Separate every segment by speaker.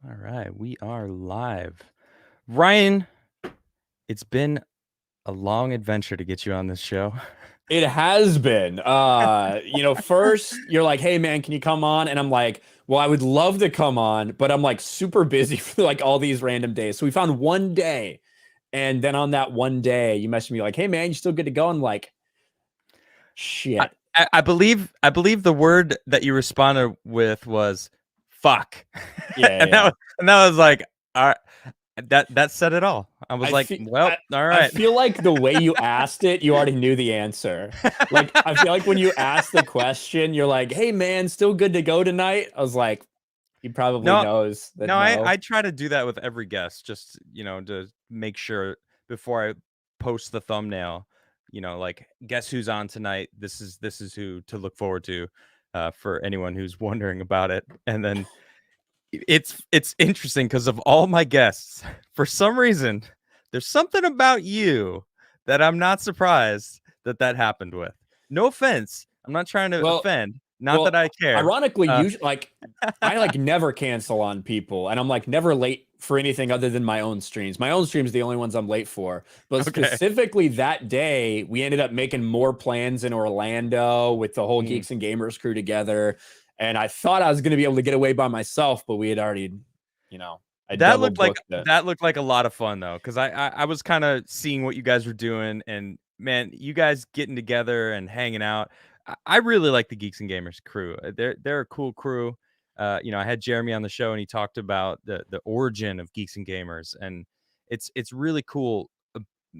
Speaker 1: All right, we are live. Ryan, it's been a long adventure to get you on this show.
Speaker 2: It has been. First you're like, "Hey man, can you come on?" And I'm like, "Well, I would love to come on, but I'm like super busy for like all these random days." So we found one day, and then on that one day, you messaged me like, "Hey man, you still good to go?" I'm like,
Speaker 1: I,
Speaker 2: "Shit."
Speaker 1: I believe the word that you responded with was "fuck,"
Speaker 2: Yeah,
Speaker 1: and that
Speaker 2: yeah.
Speaker 1: was, and that was like, all right, that said it all. I was
Speaker 2: I
Speaker 1: like,
Speaker 2: feel
Speaker 1: well,
Speaker 2: I,
Speaker 1: all
Speaker 2: I
Speaker 1: right.
Speaker 2: feel like the way you asked it, you already knew the answer. Like I feel like when you asked the question, you're like, "Hey man, still good to go tonight?" I was like, he probably
Speaker 1: No,
Speaker 2: knows that
Speaker 1: no, I
Speaker 2: no.
Speaker 1: I try to do that with every guest, just to make sure before I post the thumbnail. Like, guess who's on tonight? This is who to look forward to, for anyone who's wondering about it. And then it's interesting because of all my guests, for some reason, there's something about you that I'm not surprised that happened with. No offense, I'm not trying to
Speaker 2: Well,
Speaker 1: offend. Not that
Speaker 2: Well,
Speaker 1: I care.
Speaker 2: ironically,
Speaker 1: Uh,
Speaker 2: usually I like never cancel on people, and I'm like never late for anything other than my own streams. My own streams are the only ones I'm late for. But
Speaker 1: okay.
Speaker 2: specifically that day, we ended up making more plans in Orlando with the whole
Speaker 1: Mm.
Speaker 2: Geeks and Gamers crew together. And I thought I was going to be able to get away by myself, but we had already, I
Speaker 1: That
Speaker 2: double
Speaker 1: looked like
Speaker 2: booked it.
Speaker 1: that looked like a lot of fun though, because I was kind of seeing what you guys were doing, and man, you guys getting together and hanging out. I really like the Geeks and Gamers crew. They're a cool crew. I had Jeremy on the show, and he talked about the origin of Geeks and Gamers, and it's really cool,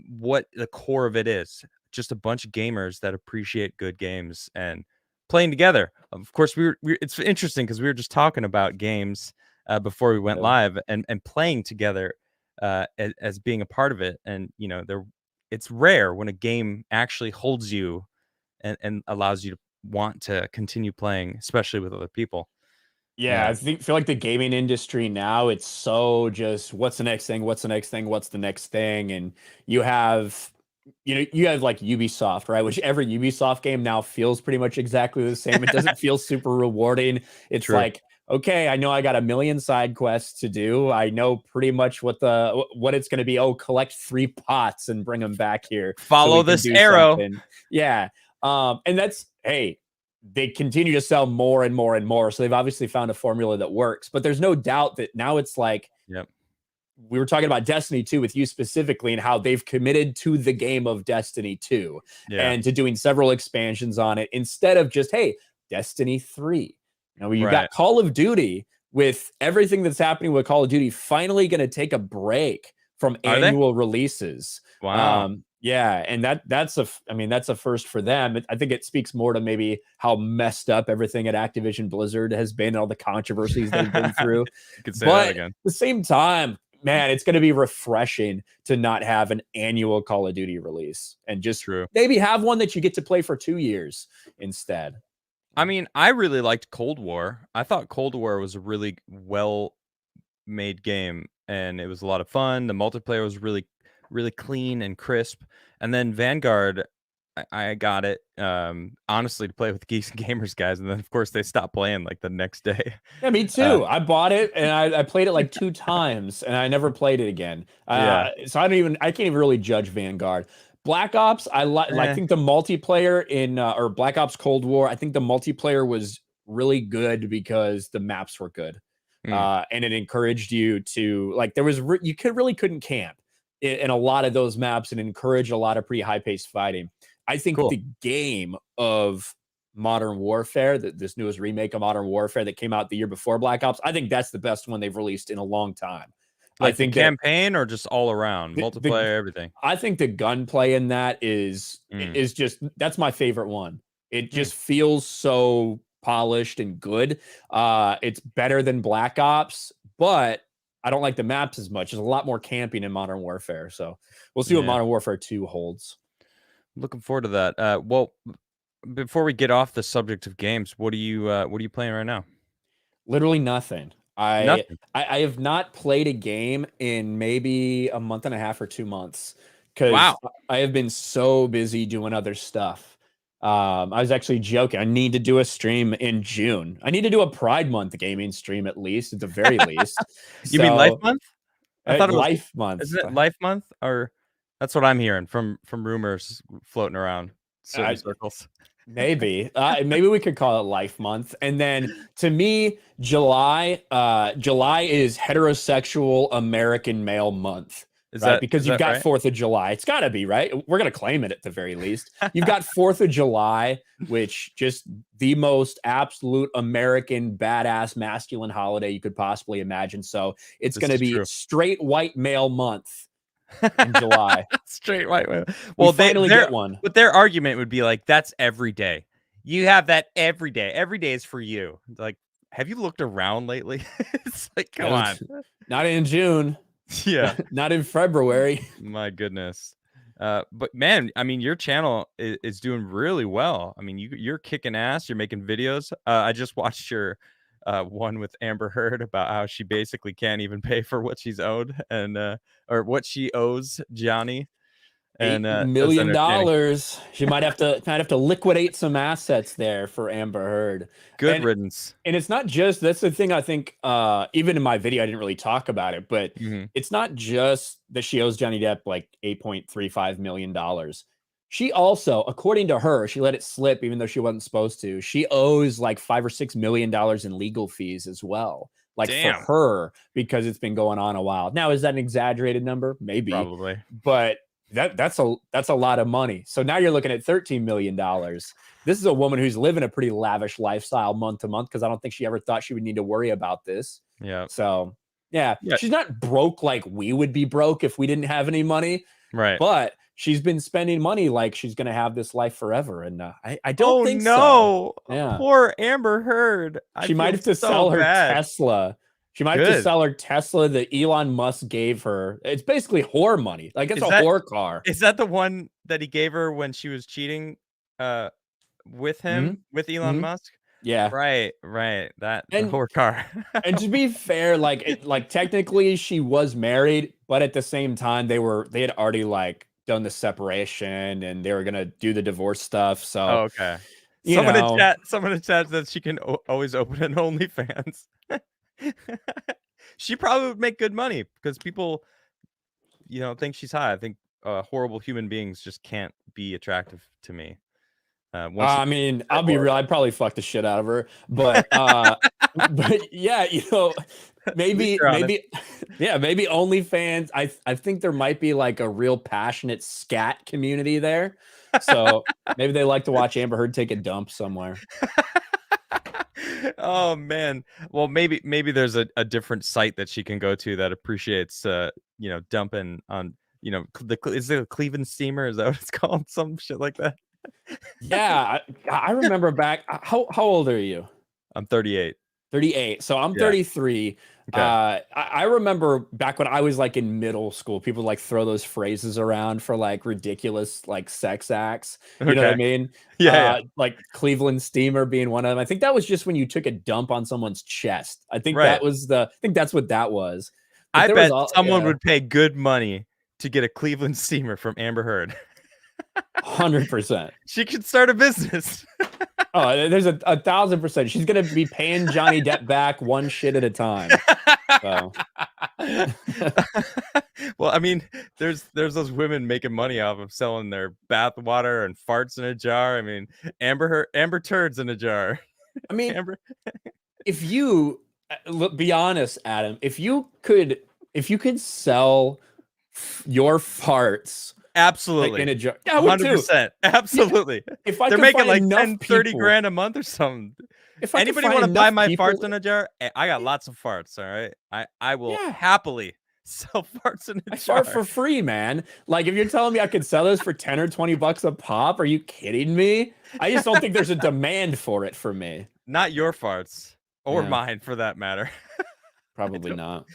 Speaker 1: what the core of it is. Just a bunch of gamers that appreciate good games and playing together. Of course, it's interesting because we were just talking about games, before we went
Speaker 2: Yeah.
Speaker 1: live, and playing together, as being a part of it. And it's rare when a game actually holds you and allows you to want to continue playing, especially with other people.
Speaker 2: Yeah,
Speaker 1: Yeah,
Speaker 2: feel like the gaming industry now, it's so just what's the next thing, what's the next thing, what's the next thing, and you have you have like Ubisoft, right? Which every Ubisoft game now feels pretty much exactly the same. It doesn't feel super rewarding. It's
Speaker 1: true.
Speaker 2: like, okay, I know I got a million side quests to do. I know pretty much what it's going to be. Oh, collect 3 pots and bring them back here so
Speaker 1: Follow
Speaker 2: we can
Speaker 1: this
Speaker 2: do
Speaker 1: arrow.
Speaker 2: something. Yeah. And that's hey, they continue to sell more and more and more. So they've obviously found a formula that works. But there's no doubt that now it's like
Speaker 1: Yep.
Speaker 2: we were talking about Destiny 2 with you specifically and how they've committed to the game of Destiny 2
Speaker 1: Yeah.
Speaker 2: and to doing several expansions on it instead of just, hey, Destiny 3. You
Speaker 1: Right.
Speaker 2: got Call of Duty with everything that's happening with Call of Duty finally going to take a break from
Speaker 1: Are they?
Speaker 2: annual releases.
Speaker 1: Wow.
Speaker 2: Yeah, and that's a first for them. I think it speaks more to maybe how messed up everything at Activision Blizzard has been, all the controversies they've been through.
Speaker 1: You could say that
Speaker 2: But at
Speaker 1: again.
Speaker 2: the same time, man, it's going to be refreshing to not have an annual Call of Duty release and just
Speaker 1: True.
Speaker 2: maybe have one that you get to play for 2 years instead.
Speaker 1: I mean, I really liked Cold War. I thought Cold War was a really well made game, and it was a lot of fun. The multiplayer was really, really clean and crisp. And then Vanguard, I got it, honestly, to play with Geeks and Gamers guys, and then of course they stopped playing like the next day.
Speaker 2: Yeah, me
Speaker 1: Uh,
Speaker 2: too. I bought it and I played it like 2 times and I never played it again.
Speaker 1: yeah.
Speaker 2: So I can't even really judge Vanguard. Black Ops, I
Speaker 1: Eh,
Speaker 2: think the multiplayer in or Black Ops Cold War, I think the multiplayer was really good because the maps were good.
Speaker 1: mm,
Speaker 2: And it encouraged you to like there was you could really couldn't camp in a lot of those maps and encourage a lot of pretty high paced fighting. I think
Speaker 1: cool.
Speaker 2: the game of Modern Warfare, this newest remake of Modern Warfare that came out the year before Black Ops, I think that's the best one they've released in a long time. I
Speaker 1: Like the
Speaker 2: think that
Speaker 1: campaign or just all around
Speaker 2: the
Speaker 1: multiplayer, everything.
Speaker 2: I think the gunplay in that
Speaker 1: Mm,
Speaker 2: is just that's my favorite one. It
Speaker 1: mm,
Speaker 2: just feels so polished and good. It's better than Black Ops, but I don't like the maps as much. There's a lot more camping in Modern Warfare, so we'll see what
Speaker 1: yeah.
Speaker 2: Modern Warfare 2 holds.
Speaker 1: Looking forward to that. Well, before we get off the subject of games, what are you playing right now?
Speaker 2: Literally nothing.
Speaker 1: Nothing.
Speaker 2: I have not played a game in maybe a month and a half or 2 months because
Speaker 1: Wow.
Speaker 2: I have been so busy doing other stuff. I was actually joking. I need to do a stream in June. I need to do a Pride Month gaming stream at the very least.
Speaker 1: You mean Life
Speaker 2: So,
Speaker 1: Month? I thought it was
Speaker 2: Life Month.
Speaker 1: isn't it Life Month? Or that's what I'm hearing from rumors floating around certain
Speaker 2: I,
Speaker 1: circles.
Speaker 2: Maybe. Maybe we could call it Life Month. And then to me, July is heterosexual American male month, right? Because
Speaker 1: Is
Speaker 2: you've
Speaker 1: that
Speaker 2: got
Speaker 1: right?
Speaker 2: 4th of July. It's got to be, right? We're going to claim it at the very least. You've got 4th of July, which just the most absolute American badass masculine holiday you could possibly imagine. So it's
Speaker 1: This
Speaker 2: going to
Speaker 1: is
Speaker 2: be
Speaker 1: true.
Speaker 2: straight white male month in July.
Speaker 1: Straight white women.
Speaker 2: We
Speaker 1: Well,
Speaker 2: finally get one.
Speaker 1: but their argument would be like, that's every day. You have that every day. Every day is for you. Like, have you looked around lately? It's like, come on.
Speaker 2: Not in June.
Speaker 1: Yeah.
Speaker 2: Not in February.
Speaker 1: My goodness. But man, I mean, your channel is doing really well. I mean, you're kicking ass. You're making videos. I just watched your one with Amber Heard about how she basically can't even pay for what she's owed and or what she owes Johnny. And
Speaker 2: eight
Speaker 1: that's
Speaker 2: million
Speaker 1: entertaining.
Speaker 2: dollars. She might have to liquidate some assets there for Amber Heard.
Speaker 1: Good
Speaker 2: And
Speaker 1: riddance.
Speaker 2: it's not just that's the thing I think even in my video I didn't really talk about it, but
Speaker 1: Hmm.
Speaker 2: it's not just that she owes Johnny Depp like $8.35 million. She also, according to her, she let it slip even though she wasn't supposed to. She owes like $5 or $6 million in legal fees as well. Like for
Speaker 1: Damn.
Speaker 2: her, because it's been going on a while. Now, is that an exaggerated number? Maybe,
Speaker 1: Probably.
Speaker 2: but that's a lot of money. So now you're looking at $13 million. This is a woman who's living a pretty lavish lifestyle month to month because I don't think she ever thought she would need to worry about this.
Speaker 1: Yeah.
Speaker 2: So yeah,
Speaker 1: Yeah.
Speaker 2: she's not broke like we would be broke if we didn't have any money,
Speaker 1: Right.
Speaker 2: but she's been spending money like she's going to have this life forever. And I don't
Speaker 1: Oh
Speaker 2: think so.
Speaker 1: no.
Speaker 2: Yeah.
Speaker 1: Poor Amber Heard. I
Speaker 2: She might
Speaker 1: feel
Speaker 2: have to
Speaker 1: so
Speaker 2: sell her
Speaker 1: bad.
Speaker 2: Tesla. She might have to
Speaker 1: Good.
Speaker 2: sell her Tesla that Elon Musk gave her. It's basically whore money. Like it's
Speaker 1: Is
Speaker 2: a
Speaker 1: that
Speaker 2: whore car.
Speaker 1: Is that the one that he gave her when she was cheating uh with
Speaker 2: Mhm,
Speaker 1: him, with Elon
Speaker 2: mhm.
Speaker 1: Musk?
Speaker 2: Yeah.
Speaker 1: Right, right. That the
Speaker 2: And
Speaker 1: whole car.
Speaker 2: and to be fair, like technically she was married, but at the same time they had already like done the separation and they were gonna do the divorce stuff.
Speaker 1: Oh,
Speaker 2: So,
Speaker 1: okay.
Speaker 2: you know,
Speaker 1: Someone in chat says she can always open an OnlyFans. She probably would make good money because people, think she's hot. I think horrible human beings just can't be attractive to me. Once you
Speaker 2: I mean,
Speaker 1: are
Speaker 2: I'll be real,
Speaker 1: horrible.
Speaker 2: I'd probably fuck the shit out of her. But but yeah,
Speaker 1: At least
Speaker 2: maybe
Speaker 1: you're honest.
Speaker 2: maybe yeah, maybe OnlyFans. I think there might be like a real passionate scat community there. So maybe they like to watch Amber Heard take a dump somewhere.
Speaker 1: Oh man. Well, maybe there's a different site that she can go to that appreciates dumping on is it a Cleveland steamer? Is that what it's called? Some shit like that.
Speaker 2: Yeah, I remember back. How old are you?
Speaker 1: I'm 38.
Speaker 2: 38. So I'm
Speaker 1: Yeah.
Speaker 2: 33.
Speaker 1: Okay.
Speaker 2: I remember back when I was like in middle school, people would like throw those phrases around for like ridiculous like sex acts. You know what I
Speaker 1: Okay.
Speaker 2: mean?
Speaker 1: Yeah, yeah.
Speaker 2: Like Cleveland Steamer being one of them. I think that was just when you took a dump on someone's chest.
Speaker 1: Right.
Speaker 2: I think that's what that was. But
Speaker 1: I
Speaker 2: there was
Speaker 1: bet
Speaker 2: all
Speaker 1: someone
Speaker 2: yeah,
Speaker 1: would pay good money to get a Cleveland steamer from Amber Heard.
Speaker 2: 100%.
Speaker 1: She could start a business.
Speaker 2: Oh, there's a 1,000%. She's gonna be paying Johnny Depp back one shit at a time. So
Speaker 1: Well, I mean, there's those women making money off of selling their bath water and farts in a jar. I mean, Amber turds in a jar.
Speaker 2: I mean,
Speaker 1: Amber.
Speaker 2: if you be honest, Adam, if you could sell your farts like in
Speaker 1: Absolutely.
Speaker 2: a jar, yeah, I would too.
Speaker 1: 100%.
Speaker 2: Yeah,
Speaker 1: Absolutely.
Speaker 2: if I
Speaker 1: They're
Speaker 2: could
Speaker 1: making
Speaker 2: find
Speaker 1: like
Speaker 2: enough
Speaker 1: 10, 30
Speaker 2: people,
Speaker 1: grand a month or something.
Speaker 2: if I could
Speaker 1: Anybody
Speaker 2: find
Speaker 1: want to buy
Speaker 2: enough
Speaker 1: my
Speaker 2: people,
Speaker 1: farts in a jar? I got lots of farts, all right? I will
Speaker 2: yeah,
Speaker 1: happily sell farts in a
Speaker 2: I fart
Speaker 1: jar.
Speaker 2: for free, man. Like if you're telling me I could sell those for 10 or 20 bucks a pop, are you kidding me? I just don't think there's a demand for it for me.
Speaker 1: Not your farts or
Speaker 2: Yeah,
Speaker 1: mine for that matter. I
Speaker 2: probably
Speaker 1: don't
Speaker 2: not.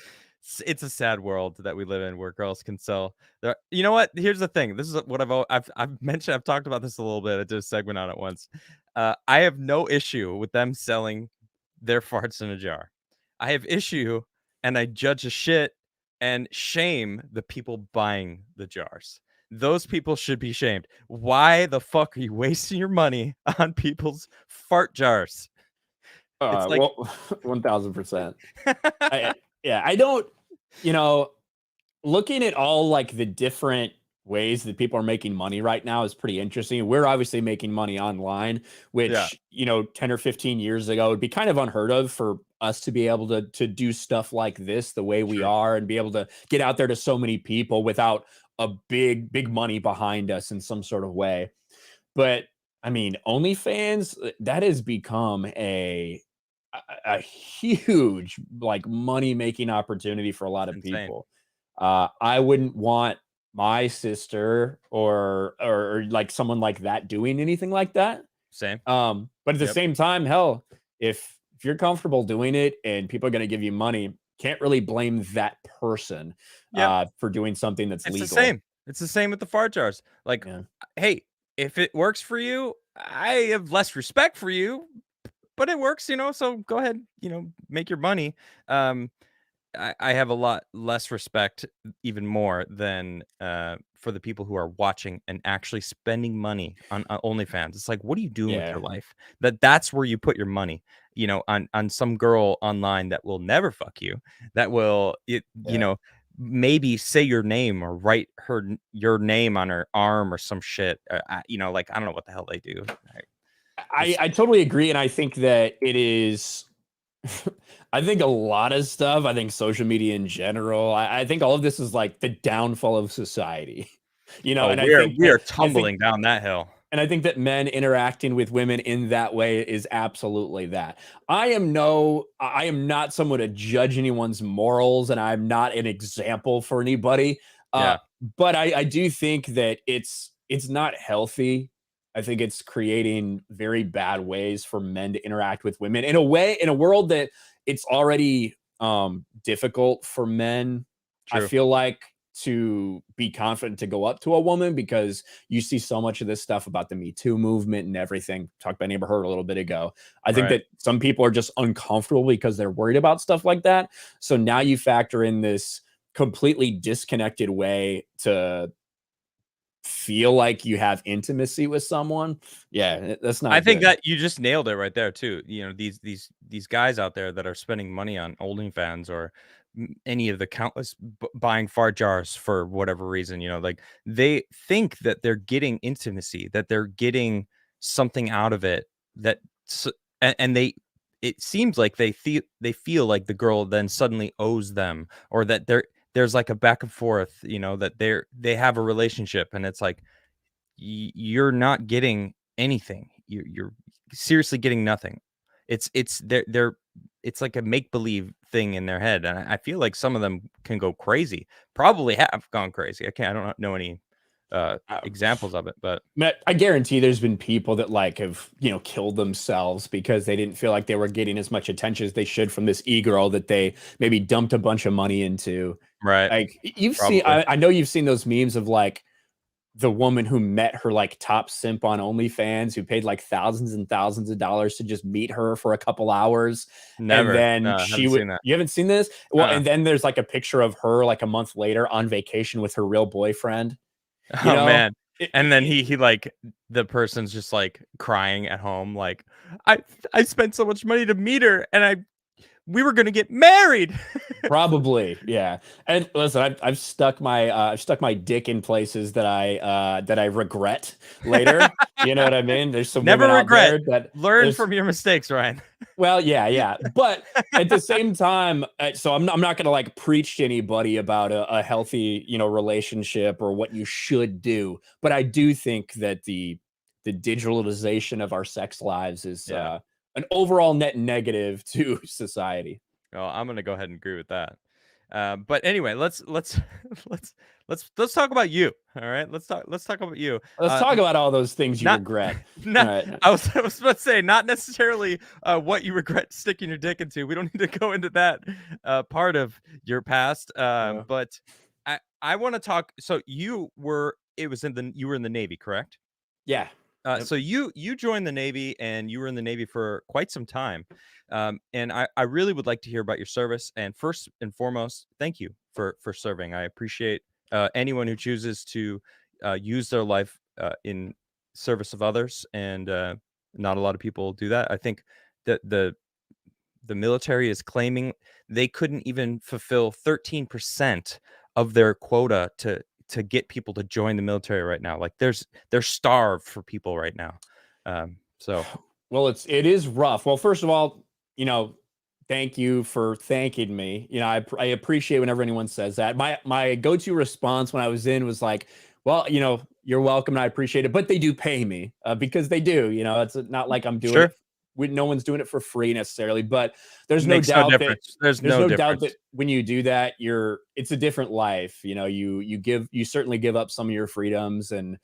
Speaker 1: It's a sad world that we live in where girls can sell their you know what? Here's the thing. This is what I've mentioned. I've talked about this a little bit. I did a segment on it once. I have no issue with them selling their farts in a jar. I have issue and I judge a shit and shame the people buying the jars. those people should be shamed. Why the fuck are you wasting your money on people's fart jars? It's like
Speaker 2: Well, 1000%. I yeah, I don't, you know, looking at all like the different ways that people are making money right now is pretty interesting. We're obviously making money online,
Speaker 1: yeah,
Speaker 2: which, 10 or 15 years ago would be kind of unheard of for us to be able to do stuff like this the way we
Speaker 1: true.
Speaker 2: are and be able to get out there to so many people without a big money behind us in some sort of way. But I mean, OnlyFans, that has become a huge like money making opportunity for a lot
Speaker 1: It's
Speaker 2: of
Speaker 1: insane.
Speaker 2: people. I wouldn't want my sister or like someone like that doing anything like that.
Speaker 1: Same.
Speaker 2: But at the
Speaker 1: Yep.
Speaker 2: same time, hell, if you're comfortable doing it and people are going to give you money, can't really blame that person
Speaker 1: Yep.
Speaker 2: for doing something that's
Speaker 1: It's the
Speaker 2: legal.
Speaker 1: same. It's the same with the fart jars. Like,
Speaker 2: Yeah,
Speaker 1: hey, if it works for you, I have less respect for you, but it works, so go ahead, make your money. Um, I have a lot less respect, even more than for the people who are watching and actually spending money on OnlyFans. It's like, what are you doing with
Speaker 2: yeah,
Speaker 1: your life? That's where you put your money, on some girl online that will never fuck you, that will
Speaker 2: yeah.
Speaker 1: maybe say your name or write your name on her arm or some shit. Like I don't know what the hell they do.
Speaker 2: I
Speaker 1: Just
Speaker 2: totally agree, and I think that it is. I think a lot of stuff. I think social media in general. I think all of this is like the downfall of society.
Speaker 1: oh,
Speaker 2: And I
Speaker 1: we are
Speaker 2: think
Speaker 1: we
Speaker 2: that
Speaker 1: are tumbling down that hill.
Speaker 2: men interacting with women in that way is absolutely that. I am not someone to judge anyone's morals, and I'm not an example for anybody. Uh,
Speaker 1: Yeah,
Speaker 2: but I do think that it's not healthy. I think it's creating very bad ways for men to interact with women in a world that it's already difficult for men. I
Speaker 1: true.
Speaker 2: feel like to be confident to go up to a woman because you see so much of this stuff about the Me Too movement and everything. Talked about Amber Heard a little bit ago. I think
Speaker 1: Right.
Speaker 2: that some people are just uncomfortable because they're worried about stuff like that. So now you factor in this completely disconnected way to feel like you have intimacy with someone. Yeah, that's
Speaker 1: I
Speaker 2: not
Speaker 1: think
Speaker 2: good.
Speaker 1: that you just nailed it right there too. These guys out there that are spending money on OnlyFans or any of the countless buying fart jars for whatever reason, like they think that they're getting intimacy, that they're getting something out of it. That and they it seems like they feel like the girl then suddenly owes them, or that there's like a back and forth, that they have a relationship, and it's like you're not getting anything. You're seriously getting nothing. They're it's like a make believe thing in their head, and I feel like some of them can go crazy. Probably have gone crazy. I don't know any
Speaker 2: Uh,
Speaker 1: examples of it, but
Speaker 2: I guarantee there's been people that like have, killed themselves because they didn't feel like they were getting as much attention as they should from this e-girl that they maybe dumped a bunch of money into.
Speaker 1: right,
Speaker 2: Like you've seen,
Speaker 1: probably
Speaker 2: I know you've seen those memes of like the woman who met her like top simp on OnlyFans who paid like thousands and thousands of dollars to just meet her for a couple hours. And
Speaker 1: never.
Speaker 2: then
Speaker 1: No, I
Speaker 2: she
Speaker 1: haven't
Speaker 2: would,
Speaker 1: seen that.
Speaker 2: you haven't seen this? Well,
Speaker 1: Uh-uh.
Speaker 2: and then there's like a picture of her like a month later on vacation with her real boyfriend, you
Speaker 1: Oh
Speaker 2: know?
Speaker 1: man. And then he like the person's just like crying at home, like I I spent so much money to meet her, and we were gonna get married.
Speaker 2: Probably, yeah. And listen, I've stuck my dick in places that I regret later. You know what I mean? There's some
Speaker 1: Never
Speaker 2: women out
Speaker 1: regret.
Speaker 2: there that
Speaker 1: Learn
Speaker 2: there's
Speaker 1: from your mistakes, Ryan.
Speaker 2: well, yeah, yeah. But at the same time, so I'm not gonna like preach to anybody about a healthy relationship or what you should do. But I do think that the digitalization of our sex lives is
Speaker 1: Yeah.
Speaker 2: an overall net negative to society.
Speaker 1: Well, I'm gonna go ahead and agree with that. But anyway, let's let's talk about you. All right, let's talk about you.
Speaker 2: Let's talk about all those things you
Speaker 1: Not
Speaker 2: regret. All
Speaker 1: not
Speaker 2: right.
Speaker 1: I was about to say not necessarily what you regret sticking your dick into. We don't need to go into that part of your past.
Speaker 2: Uh,
Speaker 1: But I want to talk. So you were in the Navy, correct?
Speaker 2: yeah. Yep.
Speaker 1: So you joined the Navy, and you were in the Navy for quite some time, and I really would like to hear about your service. And first and foremost, thank you for serving. I appreciate anyone who chooses to use their life in service of others, and not a lot of people do that. I think that the military is claiming they couldn't even fulfill 13% of their quota to get people to join the military right now. Like they're starved for people right now. So
Speaker 2: Well, it is rough. Well, first of all, thank you for thanking me. I appreciate whenever anyone says that. My go-to response when I was in was like, well, you're welcome and I appreciate it, but they do pay me because they do. It's not like I'm doing
Speaker 1: sure,
Speaker 2: it. No one's doing it for free necessarily, but there's no
Speaker 1: makes no
Speaker 2: doubt that
Speaker 1: difference. There's no difference.
Speaker 2: when you do that, it's a different life. You certainly give up some of your freedoms, and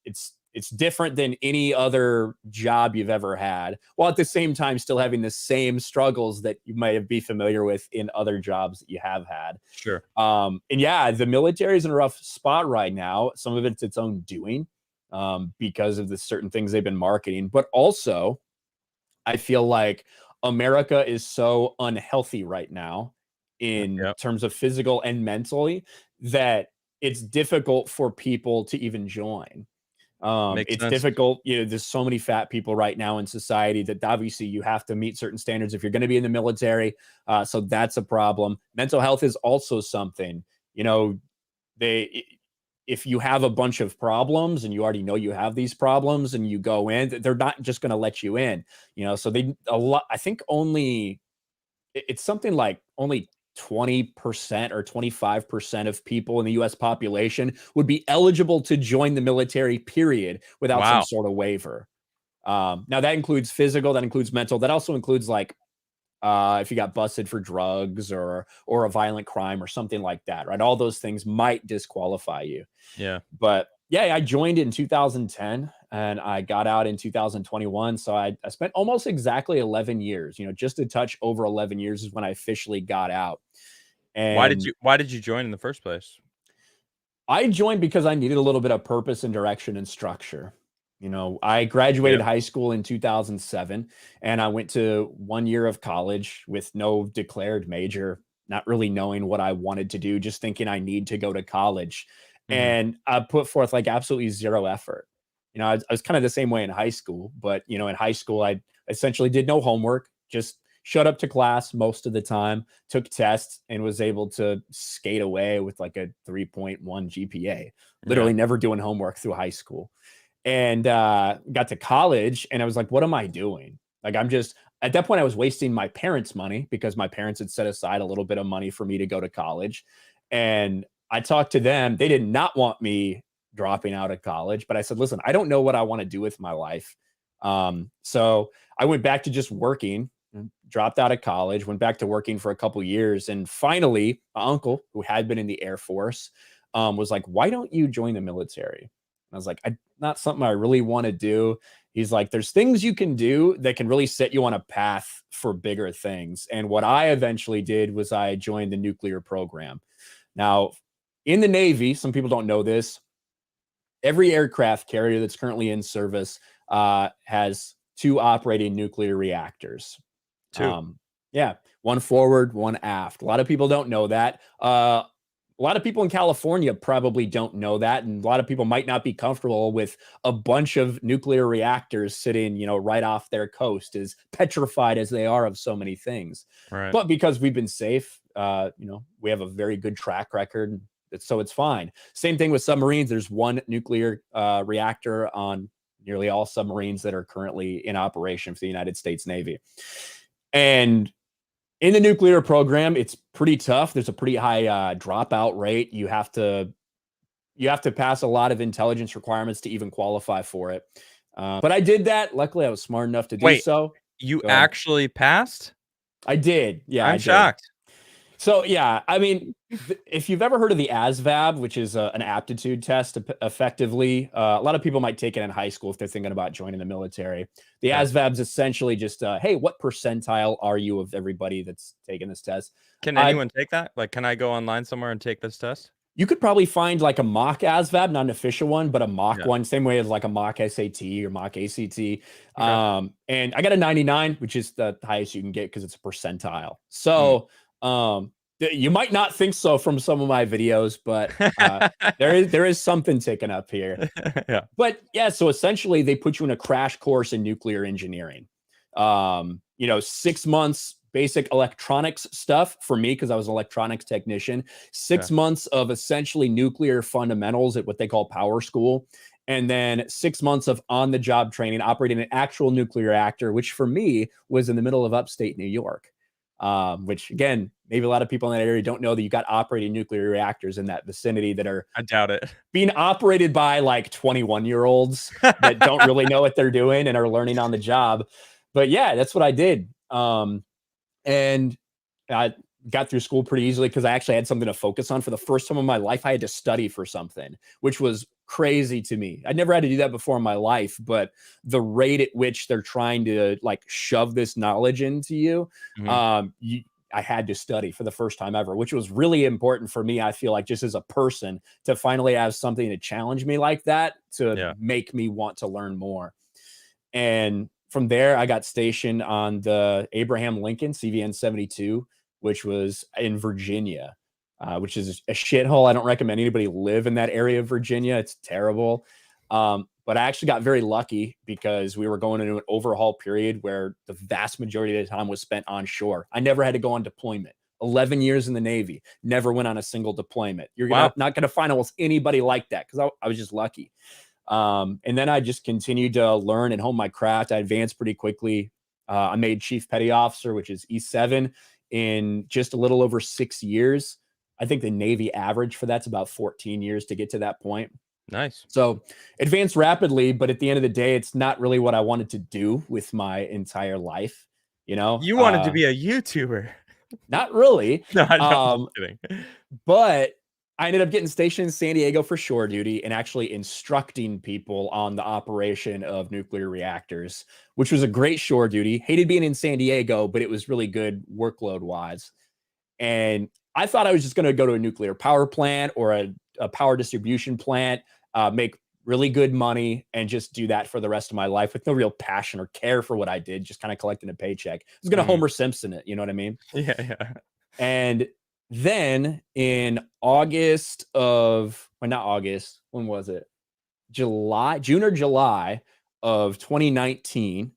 Speaker 2: it's different than any other job you've ever had, while at the same time still having the same struggles that you might be familiar with in other jobs that you have had.
Speaker 1: Sure.
Speaker 2: And yeah, the military is in a rough spot right now. Some of it's its own doing, because of the certain things they've been marketing, but also I feel like America is so unhealthy right now in
Speaker 1: Yep.
Speaker 2: terms of physical and mentally that it's difficult for people to even join.
Speaker 1: Makes
Speaker 2: It's
Speaker 1: sense.
Speaker 2: difficult. There's so many fat people right now in society that obviously you have to meet certain standards if you're going to be in the military. So that's a problem. Mental health is also something. They if you have a bunch of problems and you already know you have these problems and you go in, they're not just going to let you in. So I think it's something like only 20% or 25% of people in the US population would be eligible to join the military, period, without some
Speaker 1: Wow.
Speaker 2: sort of waiver. Now that includes physical, that includes mental, that also includes like if you got busted for drugs or a violent crime or something like that, right? All those things might disqualify you.
Speaker 1: Yeah.
Speaker 2: But yeah, I joined in 2010 and I got out in 2021. So I spent almost exactly 11 years, just a touch over 11 years is when I officially got out. And
Speaker 1: Why did you join in the first place?
Speaker 2: I joined because I needed a little bit of purpose and direction and structure. I graduated
Speaker 1: Yep.
Speaker 2: high school in 2007 and I went to 1 year of college with no declared major, not really knowing what I wanted to do, just thinking I need to go to college.
Speaker 1: Mhm.
Speaker 2: And I put forth like absolutely zero effort. I was kind of the same way in high school, but in high school, I essentially did no homework, just showed up to class most of the time, took tests, and was able to skate away with like a 3.1 GPA,
Speaker 1: Yeah.
Speaker 2: literally never doing homework through high school. And got to college and I was like, what am I doing? Like, I'm just at that point, I was wasting my parents' money because my parents had set aside a little bit of money for me to go to college. And I talked to them. They did not want me dropping out of college, but I said, listen, I don't know what I want to do with my life. So I went back to just working, dropped out of college, went back to working for a couple years. And finally, my uncle, who had been in the Air Force, was like, why don't you join the military? I was like, not something I really want to do. He's like, there's things you can do that can really set you on a path for bigger things. And what I eventually did was I joined the nuclear program. Now, in the Navy, some people don't know this. Every aircraft carrier that's currently in service has 2 operating nuclear reactors.
Speaker 1: 2.
Speaker 2: Yeah, one forward, one aft. A lot of people don't know that. A lot of people in California probably don't know that, and a lot of people might not be comfortable with a bunch of nuclear reactors sitting, right off their coast, as petrified as they are of so many things.
Speaker 1: Right.
Speaker 2: But because we've been safe, we have a very good track record, so it's fine. Same thing with submarines. There's one nuclear reactor on nearly all submarines that are currently in operation for the United States Navy. And in the nuclear program, it's pretty tough. There's a pretty high dropout rate. You have to pass a lot of intelligence requirements to even qualify for it. But I did that. Luckily, I was smart enough to do
Speaker 1: Wait,
Speaker 2: so.
Speaker 1: you
Speaker 2: Go ahead.
Speaker 1: actually passed?
Speaker 2: I did. Yeah,
Speaker 1: I'm
Speaker 2: I did.
Speaker 1: shocked.
Speaker 2: So yeah, I mean, if you've ever heard of the ASVAB, which is an aptitude test, effectively, a lot of people might take it in high school if they're thinking about joining the military. The
Speaker 1: Okay.
Speaker 2: ASVAB is essentially just, hey, what percentile are you of everybody that's taking this test?
Speaker 1: Can anyone take that? Like, can I go online somewhere and take this test?
Speaker 2: You could probably find like a mock ASVAB, not an official one, but a mock
Speaker 1: Yeah.
Speaker 2: one, same way as like a mock SAT or mock ACT.
Speaker 1: Okay.
Speaker 2: And I got a 99, which is the highest you can get because it's a percentile. So You might not think so from some of my videos, but there is something ticking up here.
Speaker 1: Yeah.
Speaker 2: But yeah, so essentially they put you in a crash course in nuclear engineering. 6 months basic electronics stuff for me because I was an electronics technician.
Speaker 1: Yeah.
Speaker 2: 6 months of essentially nuclear fundamentals at what they call power school. And then 6 months of on the job training, operating an actual nuclear reactor, which for me was in the middle of upstate New York. Which again, maybe a lot of people in that area don't know that you got operating nuclear reactors in that vicinity that are
Speaker 1: I doubt it.
Speaker 2: being operated by like 21-year-olds that don't really know what they're doing and are learning on the job. But yeah, that's what I did. And I got through school pretty easily because I actually had something to focus on. For the first time in my life, I had to study for something, which was crazy to me. I'd never had to do that before in my life, but the rate at which they're trying to like shove this knowledge into you, I had to study for the first time ever, which was really important for me. I feel like just as a person to finally have something to challenge me like that to make me want to learn more. And from there, I got stationed on the Abraham Lincoln CVN 72, which was in Virginia, which is a shithole. I don't recommend anybody live in that area of Virginia. It's terrible. But I actually got very lucky because we were going into an overhaul period where the vast majority of the time was spent on shore. I never had to go on deployment. 11 years in the Navy, never went on a single deployment. You're not going to find almost anybody like that because I was just lucky. And then I just continued to learn and hone my craft. I advanced pretty quickly. I made Chief Petty Officer, which is E7, in just a little over 6 years. I think the Navy average for that's about 14 years to get to that point.
Speaker 1: Nice.
Speaker 2: So advanced rapidly, but at the end of the day, it's not really what I wanted to do with my entire life.
Speaker 1: You wanted to be a YouTuber.
Speaker 2: Not really.
Speaker 1: No, I'm kidding.
Speaker 2: But I ended up getting stationed in San Diego for shore duty and actually instructing people on the operation of nuclear reactors, which was a great shore duty. Hated being in San Diego, but it was really good workload wise. And I thought I was just going to go to a nuclear power plant or a power distribution plant, make really good money and just do that for the rest of my life with no real passion or care for what I did, just kind of collecting a paycheck. I was going to Homer Simpson it, you know what I mean?
Speaker 1: Yeah.
Speaker 2: And then in August of, well, not August, when was it? June or July of 2019,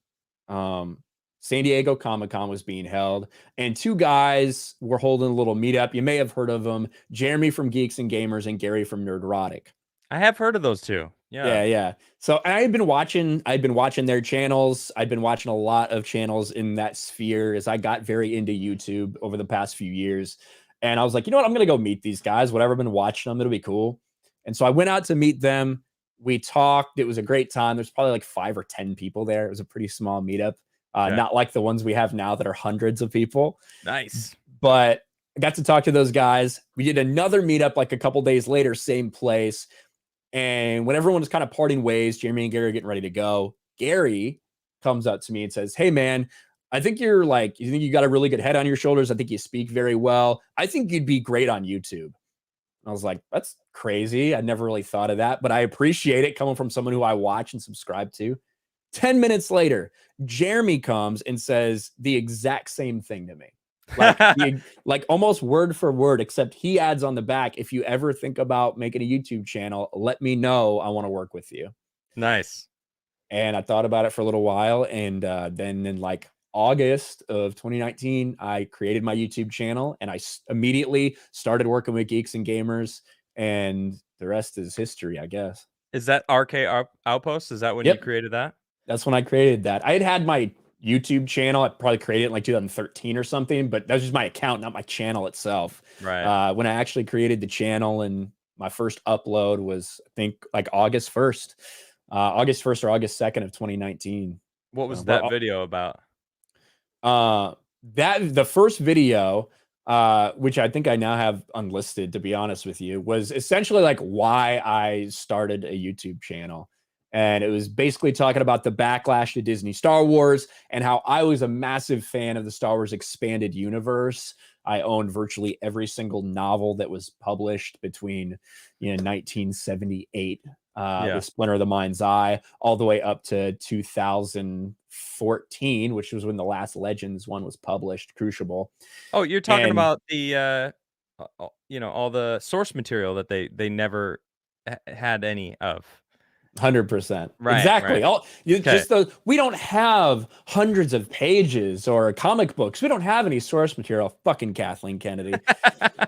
Speaker 2: San Diego Comic-Con was being held, and two guys were holding a little meetup. You may have heard of them, Jeremy from Geeks and Gamers and Gary from Nerdrotic.
Speaker 1: I have heard of those two.
Speaker 2: Yeah. So I'd been watching their channels. I'd been watching a lot of channels in that sphere as I got very into YouTube over the past few years. And I was like, you know what? I'm going to go meet these guys. Whatever, I've been watching them. It'll be cool. And so I went out to meet them. We talked. It was a great time. There's probably like 5 or 10 people there. It was a pretty small meetup. Not like the ones we have now that are hundreds of people.
Speaker 1: Nice.
Speaker 2: But I got to talk to those guys. We did another meetup like a couple days later, same place. And when everyone was kind of parting ways, Jeremy and Gary are getting ready to go, Gary comes up to me and says, hey, man, I think you think you got a really good head on your shoulders. I think you speak very well. I think you'd be great on YouTube. I was like, that's crazy. I never really thought of that, but I appreciate it coming from someone who I watch and subscribe to. 10 minutes later, Jeremy comes and says the exact same thing to me. Like almost word for word, except he adds on the back, if you ever think about making a YouTube channel, let me know. I want to work with you.
Speaker 1: Nice.
Speaker 2: And I thought about it for a little while. And then in like August of 2019, I created my YouTube channel and I immediately started working with Geeks and Gamers. And the rest is history, I guess.
Speaker 1: Is that RK Outpost? Is that when you created that?
Speaker 2: That's when I created that. I had my YouTube channel. I probably created it in like 2013 or something, but that was just my account, not my channel itself.
Speaker 1: Right.
Speaker 2: When I actually created the channel, and my first upload was, I think, like August 1st or August 2nd of 2019.
Speaker 1: What was that video about?
Speaker 2: The first video, which I think I now have unlisted, to be honest with you, was essentially like why I started a YouTube channel. And it was basically talking about the backlash to Disney Star Wars and how I was a massive fan of the Star Wars expanded universe. I owned virtually every single novel that was published between 1978
Speaker 1: Yeah.
Speaker 2: with Splinter of the Mind's Eye, all the way up to 2014, which was when the last Legends one was published, Crucible.
Speaker 1: Oh, you're talking
Speaker 2: And
Speaker 1: about the, you know, all the source material that they never had any of.
Speaker 2: 100%.
Speaker 1: Right, right.
Speaker 2: Exactly. All you
Speaker 1: Okay.
Speaker 2: just those we don't have hundreds of pages or comic books. We don't have any source material. Fucking Kathleen Kennedy.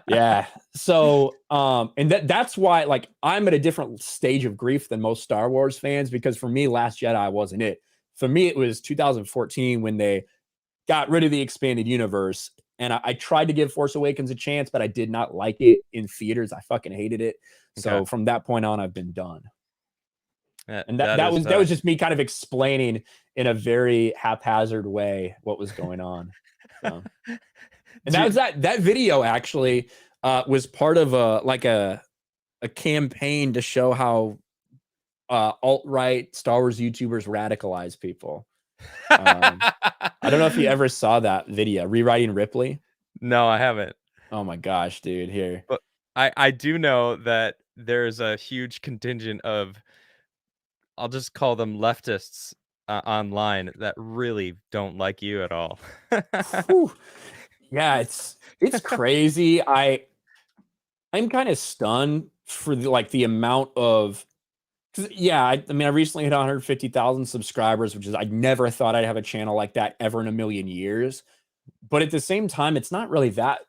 Speaker 2: Yeah. So, and that's why, like, I'm at a different stage of grief than most Star Wars fans, because for me, Last Jedi wasn't it. For me, it was 2014 when they got rid of the expanded universe. And I tried to give Force Awakens a chance, but I did not like it in theaters. I fucking hated it.
Speaker 1: Okay.
Speaker 2: So from that point on, I've been done. And that
Speaker 1: That
Speaker 2: that
Speaker 1: is,
Speaker 2: was that was just me kind of explaining in a very haphazard way what was going on. So, and
Speaker 1: do
Speaker 2: that
Speaker 1: you
Speaker 2: was that video actually was part of a campaign to show how alt-right Star Wars YouTubers radicalize people. I don't know if you ever saw that video, Rewriting Ripley.
Speaker 1: No, I haven't.
Speaker 2: Oh my gosh, dude, here.
Speaker 1: But I do know that there's a huge contingent of, I'll just call them leftists, online that really don't like you at all.
Speaker 2: Whew. Yeah, it's crazy. I'm kind of stunned for the amount of. 'Cause, yeah, I mean, I recently hit 150,000 subscribers, which is I never thought I'd have a channel like that ever in a million years. But at the same time, it's not really that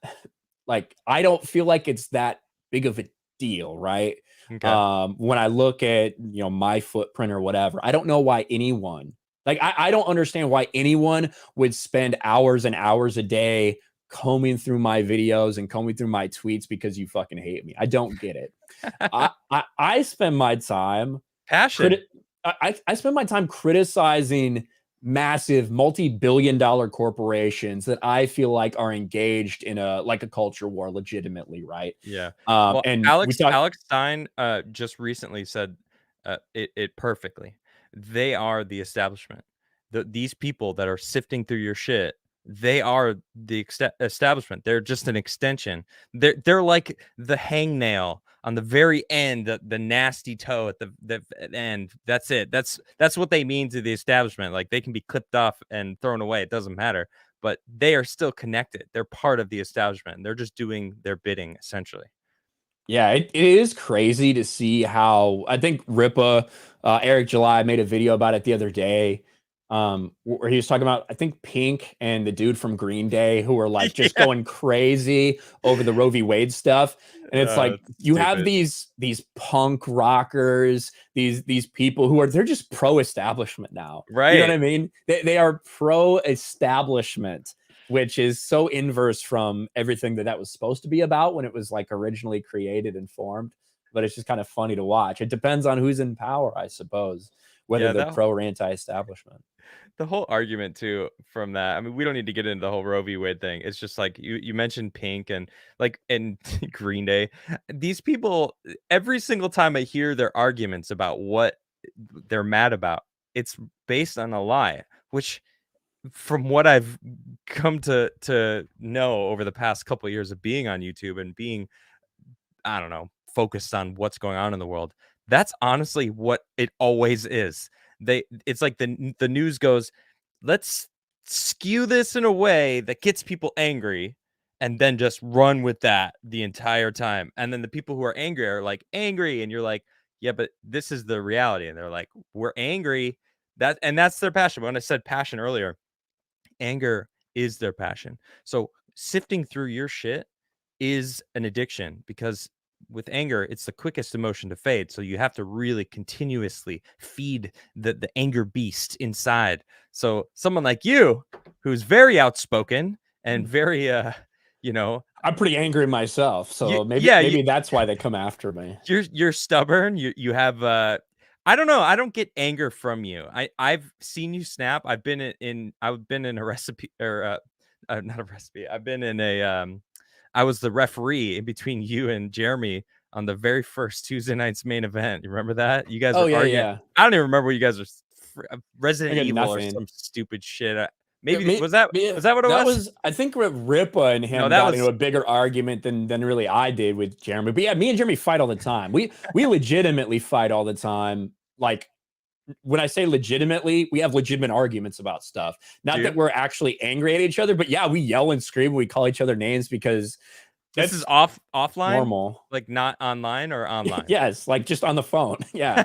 Speaker 2: like I don't feel like it's that big of a deal, right?
Speaker 1: Okay.
Speaker 2: When I look at my footprint or whatever, I don't know why anyone like I don't understand why anyone would spend hours and hours a day combing through my videos and combing through my tweets because you fucking hate me. I don't get it. I spend my time
Speaker 1: Passion.
Speaker 2: I spend my time criticizing massive multi-billion-dollar corporations that I feel like are engaged in a culture war legitimately, right?
Speaker 1: Yeah. Well,
Speaker 2: And we
Speaker 1: Alex
Speaker 2: talk
Speaker 1: Alex Stein, just recently said, it perfectly. They are the establishment. These people that are sifting through your shit, they are the establishment. They're just an extension. They're like the hangnail on the very end, the nasty toe at the end. That's it. That's what they mean to the establishment. Like, they can be clipped off and thrown away. It doesn't matter, but they are still connected. They're part of the establishment. And they're just doing their bidding, essentially.
Speaker 2: Yeah, it is crazy to see how I think Ripa, Eric July made a video about it the other day, where he was talking about I think Pink and the dude from Green Day who were like just
Speaker 1: Yeah.
Speaker 2: going crazy over the Roe v. Wade stuff, and it's like
Speaker 1: It's
Speaker 2: you have
Speaker 1: stupid.
Speaker 2: these punk rockers, these people who they're just pro establishment now. You know what
Speaker 1: Right.
Speaker 2: I mean? They are pro establishment, which is so inverse from everything that was supposed to be about when it was like originally created and formed. But it's just kind of funny to watch. It depends on who's in power, I suppose, whether
Speaker 1: Yeah,
Speaker 2: they're
Speaker 1: that
Speaker 2: pro or anti-establishment.
Speaker 1: the whole argument too from that. I mean, we don't need to get into the whole Roe v. Wade thing. It's just like you mentioned Pink and like and Green Day. These people, every single time I hear their arguments about what they're mad about, it's based on a lie, which from what I've come to know over the past couple of years of being on YouTube and being, I don't know, focused on what's going on in the world. That's honestly what it always is. It's like the news goes, let's skew this in a way that gets people angry and then just run with that the entire time. And then the people who are angry are like angry and you're like, yeah, but this is the reality. And they're like, we're angry. That's their passion. When I said passion earlier, anger is their passion. So sifting through your shit is an addiction because with anger, it's the quickest emotion to fade. So you have to really continuously feed the anger beast inside. So someone like you, who's very outspoken and very you know,
Speaker 2: I'm pretty angry myself,
Speaker 1: you
Speaker 2: so maybe
Speaker 1: yeah,
Speaker 2: maybe that's why they come after me.
Speaker 1: you're stubborn. You have I don't know. I don't get anger from you. I've seen you snap. I've been in a recipe or not a recipe. I've been in a I was the referee in between you and Jeremy on the very first Tuesday night's main event. You remember that? You guys
Speaker 2: Oh
Speaker 1: were
Speaker 2: yeah,
Speaker 1: arguing.
Speaker 2: yeah.
Speaker 1: I don't even remember what you guys are
Speaker 2: I
Speaker 1: Resident
Speaker 2: got
Speaker 1: Evil or
Speaker 2: nothing.
Speaker 1: some stupid shit. Maybe was that what it
Speaker 2: that
Speaker 1: was?
Speaker 2: was, I think Ripa and
Speaker 1: No,
Speaker 2: him
Speaker 1: that
Speaker 2: got into
Speaker 1: was
Speaker 2: a bigger argument than really I did with Jeremy. But yeah, me and Jeremy fight all the time. We legitimately fight all the time. Like, when I say legitimately, we have legitimate arguments about stuff. Not that we're actually angry at each other, but yeah, we yell and scream. We call each other names because
Speaker 1: this is
Speaker 2: that's
Speaker 1: offline,
Speaker 2: normal.
Speaker 1: like not online or online.
Speaker 2: Yes, like just on the phone. Yeah.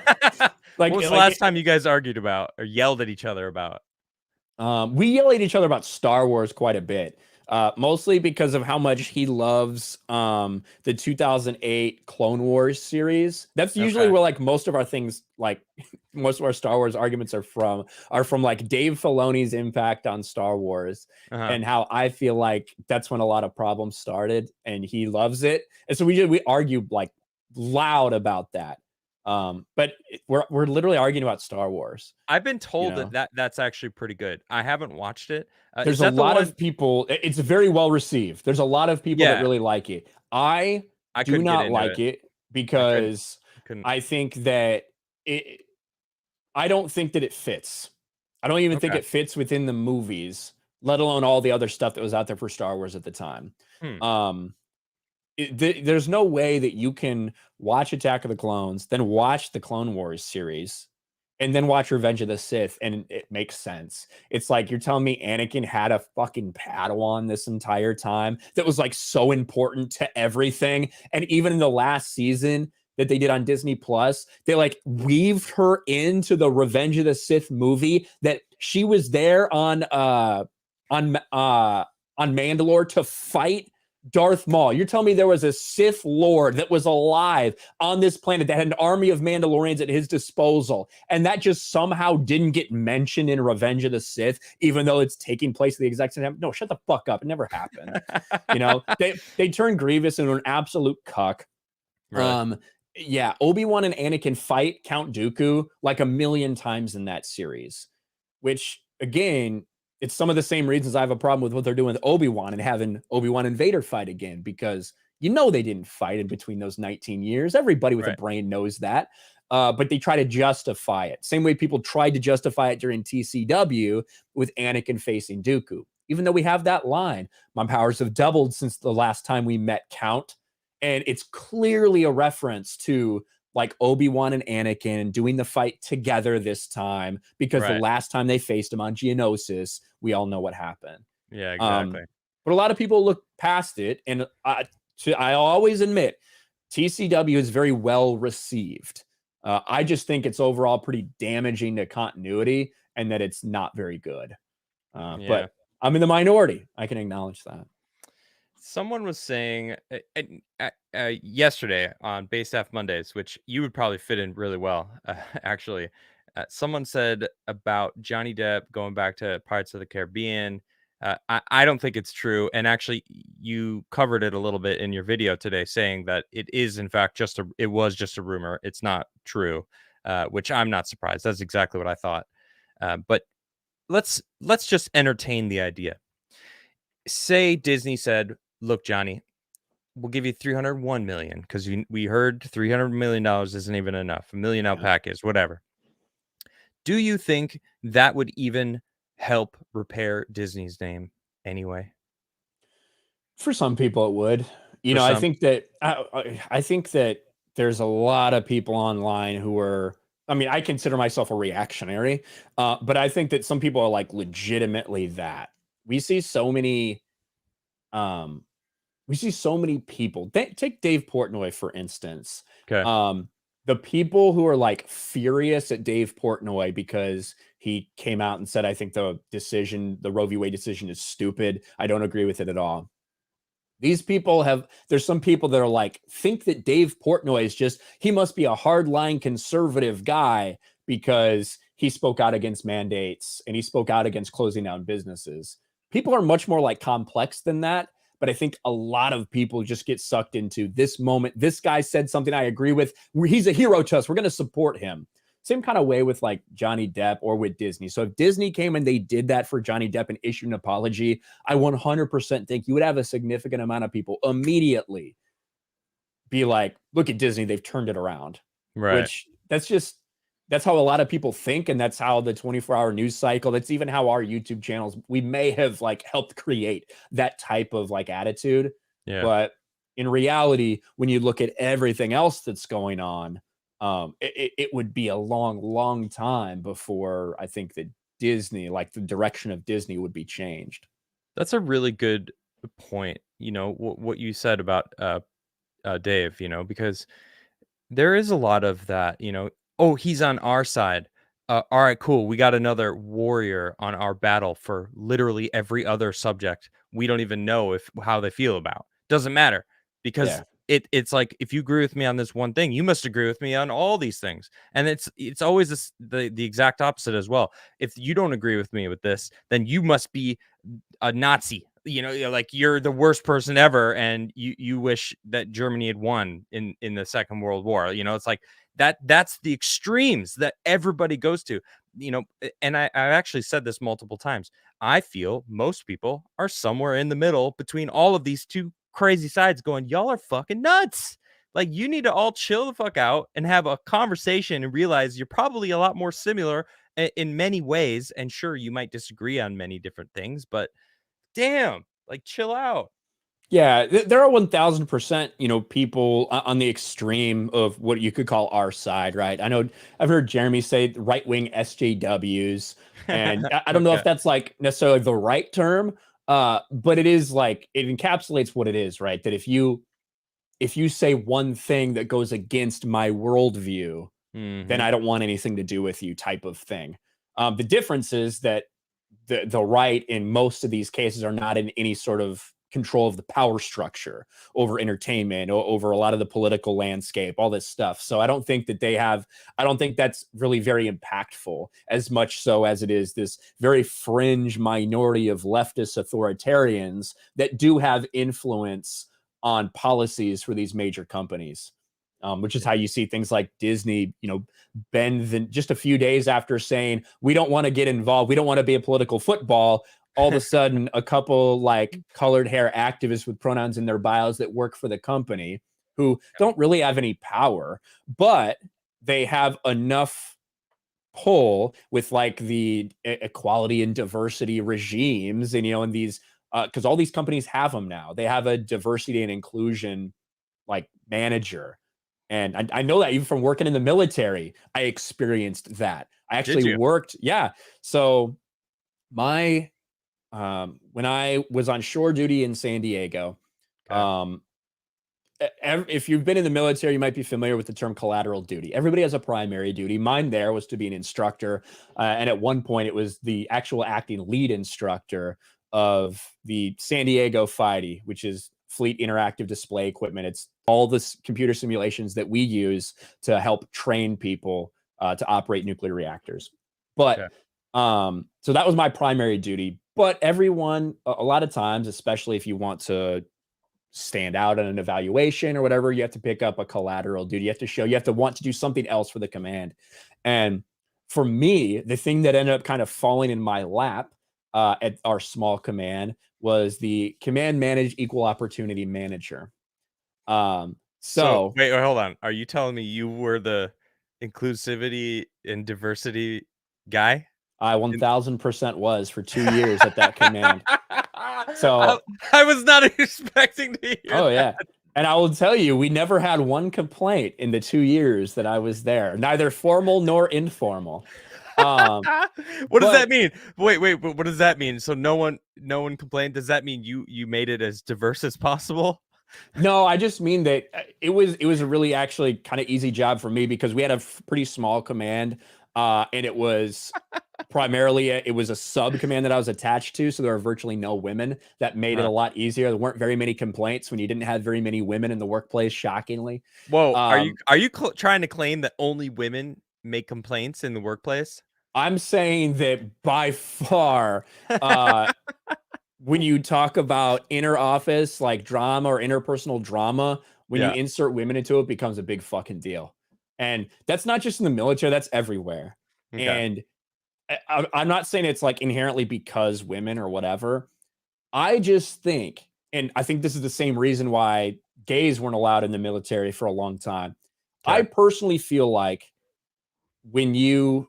Speaker 1: What was the last time you guys argued about or yelled at each other about?
Speaker 2: We yell at each other about Star Wars quite a bit. Mostly because of how much he loves the 2008 Clone Wars series. That's usually
Speaker 1: Okay.
Speaker 2: where like most of our things, like most of our Star Wars arguments are from like Dave Filoni's impact on Star Wars,
Speaker 1: Uh-huh.
Speaker 2: and how I feel like that's when a lot of problems started, and he loves it. And so we argue like loud about that. But we're literally arguing about Star Wars.
Speaker 1: I've been
Speaker 2: You
Speaker 1: told
Speaker 2: know,
Speaker 1: that's actually pretty good. I haven't watched it. Is
Speaker 2: there's a
Speaker 1: that the
Speaker 2: lot
Speaker 1: one?
Speaker 2: of people, it's very well received. There's a lot of people that
Speaker 1: Yeah,
Speaker 2: really like it. I
Speaker 1: I
Speaker 2: do
Speaker 1: couldn't get
Speaker 2: not
Speaker 1: into
Speaker 2: like
Speaker 1: it.
Speaker 2: it
Speaker 1: I couldn't.
Speaker 2: because
Speaker 1: Couldn't.
Speaker 2: I think that it I don't think that it fits. I don't even think
Speaker 1: Okay.
Speaker 2: it fits within the movies, let alone all the other stuff that was out there for Star Wars at the time.
Speaker 1: Hmm.
Speaker 2: Um there's no way that you can watch Attack of the Clones, then watch the Clone Wars series, and then watch Revenge of the Sith, and it makes sense. It's like you're telling me Anakin had a fucking Padawan this entire time that was like so important to everything. And even in the last season that they did on Disney Plus, they like weaved her into the Revenge of the Sith movie, that she was there on Mandalore to fight Darth Maul. You're telling me there was a Sith Lord that was alive on this planet that had an army of Mandalorians at his disposal, and that just somehow didn't get mentioned in Revenge of the Sith, even though it's taking place at the exact same time? No, shut the fuck up. It never happened. You know, they turned Grievous into an absolute cuck.
Speaker 1: Really?
Speaker 2: Yeah, Obi-Wan and Anakin fight Count Dooku like a million times in that series, which again, it's some of the same reasons I have a problem with what they're doing with Obi-Wan and having Obi-Wan and Vader fight again, because you know they didn't fight in between those 19 years. Everybody with a
Speaker 1: Right.
Speaker 2: brain knows that. But they try to justify it. Same way people tried to justify it during TCW with Anakin facing Dooku. Even though we have that line, my powers have doubled since the last time we met Count. And it's clearly a reference to like Obi-Wan and Anakin doing the fight together this time, because the
Speaker 1: Right.
Speaker 2: last time they faced him on Geonosis, we all know what happened.
Speaker 1: Yeah, exactly.
Speaker 2: But a lot of people look past it, and I always admit TCW is very well received. I just think it's overall pretty damaging to continuity, and that it's not very good.
Speaker 1: Yeah.
Speaker 2: But I'm in the minority. I can acknowledge that.
Speaker 1: Someone was saying yesterday on Base F Mondays, which you would probably fit in really well, actually. Someone said about Johnny Depp going back to Pirates of the Caribbean. I don't think it's true. And actually, you covered it a little bit in your video today, saying that it is, in fact, it was just a rumor. It's not true, which I'm not surprised. That's exactly what I thought. But let's just entertain the idea. Say Disney said, "Look, Johnny, we'll give you 301 million because we heard $300 million isn't even enough. A million
Speaker 2: Yeah.
Speaker 1: alpacas, whatever." Do you think that would even help repair Disney's name anyway?
Speaker 2: For some people, it would. You
Speaker 1: For
Speaker 2: know, I
Speaker 1: some,
Speaker 2: think that I think that there's a lot of people online who are. I mean, I consider myself a reactionary, but I think that some people are like legitimately that. We see so many. Um, we see so many people. Take Dave Portnoy for instance.
Speaker 1: okay,
Speaker 2: Um, the people who are like furious at Dave Portnoy because he came out and said, "I think the Roe v. Wade decision is stupid. I don't agree with it at all." These people there's some people that are like, think that Dave Portnoy is he must be a hardline conservative guy because he spoke out against mandates and he spoke out against closing down businesses. People are much more like complex than that. But I think a lot of people just get sucked into this moment. This guy said something I agree with. He's a hero to us. We're going to support him. Same kind of way with like Johnny Depp or with Disney. So if Disney came and they did that for Johnny Depp and issued an apology, I 100% think you would have a significant amount of people immediately be like, look at Disney, they've turned it around.
Speaker 1: right.
Speaker 2: Which that's just, that's how a lot of people think, and that's how the 24-hour news cycle, that's even how our YouTube channels, we may have like helped create that type of like attitude.
Speaker 1: Yeah.
Speaker 2: But in reality, when you look at everything else that's going on, it would be a long, long time before I think that Disney, like the direction of Disney, would be changed.
Speaker 1: That's a really good point, what you said about, Dave, because there is a lot of that, "Oh, he's on our side. Alright, cool. We got another warrior on our battle for literally every other subject we don't even know if how they feel about. Doesn't matter because
Speaker 2: Yeah.
Speaker 1: it's like, if you agree with me on this one thing, you must agree with me on all these things." And it's always the exact opposite as well. If you don't agree with me with this, then you must be a Nazi. Like you're the worst person ever, and you wish that Germany had won in the Second World War. It's like that's the extremes that everybody goes to. And I've actually said this multiple times. I feel most people are somewhere in the middle between all of these two crazy sides going, y'all are fucking nuts. Like you need to all chill the fuck out and have a conversation and realize you're probably a lot more similar in many ways. And sure, you might disagree on many different things, but damn, like chill out.
Speaker 2: Yeah, there are 1000%, people on the extreme of what you could call our side, right? I know I've heard Jeremy say right wing SJWs, and I don't know if
Speaker 1: Okay.
Speaker 2: that's like necessarily the right term, but it is like it encapsulates what it is, right? That if you say one thing that goes against my worldview, then
Speaker 1: Mhm.
Speaker 2: I don't want anything to do with you, type of thing. The difference is that the right in most of these cases are not in any sort of control of the power structure over entertainment, over a lot of the political landscape, all this stuff. So I don't think that I don't think that's really very impactful, as much so as it is this very fringe minority of leftist authoritarians that do have influence on policies for these major companies. Which is how you see things like Disney, bend just a few days after saying, we don't want to get involved, we don't want to be a political football. All of a sudden, a couple like colored hair activists with pronouns in their bios that work for the company, who don't really have any power, but they have enough pull with like the equality and diversity regimes, and these, because all these companies have them now. They have a diversity and inclusion like manager. And I know that even from working in the military, I experienced that. I
Speaker 1: Did
Speaker 2: actually
Speaker 1: you?
Speaker 2: worked, yeah. So my when I was on shore duty in San Diego,
Speaker 1: Okay.
Speaker 2: um, if you've been in the military, you might be familiar with the term collateral duty. Everybody has a primary duty. Mine there was to be an instructor, and at one point, it was the actual acting lead instructor of the San Diego FIDE, which is Fleet Interactive Display Equipment. It's all the computer simulations that we use to help train people to operate nuclear reactors. But
Speaker 1: Okay.
Speaker 2: so that was my primary duty. But everyone, a lot of times, especially if you want to stand out on an evaluation or whatever, you have to pick up a collateral duty. You have to show, you have to want to do something else for the command. And for me, the thing that ended up kind of falling in my lap at our small command was the command managed equal opportunity manager.
Speaker 1: So
Speaker 2: So
Speaker 1: wait, hold on. Are you telling me you were the inclusivity and diversity guy?
Speaker 2: I
Speaker 1: In
Speaker 2: 1000% was for 2 years at that command.
Speaker 1: I
Speaker 2: So
Speaker 1: I was not expecting to hear
Speaker 2: oh
Speaker 1: that.
Speaker 2: yeah. And I will tell you, we never had one complaint in the 2 years that I was there, neither formal nor informal. Um,
Speaker 1: What does that
Speaker 2: but
Speaker 1: mean? Wait, what does that mean? So no one complained? Does that mean you made it as diverse as possible?
Speaker 2: no, I just mean that it was a really actually kind of easy job for me because we had a pretty small command, and it was primarily it was a sub command that I was attached to, so there were virtually no women. That made it
Speaker 1: Huh.
Speaker 2: a lot easier. There weren't very many complaints when you didn't have very many women in the workplace. Shockingly,
Speaker 1: Whoa, are you
Speaker 2: um,
Speaker 1: are you trying to claim that only women make complaints in the workplace?
Speaker 2: I'm saying that by far, uh, when you talk about inner office like drama or interpersonal drama, when you
Speaker 1: Yeah.
Speaker 2: insert women into it, it becomes a big fucking deal. And that's not just in the military, that's everywhere.
Speaker 1: Okay.
Speaker 2: And I'm not saying it's like inherently because women or whatever. I just think, and I think this is the same reason why gays weren't allowed in the military for a long time. I
Speaker 1: Okay.
Speaker 2: personally feel like when you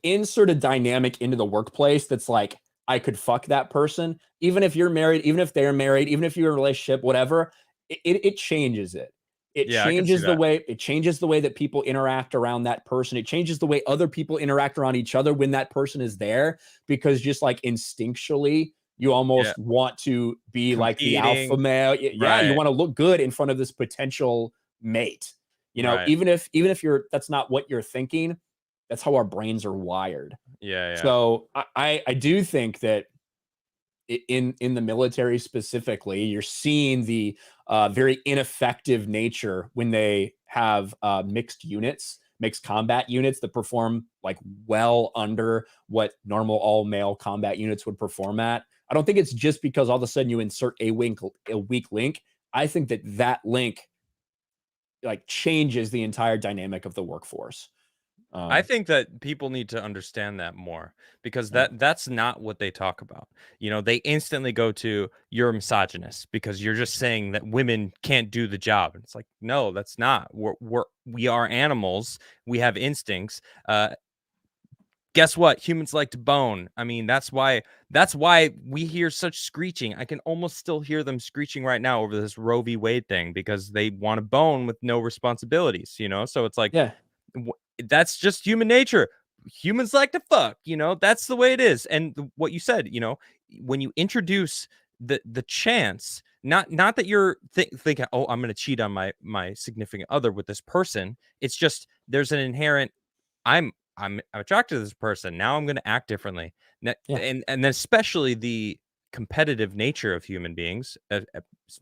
Speaker 2: insert a dynamic into the workplace that's like, I could fuck that person, even if you're married, even if they're married, even if you're in a relationship, whatever, it changes it. It
Speaker 1: Yeah, I can see
Speaker 2: changes the
Speaker 1: that.
Speaker 2: way that people interact around that person. It changes the way other people interact around each other when that person is there, because just like instinctually, you
Speaker 1: Yeah,
Speaker 2: almost want to be like the alpha
Speaker 1: competing.
Speaker 2: male. Yeah, you
Speaker 1: Right,
Speaker 2: want to look good in front of this potential mate.
Speaker 1: right.
Speaker 2: Even if you're that's not what you're thinking, that's how our brains are wired.
Speaker 1: Yeah, yeah.
Speaker 2: So I do think that in the military specifically, you're seeing the very ineffective nature when they have mixed combat units that perform like well under what normal all male combat units would perform at. I don't think it's just because all of a sudden you insert a weak link. I think that link like changes the entire dynamic of the workforce.
Speaker 1: I
Speaker 2: Um,
Speaker 1: think that people need to understand that more because
Speaker 2: yeah,
Speaker 1: that's not what they talk about. They instantly go to you're a misogynist because you're just saying that women can't do the job. And it's like, no, that's not. We are animals. We have instincts. Guess what? Humans like to bone. I mean, that's why we hear such screeching. I can almost still hear them screeching right now over this Roe v. Wade thing because they want to bone with no responsibilities. So it's like
Speaker 2: yeah,
Speaker 1: that's just human nature. Humans like to fuck, that's the way it is. And what you said, when you introduce the chance, not that you're thinking, oh, I'm going to cheat on my significant other with this person. It's just there's an inherent I'm attracted to this person. Now I'm going to act differently.
Speaker 2: yeah,
Speaker 1: And then especially the competitive nature of human beings,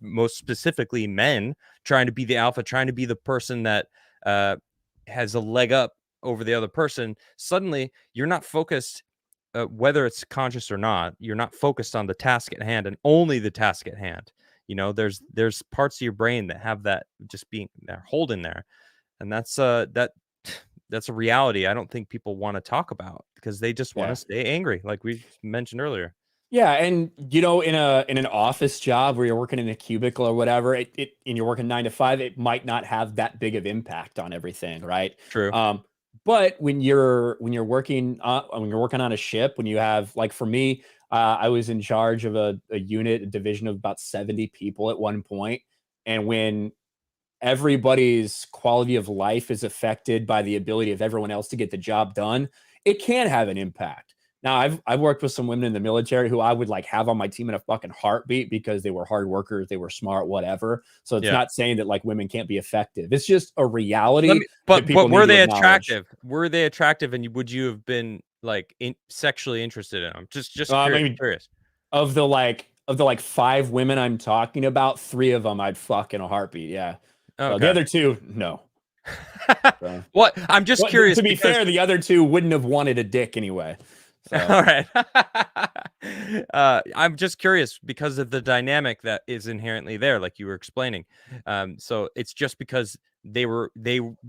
Speaker 1: most specifically men, trying to be the alpha, trying to be the person that uh, has a leg up over the other person. Suddenly, you're not focused, whether it's conscious or not. You're not focused on the task at hand and only the task at hand. There's parts of your brain that have that just being they're holding there, and that's a reality I don't think people want to talk about because they just want to
Speaker 2: yeah.
Speaker 1: stay angry, like we mentioned earlier.
Speaker 2: Yeah, and in an office job where you're working in a cubicle or whatever, and you're working 9 to 5, it might not have that big of impact on everything, right?
Speaker 1: True.
Speaker 2: But when you're working on a ship, when you have like for me, I was in charge of a division of about 70 people at one point, and when everybody's quality of life is affected by the ability of everyone else to get the job done, it can have an impact. Now, I've worked with some women in the military who I would like have on my team in a fucking heartbeat because they were hard workers, they were smart, whatever. So it's
Speaker 1: Yeah.
Speaker 2: not saying that like women can't be effective. It's just a
Speaker 1: Let
Speaker 2: reality
Speaker 1: me
Speaker 2: that
Speaker 1: but
Speaker 2: people need
Speaker 1: were
Speaker 2: to
Speaker 1: they
Speaker 2: acknowledge.
Speaker 1: attractive? And would you have been like sexually interested in them? Just
Speaker 2: I mean,
Speaker 1: curious.
Speaker 2: of the like 5 women I'm talking about, 3 of them I'd fuck in a heartbeat. Yeah. The
Speaker 1: Okay.
Speaker 2: other two, no. So.
Speaker 1: What I'm just
Speaker 2: Well,
Speaker 1: curious
Speaker 2: to be
Speaker 1: because
Speaker 2: fair, the other 2 wouldn't have wanted a dick anyway. So
Speaker 1: all right. I'm just curious because of the dynamic that is inherently there, like you were explaining. So it's just because they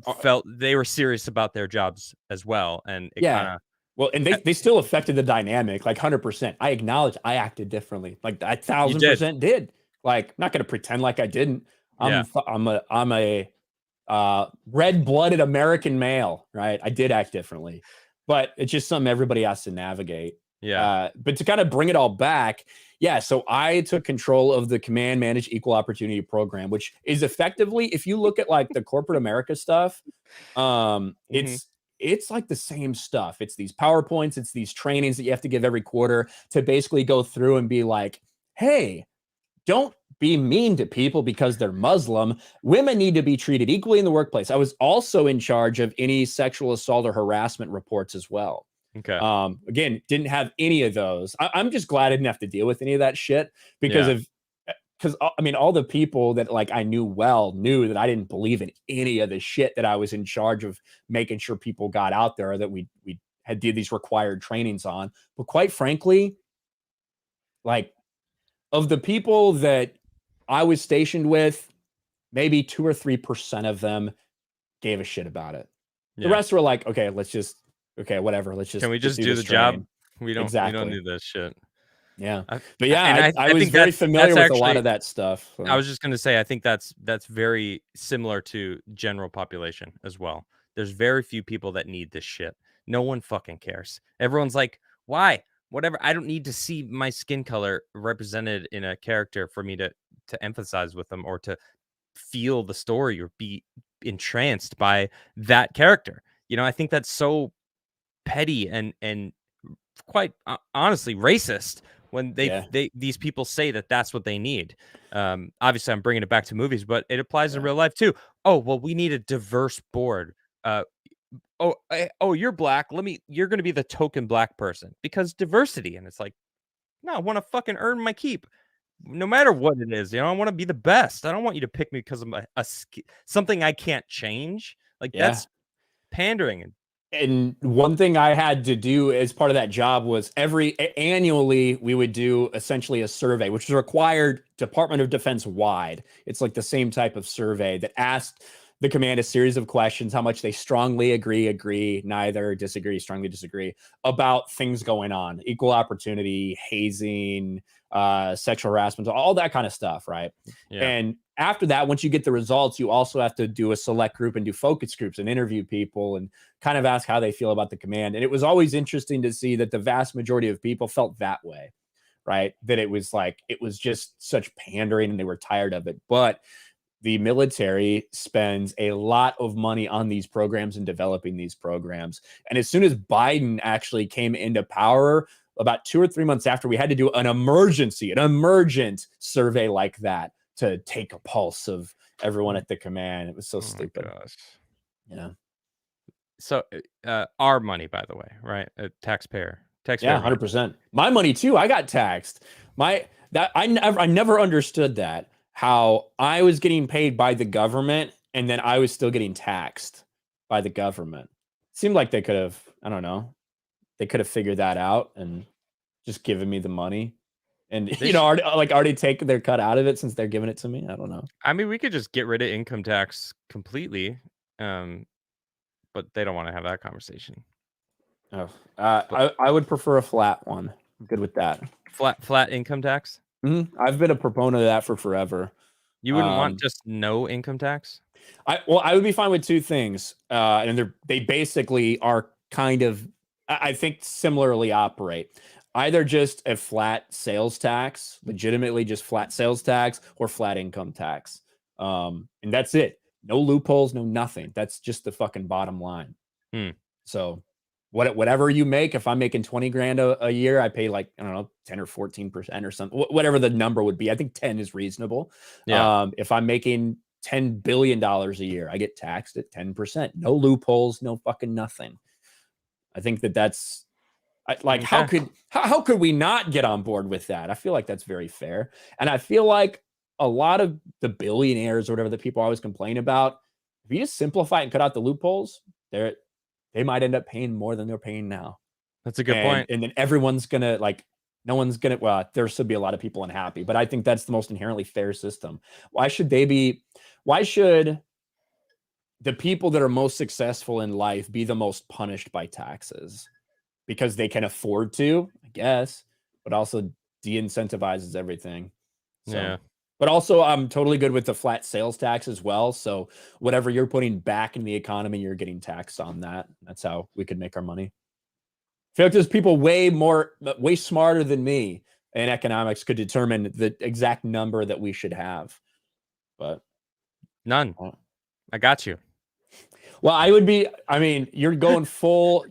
Speaker 2: uh,
Speaker 1: felt they were serious about their jobs as well, and it
Speaker 2: yeah.
Speaker 1: kind
Speaker 2: Well, and they
Speaker 1: of
Speaker 2: they still affected the dynamic like 100%. I acknowledge I acted differently. Like I
Speaker 1: you did,
Speaker 2: 1000% did. Like not gonna pretend like I didn't.
Speaker 1: yeah,
Speaker 2: I'm a red-blooded American male, right? I did act differently, but it's just something everybody has to navigate.
Speaker 1: yeah,
Speaker 2: But to kind of bring it all back, yeah. So I took control of the Command Manage Equal Opportunity Program, which is effectively, if you look at like the corporate America stuff,
Speaker 1: hmm
Speaker 2: it's like the same stuff. It's these PowerPoints, it's these trainings that you have to give every quarter to basically go through and be like, hey, don't be mean to people because they're Muslim. Women need to be treated equally in the workplace. I was also in charge of any sexual assault or harassment reports as well.
Speaker 1: okay,
Speaker 2: Again, didn't have any of those. I'm just glad I didn't have to deal with any of that shit because
Speaker 1: yeah,
Speaker 2: of because I mean, all the people that like I knew well knew that I didn't believe in any of the shit that I was in charge of making sure people got out there that we had did these required trainings on. But quite frankly, like of the people that I was stationed with, maybe 2 or 3% of them gave a shit about it. The
Speaker 1: yeah.
Speaker 2: rest were like, okay, okay, whatever. Let's
Speaker 1: Can we
Speaker 2: just
Speaker 1: just
Speaker 2: do
Speaker 1: do
Speaker 2: this
Speaker 1: the job?
Speaker 2: training.
Speaker 1: We don't
Speaker 2: Exactly.
Speaker 1: need this shit.
Speaker 2: Yeah.
Speaker 1: I,
Speaker 2: But yeah,
Speaker 1: and
Speaker 2: I
Speaker 1: I
Speaker 2: was
Speaker 1: think
Speaker 2: very
Speaker 1: that's
Speaker 2: familiar with a lot
Speaker 1: actually
Speaker 2: of that stuff.
Speaker 1: I
Speaker 2: So.
Speaker 1: was just gonna say I think that's very similar to general population as well. there's very few people that need this shit. No one fucking cares. Everyone's like, why? Whatever. I don't need to see my skin color represented in a character for me to empathize with them or to feel the story or be entranced by that character. I think that's so petty and quite honestly racist when
Speaker 2: Yeah.
Speaker 1: these people say that that's what they need. Obviously, I'm bringing it back to movies, but it applies in
Speaker 2: Yeah.
Speaker 1: real life too. Oh well, we need a diverse board. Oh, you're black. You're going to be the token black person because diversity. And it's like, no, I want to fucking earn my keep, no matter what it is. I want to be the best. I don't want you to pick me because of something I can't change. Like
Speaker 2: Yeah.
Speaker 1: that's pandering.
Speaker 2: And one thing I had to do as part of that job was annually we would do essentially a survey, which is required Department of Defense wide. It's like the same type of survey that asked the command a series of questions, how much they strongly agree, neither, disagree, strongly disagree about things going on, equal opportunity, hazing, sexual harassment, all that kind of stuff, right?
Speaker 1: Yeah.
Speaker 2: And after that, once you get the results, you also have to do a select group and do focus groups and interview people and kind of ask how they feel about the command. And it was always interesting to see that the vast majority of people felt that way, right? That it was just such pandering and they were tired of it. But the military spends a lot of money on these programs and developing these programs. And as soon as Biden actually came into power, about 2 or 3 months after, we had to do an emergent survey like that to take a pulse of everyone at the command. It was so
Speaker 1: Oh my
Speaker 2: stupid.
Speaker 1: gosh.
Speaker 2: Yeah.
Speaker 1: So, our money, by the way, right? Taxpayer
Speaker 2: Yeah,
Speaker 1: money.
Speaker 2: 100%. My money too. I got taxed. I never understood that, how I was getting paid by the government and then I was still getting taxed by the government. Seemed like they could have, I don't know, they could have figured that out and just given me the money and
Speaker 1: They sh
Speaker 2: already taken their cut out of it since they're giving it to me. I don't know.
Speaker 1: I mean, we could just get rid of income tax completely, but they don't wanna have that conversation.
Speaker 2: Oh,
Speaker 1: But
Speaker 2: I would prefer a flat one. I'm good with that.
Speaker 1: flat income tax?
Speaker 2: I've been a proponent of that for forever.
Speaker 1: You wouldn't want
Speaker 2: Um,
Speaker 1: just no income tax?
Speaker 2: I would be fine with two things, and they basically are kind of, I think, similarly operate. Either just a flat sales tax, legitimately just flat sales tax, or flat income tax, and that's it. No loopholes, no nothing. That's just the fucking bottom line.
Speaker 1: Hmm,
Speaker 2: So, whatever you make, if I'm making 20 grand a year, I pay like, I don't know, 10 or 14% or something, whatever the number would be. I think 10 is reasonable.
Speaker 1: yeah,
Speaker 2: If I'm making $10 billion a year, I get taxed at 10%. No loopholes, no fucking nothing. I think that's like,
Speaker 1: m'kay.
Speaker 2: how could we not get on board with that? I feel like that's very fair. And I feel like a lot of the billionaires or whatever that people always complain about, if you just simplify it and cut out the loopholes, they might end up paying more than they're paying now.
Speaker 1: That's a good
Speaker 2: And
Speaker 1: point.
Speaker 2: then everyone's gonna like, no one's gonna, well, there should be a lot of people unhappy, but I think that's the most inherently fair system. Why should they be why should the people that are most successful in life be the most punished by taxes? Because they can afford to, I guess, but also de-incentivizes everything. So,
Speaker 1: Yeah,
Speaker 2: but also I'm totally good with the flat sales tax as well. So whatever you're putting back in the economy, you're getting taxed on that. That's how we could make our money. I feel like there's people way smarter than me in economics could determine the exact number that we should have. But
Speaker 1: none.
Speaker 2: uh,
Speaker 1: I got you.
Speaker 2: well, I mean, you're going full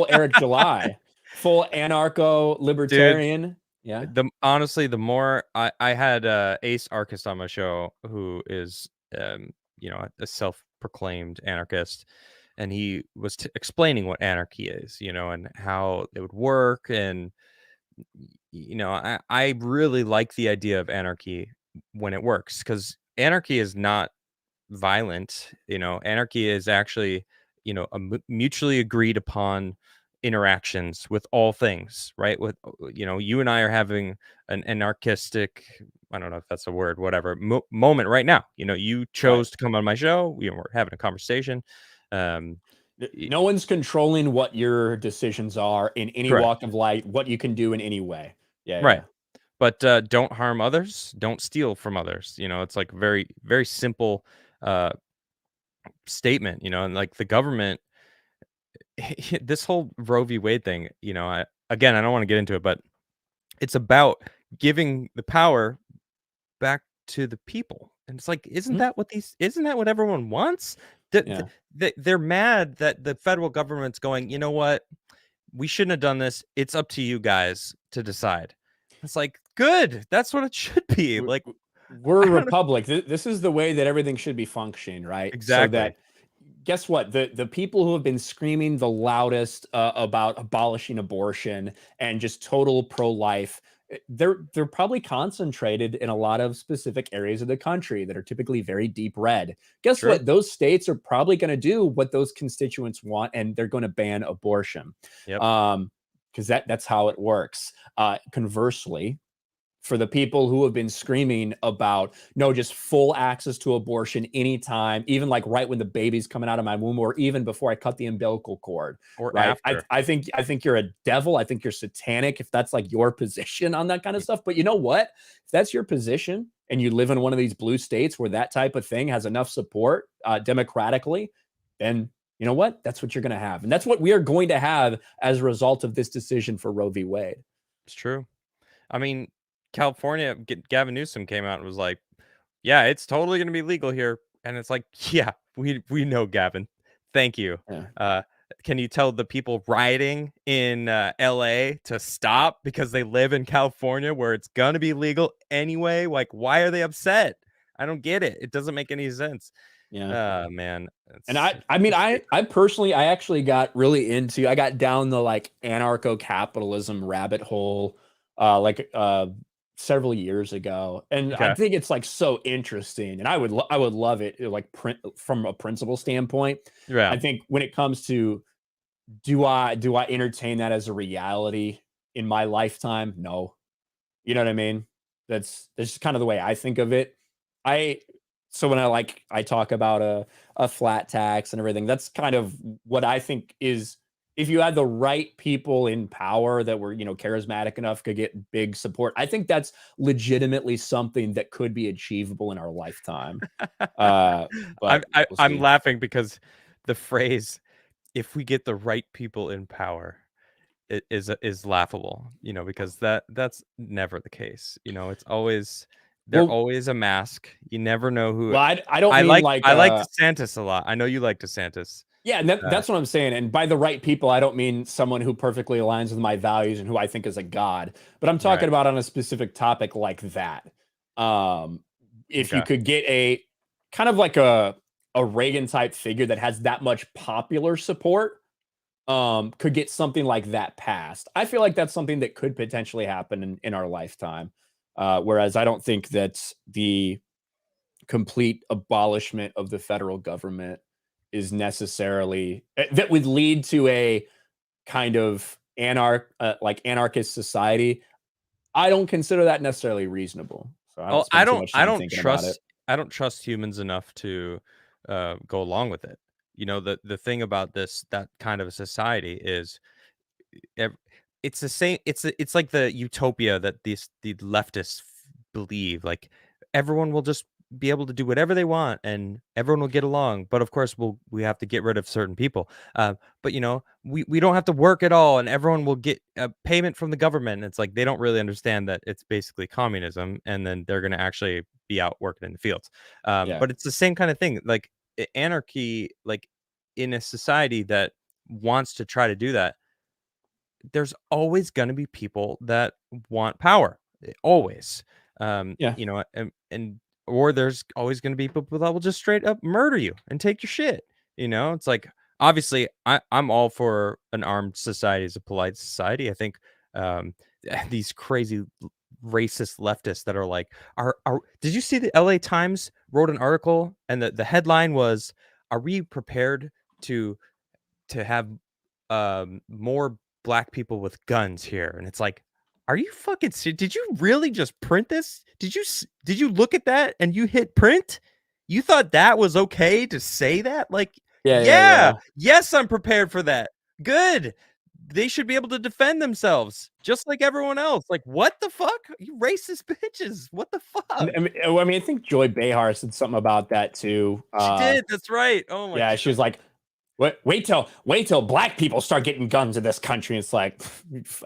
Speaker 2: Eric July, full anarcho
Speaker 1: Dude,
Speaker 2: libertarian. Yeah.
Speaker 1: honestly, the more I had, Ace Archist on my show who is, a self-proclaimed anarchist, and he was explaining what anarchy is, and how it would work, and I really like the idea of anarchy when it works because anarchy is not violent. Anarchy is actually, a mutually agreed upon interactions with all things, right? With, you and I are having an anarchistic, I don't know if that's a word, whatever, moment right now. You
Speaker 2: Right.
Speaker 1: chose to come on my show. We're having a conversation. Um, y-
Speaker 2: No one's controlling what your decisions are in any
Speaker 1: Correct.
Speaker 2: walk of life, what you can do in any way. Yeah,
Speaker 1: Right.
Speaker 2: yeah.
Speaker 1: But don't harm others. Don't steal from others. It's like very, very simple uh, statement, and like the government, this whole Roe v. Wade thing, again, I don't want to get into it, but it's about giving the power back to the people. And it's like, isn't that what everyone wants?
Speaker 2: Yeah.
Speaker 1: They're mad that the federal government's going, you know what? We shouldn't have done this. It's up to you guys to decide. It's like, good. That's what it should be. Like,
Speaker 2: We're a
Speaker 1: I don't know.
Speaker 2: republic. This is the way that everything should be functioning, right? So
Speaker 1: Exactly.
Speaker 2: that, guess what? The people who have been screaming the loudest about abolishing abortion and just total pro-life, they're probably concentrated in a lot of specific areas of the country that are typically very deep red. Guess
Speaker 1: True.
Speaker 2: what? Those states are probably going to do what those constituents want, and they're going to ban abortion.
Speaker 1: Yep.
Speaker 2: Because that's how it works. Conversely, for the people who have been screaming about no, just full access to abortion anytime, even like right when the baby's coming out of my womb, or even before I cut the umbilical cord.
Speaker 1: Or
Speaker 2: Right.
Speaker 1: after.
Speaker 2: I think you're a devil. I think you're satanic if that's like your position on that kind of stuff. But you know what? If that's your position and you live in one of these blue states where that type of thing has enough support democratically, then you know what? That's what you're going to have. And that's what we are going to have as a result of this decision for Roe v. Wade.
Speaker 1: It's true. I mean, California, Gavin Newsom came out and was like, yeah, it's totally going to be legal here. And it's like, yeah, we know, Gavin. Thank you.
Speaker 2: Yeah.
Speaker 1: Can you tell the people rioting in LA to stop because they live in California where it's going to be legal anyway? Like, why are they upset? I don't get it. It doesn't make any sense.
Speaker 2: Yeah.
Speaker 1: Man.
Speaker 2: And I personally, I actually got really into, I got down the like anarcho-capitalism rabbit hole, several years ago. And I
Speaker 1: Okay.
Speaker 2: think it's like so interesting, and I would love it like from a principle standpoint.
Speaker 1: Yeah.
Speaker 2: I think when it comes to, do I entertain that as a reality in my lifetime? No. You know what I mean? That's just kind of the way I think of it. I So when I talk about a flat tax and everything, that's kind of what I think is, if you had the right people in power that were, charismatic enough, could get big support. I think that's legitimately something that could be achievable in our lifetime. But we'll
Speaker 1: I'm
Speaker 2: see.
Speaker 1: laughing because the phrase, if we get the right people in power, is laughable, because that's never the case. It's always, they're
Speaker 2: Well,
Speaker 1: always a mask. You never know who.
Speaker 2: I don't mean like
Speaker 1: I like DeSantis a lot. I know you like DeSantis.
Speaker 2: yeah, and that's what I'm saying. And by the right people, I don't mean someone who perfectly aligns with my values and who I think is a god, but I'm talking
Speaker 1: Right.
Speaker 2: about on a specific topic like that. If you
Speaker 1: Okay.
Speaker 2: could get a kind of like a Reagan type figure that has that much popular support, could get something like that passed. I feel like that's something that could potentially happen in our lifetime. Whereas I don't think that the complete abolishment of the federal government is necessarily that would lead to a kind of anarchist society. I don't consider that necessarily reasonable. So I don't
Speaker 1: Oh, I
Speaker 2: spend too
Speaker 1: don't
Speaker 2: much
Speaker 1: I
Speaker 2: time
Speaker 1: don't
Speaker 2: thinking about it.
Speaker 1: trust I don't trust humans enough to go along with it. The thing about that kind of a society is, ev- it's the same. It's like the utopia that the leftists believe. Like, everyone will just be able to do whatever they want, and everyone will get along. But of course, we have to get rid of certain people. But we don't have to work at all, and everyone will get a payment from the government. It's like they don't really understand that it's basically communism, and then they're going to actually be out working in the fields.
Speaker 2: Yeah.
Speaker 1: But it's the same kind of thing. Like, anarchy, like in a society that wants to try to do that, there's always going to be people that want power. Always.
Speaker 2: Yeah.
Speaker 1: And or there's always going to be people that will just straight up murder you and take your shit. It's like, obviously, I'm all for an armed society as a polite society. I think these crazy racist leftists that are like, are did you see the LA Times wrote an article, and the headline was, are we prepared to have more black people with guns here? And it's like, are you fucking did you really just print this? Did you look at that and you hit print? You thought that was okay to say that? Like,
Speaker 2: Yeah.
Speaker 1: yeah, yes, I'm prepared for that. Good. they should be able to defend themselves just like everyone else. Like, what the fuck? You racist bitches. What the fuck?
Speaker 2: I think Joy Behar said something about that too.
Speaker 1: She did. That's right. Oh my
Speaker 2: Yeah,
Speaker 1: god.
Speaker 2: she was like, wait till black people start getting guns in this country. It's like,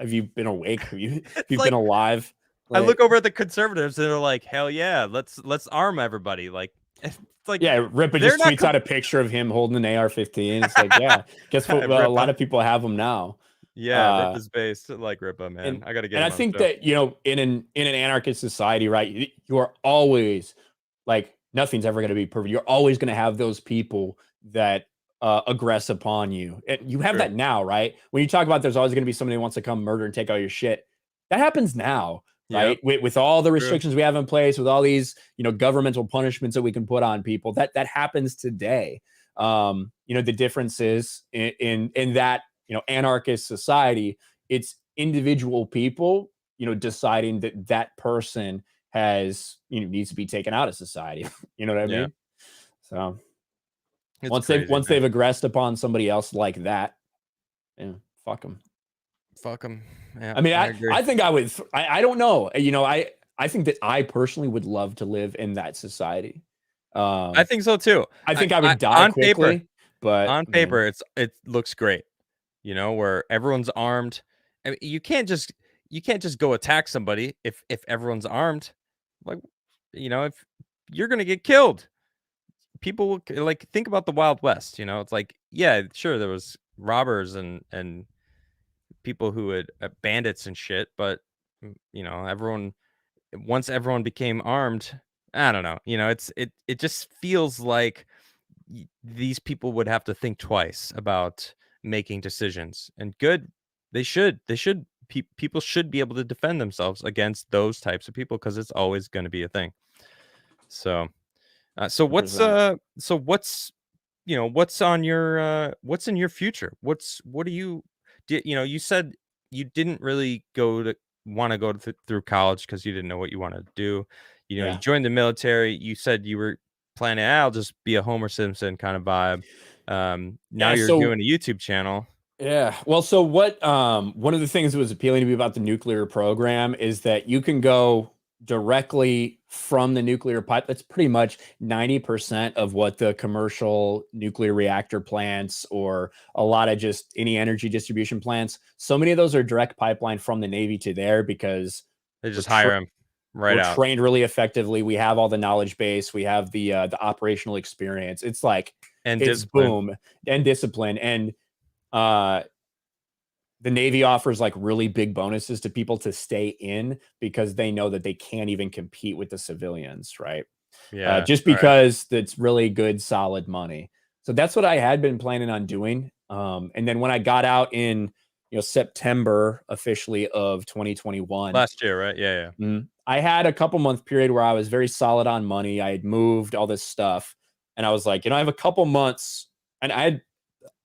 Speaker 2: have you been awake? Have you
Speaker 1: It's
Speaker 2: been
Speaker 1: like
Speaker 2: alive?
Speaker 1: I
Speaker 2: Like,
Speaker 1: look over at the conservatives and they're like, hell yeah, let's arm everybody. Like it's like
Speaker 2: yeah, Ripa
Speaker 1: they're
Speaker 2: just
Speaker 1: not
Speaker 2: tweets out a picture of him holding an AR-15. It's like, yeah, guess what? Well, a lot
Speaker 1: Ripa.
Speaker 2: of people have them now.
Speaker 1: Yeah,
Speaker 2: Uh,
Speaker 1: Ripa's based like Ripa, man. I gotta get
Speaker 2: and I
Speaker 1: him on the
Speaker 2: think
Speaker 1: show.
Speaker 2: that in an anarchist society, right, you are always like nothing's ever going to be perfect. You're always going to have those people that aggress upon you, and you have
Speaker 1: True.
Speaker 2: that now, right? When you talk about there's always going to be somebody who wants to come murder and take all your shit. That happens now,
Speaker 1: Yep.
Speaker 2: right? With all the
Speaker 1: True.
Speaker 2: restrictions we have in place, with all these governmental punishments that we can put on people, that happens today. The difference is in that anarchist society, it's individual people deciding that that person has needs to be taken out of society. You know what I
Speaker 1: Yeah.
Speaker 2: mean? So
Speaker 1: It's
Speaker 2: once they've
Speaker 1: crazy,
Speaker 2: once
Speaker 1: man.
Speaker 2: they've aggressed upon somebody else like that, fuck them.
Speaker 1: Fuck them. Yeah,
Speaker 2: I mean,
Speaker 1: I
Speaker 2: I
Speaker 1: agree.
Speaker 2: I think I would. I don't know. I think that I personally would love to live in that society.
Speaker 1: I think so too.
Speaker 2: I think I
Speaker 1: I
Speaker 2: would die
Speaker 1: on paper,
Speaker 2: quickly, but
Speaker 1: on paper, it looks great. Where everyone's armed. I mean, you can't just go attack somebody if everyone's armed. Like, if you're gonna get killed, people will like think about the Wild West. It's like, yeah, sure, there was robbers and people who had bandits and shit, but everyone once everyone became armed, I don't know. It just feels like these people would have to think twice about making decisions. And good, they should people should be able to defend themselves against those types of people because it's always going to be a thing. So, so what's
Speaker 2: 100%.
Speaker 1: what's in your future? What do you said you didn't really want to go through college because you didn't know what you want to do. You
Speaker 2: Yeah.
Speaker 1: joined the military. You said you were planning, I'll just be a Homer Simpson kind of vibe. Now
Speaker 2: Yeah.
Speaker 1: you're
Speaker 2: So
Speaker 1: doing a YouTube channel.
Speaker 2: yeah. Well, so what one of the things that was appealing to me about the nuclear program is that you can go directly from the nuclear pipe. That's pretty much 90% of what the commercial nuclear reactor plants or a lot of just any energy distribution plants. So many of those are direct pipeline from the Navy to there because
Speaker 1: They
Speaker 2: we're
Speaker 1: just
Speaker 2: tra-
Speaker 1: hire him right
Speaker 2: we're
Speaker 1: out.
Speaker 2: trained really effectively. We have all the knowledge base. We have the operational experience. It's like
Speaker 1: And
Speaker 2: it's
Speaker 1: discipline.
Speaker 2: boom and discipline and uh the Navy offers like really big bonuses to people to stay in because they know that they can't even compete with the civilians, right?
Speaker 1: Yeah.
Speaker 2: Just
Speaker 1: All right.
Speaker 2: because that's really good, solid money. So that's what I had been planning on doing. And then when I got out in September officially of 2021,
Speaker 1: Last year, right? Yeah, yeah.
Speaker 2: I had a couple month period where I was very solid on money. I had moved all this stuff, and I was like, I have a couple months, and I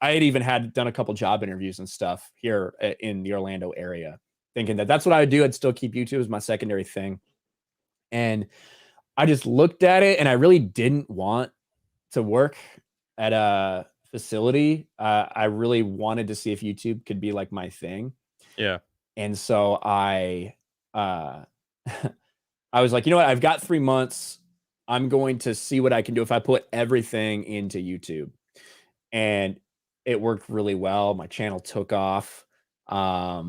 Speaker 2: had even had done a couple job interviews and stuff here in the Orlando area, thinking that that's what I would do. I'd still keep YouTube as my secondary thing. And I just looked at it and I really didn't want to work at a facility. I really wanted to see if YouTube could be like my thing.
Speaker 1: Yeah.
Speaker 2: And so uh, I was like, you know what? I've got 3 months. I'm going to see what I can do if I put everything into YouTube. And it worked really well. My channel took off. I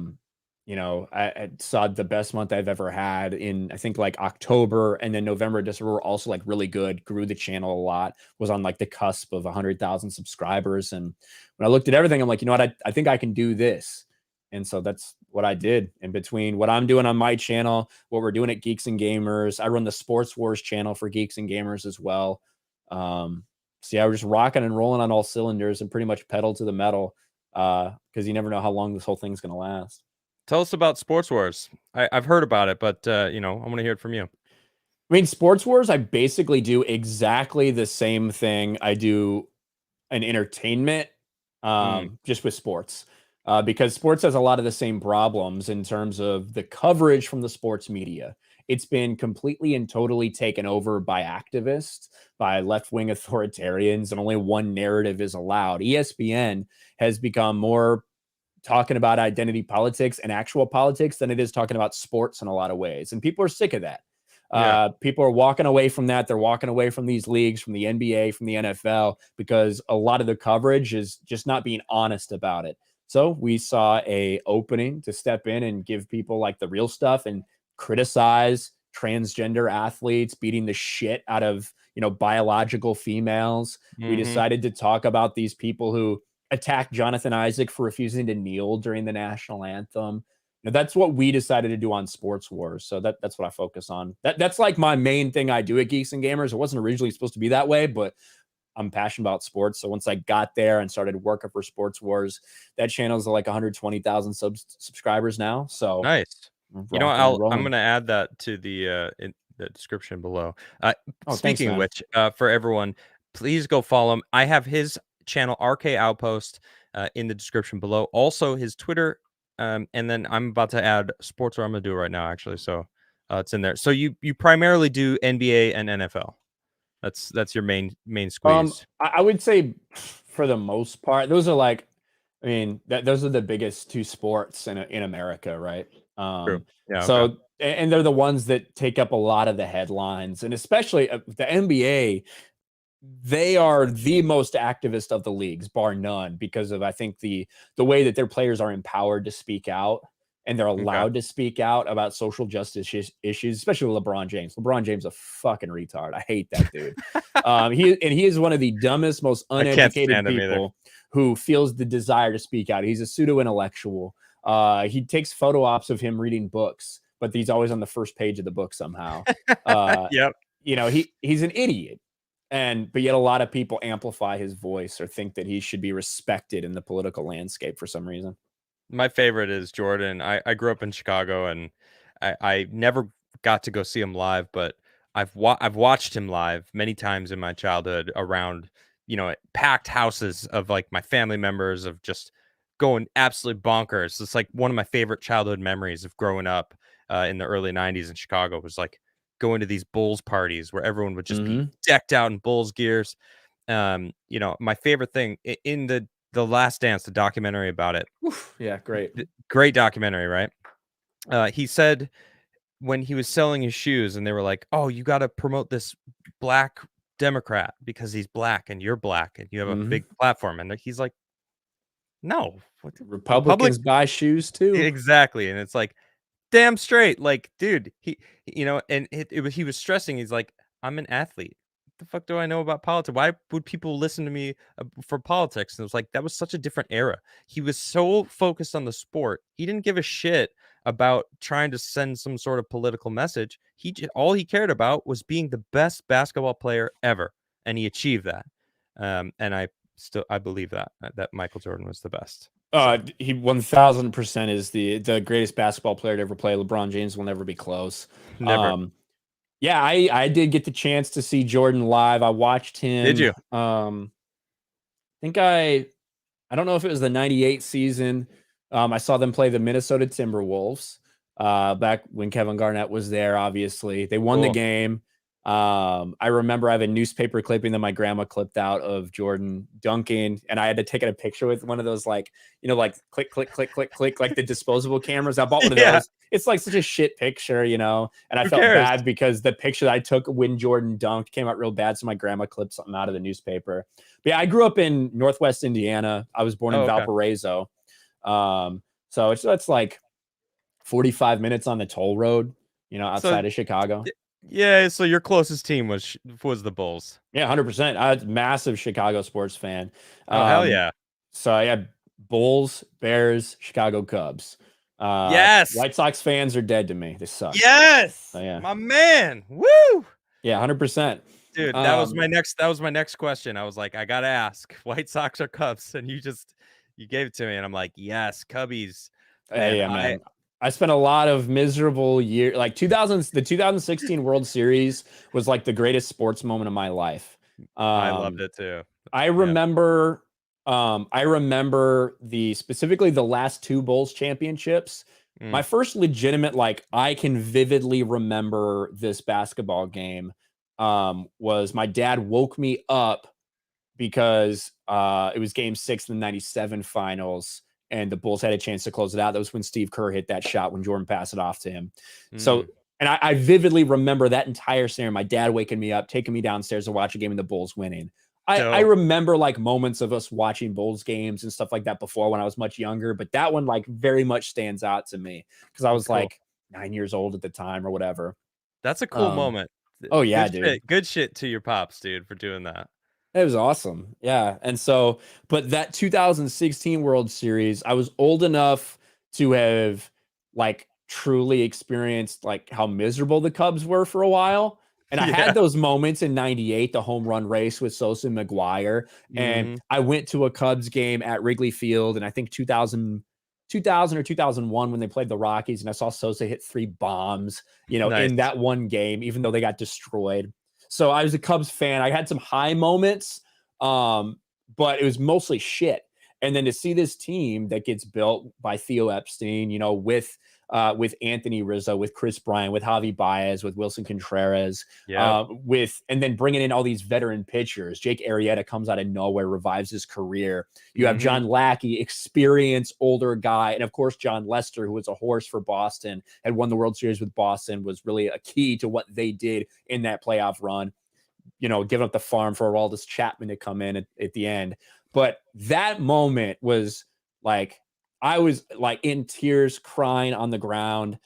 Speaker 2: saw the best month I've ever had in I think like October, and then November, December were also like really good. Grew the channel a lot. Was on like the cusp of 100,000 subscribers, and when I looked at everything, I'm like, you know what? I think I can do this, and so that's what I did. In between what I'm doing on my channel, what we're doing at Geeks and Gamers, I run the Sports Wars channel for Geeks and Gamers as well. So yeah, we're just rocking and rolling on all cylinders and pretty much pedal to the metal because you never know how long this whole thing's going to last.
Speaker 1: Tell us about Sports Wars. I've heard about it, but I want to hear it from you.
Speaker 2: I mean, Sports Wars, I basically do exactly the same thing I do in entertainment,
Speaker 1: Mm,
Speaker 2: just with sports. Because sports has a lot of the same problems in terms of the coverage from the sports media. It's been completely and totally taken over by activists, by left wing authoritarians, and only one narrative is allowed. ESPN has become more talking about identity politics and actual politics than it is talking about sports in a lot of ways. And people are sick of that.
Speaker 1: Yeah.
Speaker 2: People are walking away from that. They're walking away from these leagues, from the NBA, from the NFL, because a lot of the coverage is just not being honest about it. So we saw a opening to step in and give people like the real stuff and criticize transgender athletes beating the shit out of, biological females. We
Speaker 1: Mm-hmm.
Speaker 2: decided to talk about these people who attacked Jonathan Isaac for refusing to kneel during the national anthem. That's what we decided to do on Sports Wars. So that's what I focus on. That's like my main thing I do at Geeks and Gamers. It wasn't originally supposed to be that way, but I'm passionate about sports. So once I got there and started working for Sports Wars, that channel is like 120,000 subscribers now. So
Speaker 1: Nice.
Speaker 2: rocking and
Speaker 1: I'm
Speaker 2: rolling.
Speaker 1: gonna add that to in the description below.
Speaker 2: Oh, thanks,
Speaker 1: Speaking of
Speaker 2: man.
Speaker 1: which, for everyone, please go follow him. I have his channel RK Outpost in the description below. Also his Twitter, and then I'm about to add sports. Or I'm gonna do it right now, actually. So it's in there. So you primarily do NBA and NFL. That's your main squeeze.
Speaker 2: I would say for the most part, those are like, I mean, those are the biggest two sports in America, right?
Speaker 1: True. Yeah. Okay.
Speaker 2: So and they're the ones that take up a lot of the headlines, and especially the NBA. They are the most activist of the leagues, bar none, because of I think the way that their players are empowered to speak out and they're
Speaker 1: Okay.
Speaker 2: allowed to speak out about social justice issues, especially with LeBron James. LeBron James is a fucking retard. I hate that dude. He is one of the dumbest, most
Speaker 1: I can't
Speaker 2: uneducated
Speaker 1: stand him either.
Speaker 2: people who feels the desire to speak out. He's a pseudo intellectual. He takes photo ops of him reading books, but he's always on the first page of the book somehow. Uh,
Speaker 1: Yep.
Speaker 2: he's an idiot. But yet a lot of people amplify his voice or think that he should be respected in the political landscape for some reason.
Speaker 1: My favorite is Jordan. I grew up in Chicago, and I never got to go see him live, but I've watched him live many times in my childhood around, packed houses of like my family members of just going absolutely bonkers. It's like one of my favorite childhood memories of growing up in the early 90s in Chicago was like going to these Bulls parties where everyone would just be
Speaker 2: Mm-hmm.
Speaker 1: decked out in Bulls gears. My favorite thing in the Last Dance, the documentary about it,
Speaker 2: Yeah, great.
Speaker 1: great documentary, right? He said when he was selling his shoes and they were like, "Oh, you got to promote this black Democrat because he's black and you're black and you have a
Speaker 2: Mm-hmm.
Speaker 1: big platform." And he's like, "No, what Republic."
Speaker 2: Republicans buy shoes too.
Speaker 1: Exactly. And it's like, damn straight. Like, dude, and he was stressing. He's like, I'm an athlete. What the fuck do I know about politics? Why would people listen to me for politics? And it was like, that was such a different era. He was so focused on the sport. He didn't give a shit about trying to send some sort of political message. All he cared about was being the best basketball player ever. And he achieved that. And I believe that Michael Jordan was the best. So
Speaker 2: He 1000% is the greatest basketball player to ever play. LeBron James will never be close.
Speaker 1: never.
Speaker 2: Yeah, I did get the chance to see Jordan live. I watched
Speaker 1: Did
Speaker 2: him.
Speaker 1: you?
Speaker 2: Think I don't know if it was the 98 season. I saw them play the Minnesota Timberwolves back when Kevin Garnett was there, obviously. They won the
Speaker 1: Cool.
Speaker 2: game. I remember I have a newspaper clipping that my grandma clipped out of Jordan dunking, and I had to take a picture with one of those, like, like click, click, click, click, click, like the disposable cameras. I bought one of
Speaker 1: Yeah.
Speaker 2: those. It's like such a shit picture, and I
Speaker 1: Who
Speaker 2: felt
Speaker 1: cares?
Speaker 2: bad because the picture that I took when Jordan dunked came out real bad. So my grandma clipped something out of the newspaper. But yeah, I grew up in Northwest Indiana. I was born in
Speaker 1: Oh, okay.
Speaker 2: Valparaiso. So it's like 45 minutes on the toll road,
Speaker 1: So
Speaker 2: outside of Chicago.
Speaker 1: yeah, so your closest team was the Bulls.
Speaker 2: Yeah, 100%. I'm a massive Chicago sports fan.
Speaker 1: Oh, hell
Speaker 2: Um,
Speaker 1: yeah.
Speaker 2: so I had Bulls, Bears, Chicago Cubs.
Speaker 1: Yes.
Speaker 2: White Sox fans are dead to me. They suck.
Speaker 1: Yes.
Speaker 2: So yeah.
Speaker 1: My man. Woo!
Speaker 2: Yeah, 100%.
Speaker 1: Dude, that was my next question. I was like, I gotta ask, White Sox or Cubs? And you gave it to me, and I'm like, yes, Cubbies. Man,
Speaker 2: Yeah, man. I spent a lot of miserable years. Like the 2016 World Series was like the greatest sports moment of my life.
Speaker 1: I loved it too.
Speaker 2: I
Speaker 1: Yeah.
Speaker 2: remember specifically the last two Bulls championships. My
Speaker 1: Mm.
Speaker 2: first legitimate, like, I can vividly remember this basketball game, was my dad woke me up because it was game 6 in the 97 finals. and the Bulls had a chance to close it out. That was when Steve Kerr hit that shot when Jordan passed it off to him. So,
Speaker 1: Mm.
Speaker 2: and I vividly remember that entire scenario. My dad waking me up, taking me downstairs to watch a game and the Bulls winning. I
Speaker 1: Dope.
Speaker 2: remember like moments of us watching Bulls games and stuff like that before when I was much younger, but that one like very much stands out to me because I
Speaker 1: That's
Speaker 2: was
Speaker 1: cool.
Speaker 2: like 9 years old at the time or whatever.
Speaker 1: That's a cool
Speaker 2: Um,
Speaker 1: moment.
Speaker 2: oh yeah,
Speaker 1: Good
Speaker 2: dude.
Speaker 1: shit. Good shit to your pops, dude, for doing that.
Speaker 2: It was awesome. Yeah. And so, but that 2016 World Series, I was old enough to have like truly experienced like how miserable the Cubs were for a while. And I
Speaker 1: Yeah.
Speaker 2: had those moments in 98, the home run race with Sosa and McGuire. And
Speaker 1: Mhm.
Speaker 2: I went to a Cubs game at Wrigley Field, and I think 2000 or 2001 when they played the Rockies, and I saw Sosa hit 3 bombs, in
Speaker 1: Nice.
Speaker 2: that one game, even though they got destroyed. So I was a Cubs fan. I had some high moments, but it was mostly shit. And then to see this team that gets built by Theo Epstein, with Anthony Rizzo, with Chris Bryant, with Javi Baez, with Wilson Contreras,
Speaker 1: Yep.
Speaker 2: and then bringing in all these veteran pitchers. Jake Arrieta comes out of nowhere, revives his career. You have
Speaker 1: Mhm.
Speaker 2: John Lackey, experienced older guy, and of course John Lester, who was a horse for Boston, had won the World Series with Boston, was really a key to what they did in that playoff run. Giving up the farm for Aroldis Chapman to come in at the end. But that moment was like, I was like in tears, crying on the ground,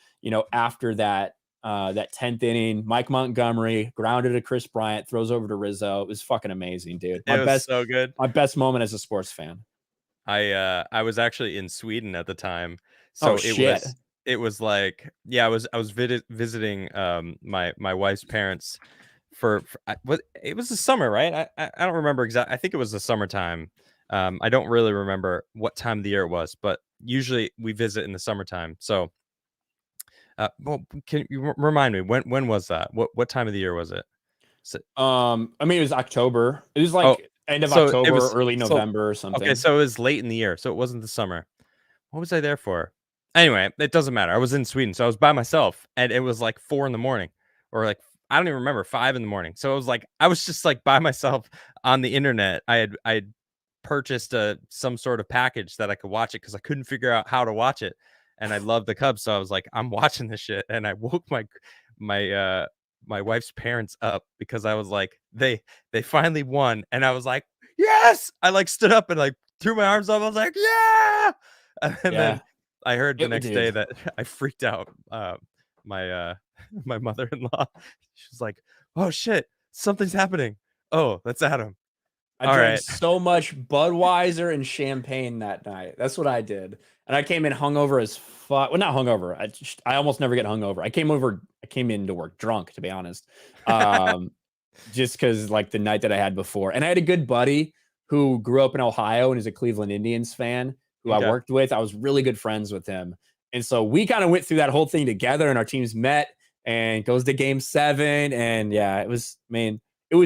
Speaker 2: after that 10th inning. Mike Montgomery grounded to Chris Bryant, throws over to Rizzo. It was fucking amazing, dude.
Speaker 1: It was so good.
Speaker 2: My best moment as a sports fan.
Speaker 1: I was actually in Sweden at the time,
Speaker 2: Oh
Speaker 1: so it
Speaker 2: shit.
Speaker 1: was it was like yeah, I was visiting my wife's parents for what it was the summer, right? I don't remember exactly. I think it was the summertime. I don't really remember what time of the year it was, but usually we visit in the summertime. So, well, can you remind me when was that? What time of the year was it? So,
Speaker 2: I mean, it was October. It was
Speaker 1: oh,
Speaker 2: like end of
Speaker 1: so it
Speaker 2: October,
Speaker 1: was
Speaker 2: early
Speaker 1: so
Speaker 2: November or
Speaker 1: okay.
Speaker 2: something.
Speaker 1: So it was late in the year, so it wasn't the summer. What was I there for? Anyway, it doesn't matter. I was in Sweden, so I was by myself, and it was like 4 in the morning, or like I don't even remember 5 in the morning. So it was like I was just like by myself on the internet. I had purchased some sort of package that I could watch it because I couldn't figure out how to watch it, and I love the Cubs, so I was like, I'm watching this shit, and I woke my my wife's parents up because I was like, they finally won, and I was like, yes! I like stood up and like threw my arms up. I was like, yeah! And then
Speaker 2: Yeah.
Speaker 1: I heard the next day
Speaker 2: Dude.
Speaker 1: that I freaked out. My my mother-in-law, she's like, "Oh shit, something's happening. Oh, that's Adam.
Speaker 2: I
Speaker 1: All
Speaker 2: drank
Speaker 1: right."
Speaker 2: so much Budweiser and champagne that night. That's what I did. And I came in hungover as fuck. Well, not hungover. I almost never get hungover. I came into work drunk, to be honest. Um, just because like the night that I had before. And I had a good buddy who grew up in Ohio and is a Cleveland Indians fan who I
Speaker 1: Okay.
Speaker 2: worked with. I was really good friends with him. And so we kind of went through that whole thing together, and our teams met and goes to game 7. And yeah, it was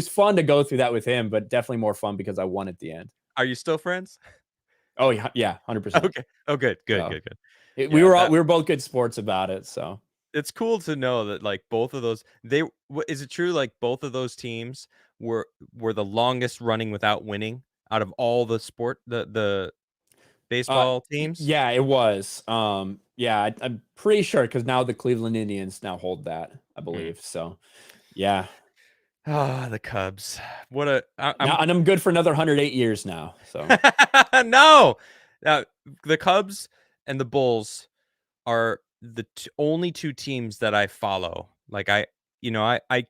Speaker 2: fun to go through that with him, but definitely more fun because I won at the end.
Speaker 1: Are you still friends?
Speaker 2: Oh yeah, yeah, 100%.
Speaker 1: Okay. Oh, good, good,
Speaker 2: So
Speaker 1: good, good.
Speaker 2: we
Speaker 1: Yeah, that
Speaker 2: we were both good sports about it. So
Speaker 1: it's cool to know that like both of those is it true like both of those teams were the longest running without winning out of all the sport the baseball teams?
Speaker 2: yeah, it was. Yeah, I'm pretty sure because now the Cleveland Indians now hold that, I
Speaker 1: Mm.
Speaker 2: believe. So yeah,
Speaker 1: Ah, the Cubs. What a
Speaker 2: now and I'm good for another 108 years now. So
Speaker 1: no. Now, the Cubs and the Bulls are the only two teams that I follow. Like I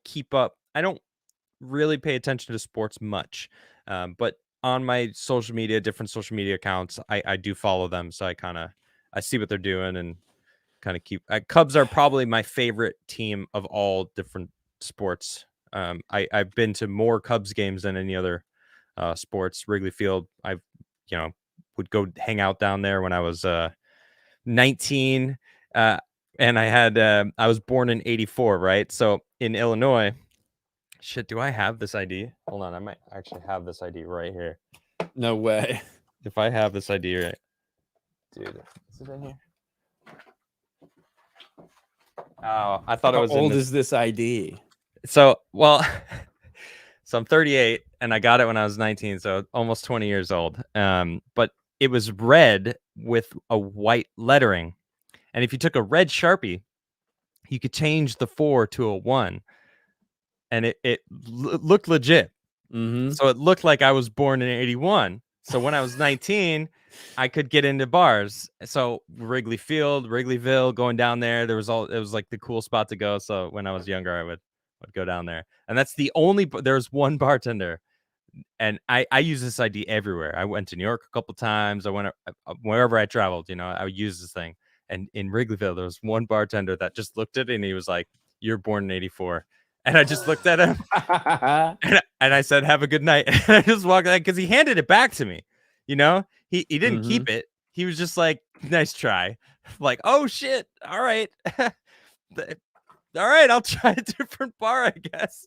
Speaker 1: keep up. I don't really pay attention to sports much, but on my social media, different social media accounts, I do follow them. So I see what they're doing and kind of keep. Cubs are probably my favorite team of all different sports. I've been to more Cubs games than any other sports. Wrigley Field, you know would go hang out down there when I was 19. Uh, and I was born in 84, right? So in Illinois, shit, do I have this ID? Hold on, I might actually have this ID right here.
Speaker 2: no way.
Speaker 1: If I have this ID right, dude, is it in here? Oh, I thought it
Speaker 2: How
Speaker 1: was in
Speaker 2: old
Speaker 1: this.
Speaker 2: is this ID?
Speaker 1: So, well, so I'm 38 and I got it when I was 19, so almost 20 years old. But it was red with a white lettering. And if you took a red Sharpie, you could change the 4 to a 1, and it looked legit.
Speaker 2: Mm-hmm.
Speaker 1: So it looked like I was born in 81. So when I was 19, I could get into bars. So Wrigley Field, Wrigleyville, going down there, it was like the cool spot to go. So when I was younger, I would go down there. And that's the only there's one bartender, and I use this ID everywhere. I went to New York a couple times. I went wherever I traveled, I would use this thing. And in Wrigleyville, there was one bartender that just looked at it and he was like, "You're born in 84." And I just looked at him and I said, "Have a good night." And I just walked out because he handed it back to me. He didn't
Speaker 2: Mm-hmm.
Speaker 1: keep it. He was just like, "Nice try." Like, "Oh shit. All right." All right, I'll try a different bar, I guess.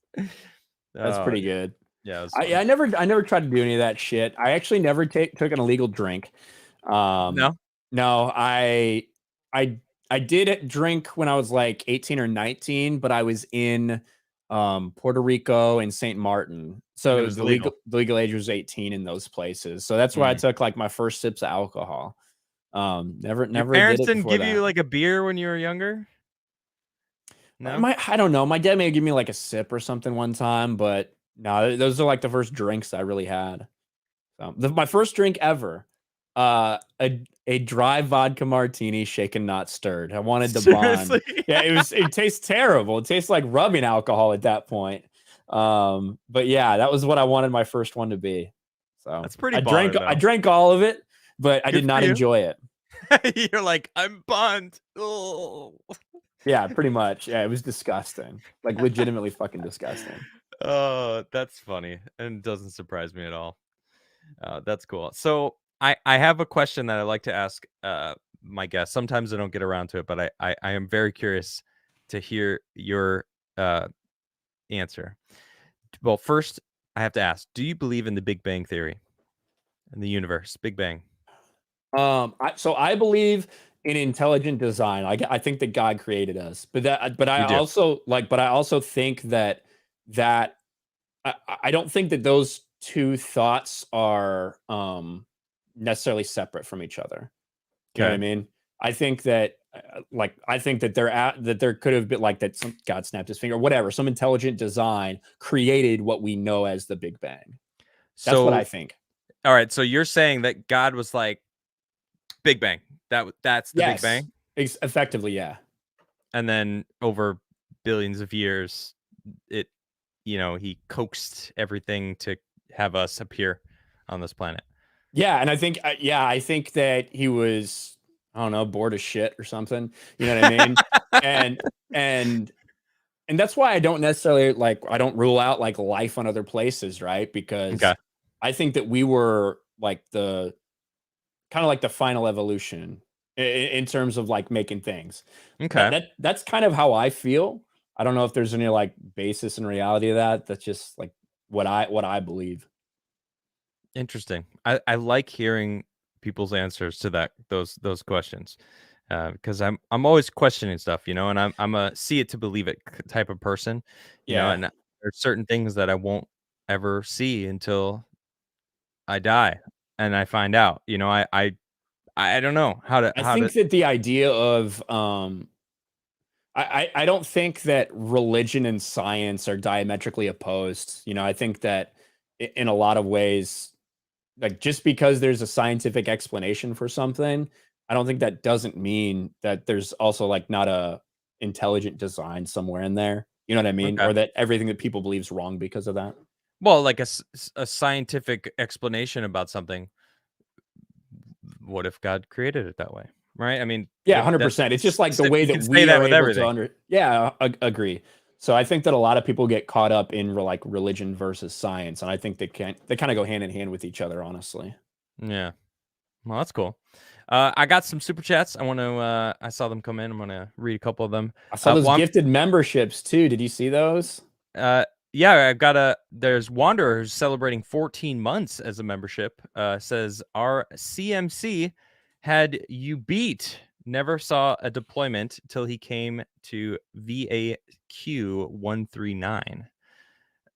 Speaker 2: That's
Speaker 1: Oh,
Speaker 2: pretty good.
Speaker 1: yeah, it was
Speaker 2: I
Speaker 1: fun.
Speaker 2: never tried to do any of that shit. I actually never took an illegal drink.
Speaker 1: No?
Speaker 2: No, I I did drink when I was like 18 or 19, but I was in Puerto Rico and St. Martin.
Speaker 1: And it
Speaker 2: So
Speaker 1: was legal.
Speaker 2: the legal age was 18 in those places. So that's where I
Speaker 1: Mm.
Speaker 2: took like my first sips of alcohol.
Speaker 1: Your
Speaker 2: Never did
Speaker 1: parents
Speaker 2: it
Speaker 1: didn't
Speaker 2: before
Speaker 1: give you,
Speaker 2: that.
Speaker 1: like, a beer when you were younger? No?
Speaker 2: I don't know. My dad may give me like a sip or something one time, but no, those are like the first drinks I really had. So my first drink ever, a dry vodka martini, shaken not stirred. I wanted to bond.
Speaker 1: Seriously?
Speaker 2: Yeah, it tastes terrible. It tastes like rubbing alcohol at that point. But yeah, that was what I wanted my first one to be. So
Speaker 1: That's pretty baller,
Speaker 2: I
Speaker 1: though.
Speaker 2: drank all of it, but I
Speaker 1: Good
Speaker 2: did
Speaker 1: for
Speaker 2: not
Speaker 1: you.
Speaker 2: enjoy it.
Speaker 1: You're like, "I'm bummed." Oh.
Speaker 2: Yeah, pretty much. Yeah, it was disgusting. Like legitimately fucking disgusting.
Speaker 1: Oh, that's funny, and doesn't surprise me at all. That's cool. So, I have a question that I like to ask, my guests. Sometimes I don't get around to it, but I am very curious to hear your, uh, answer. Well, first, I have to ask, do you believe in the Big Bang Theory and the universe? Big Bang.
Speaker 2: So I believe in intelligent design. I think that God created us, but
Speaker 1: You do?
Speaker 2: I also think that I don't think that those two thoughts are necessarily separate from each other. You know what I
Speaker 1: Okay.
Speaker 2: mean? I think that I think that that there could have been like that some God snapped his finger, whatever. Some intelligent design created what we know as the Big Bang. That's what I
Speaker 1: So,
Speaker 2: think.
Speaker 1: alright, so you're saying that God was like, "Big Bang." That's the Big
Speaker 2: Yes,
Speaker 1: Bang?
Speaker 2: effectively, yeah.
Speaker 1: And then over billions of years, it he coaxed everything to have us appear on this planet.
Speaker 2: Yeah, and I think that he was, I don't know, bored as shit or something. You know what I mean? And and and that's why I don't necessarily I don't rule out like life on other places, right? Because
Speaker 1: Okay.
Speaker 2: I think that we were like the kind of like the final evolution in terms of like making things.
Speaker 1: Okay.
Speaker 2: That's kind of how I feel. I don't know if there's any like basis in reality of that. That's just like what I believe.
Speaker 1: Interesting. I like hearing people's answers to those questions, because I'm always questioning stuff, and I'm a see it to believe it type of person,
Speaker 2: Yeah.
Speaker 1: and there's certain things that I won't ever see until I die and I find out. I don't know
Speaker 2: I
Speaker 1: how to.
Speaker 2: think that the idea of I don't think that religion and science are diametrically opposed. You know, I think that in a lot of ways, like just because there's a scientific explanation for something, I don't think that doesn't mean that there's also like not a intelligent design somewhere in there. You know what I mean?
Speaker 1: Okay.
Speaker 2: Or that everything that people believe is wrong because of that.
Speaker 1: Well, like a scientific explanation about something. What if God created it that way? Right? I mean,
Speaker 2: Yeah,
Speaker 1: if that
Speaker 2: 100%. It's just like the way
Speaker 1: you
Speaker 2: that
Speaker 1: can say
Speaker 2: we
Speaker 1: that
Speaker 2: are
Speaker 1: with
Speaker 2: able to
Speaker 1: everything.
Speaker 2: yeah, agree. So I think that a lot of people get caught up in like religion versus science, and I think they kind of go hand in hand with each other, honestly.
Speaker 1: Yeah. Well, that's cool. I got some super chats. I saw them come in. I'm gonna read a couple of them.
Speaker 2: I saw those
Speaker 1: Well,
Speaker 2: gifted memberships too. Did you see those?
Speaker 1: yeah, I've got there's Wanderer who's celebrating 14 months as a membership. Says our CMC had you beat. Never saw a deployment till he came to VAQ 139.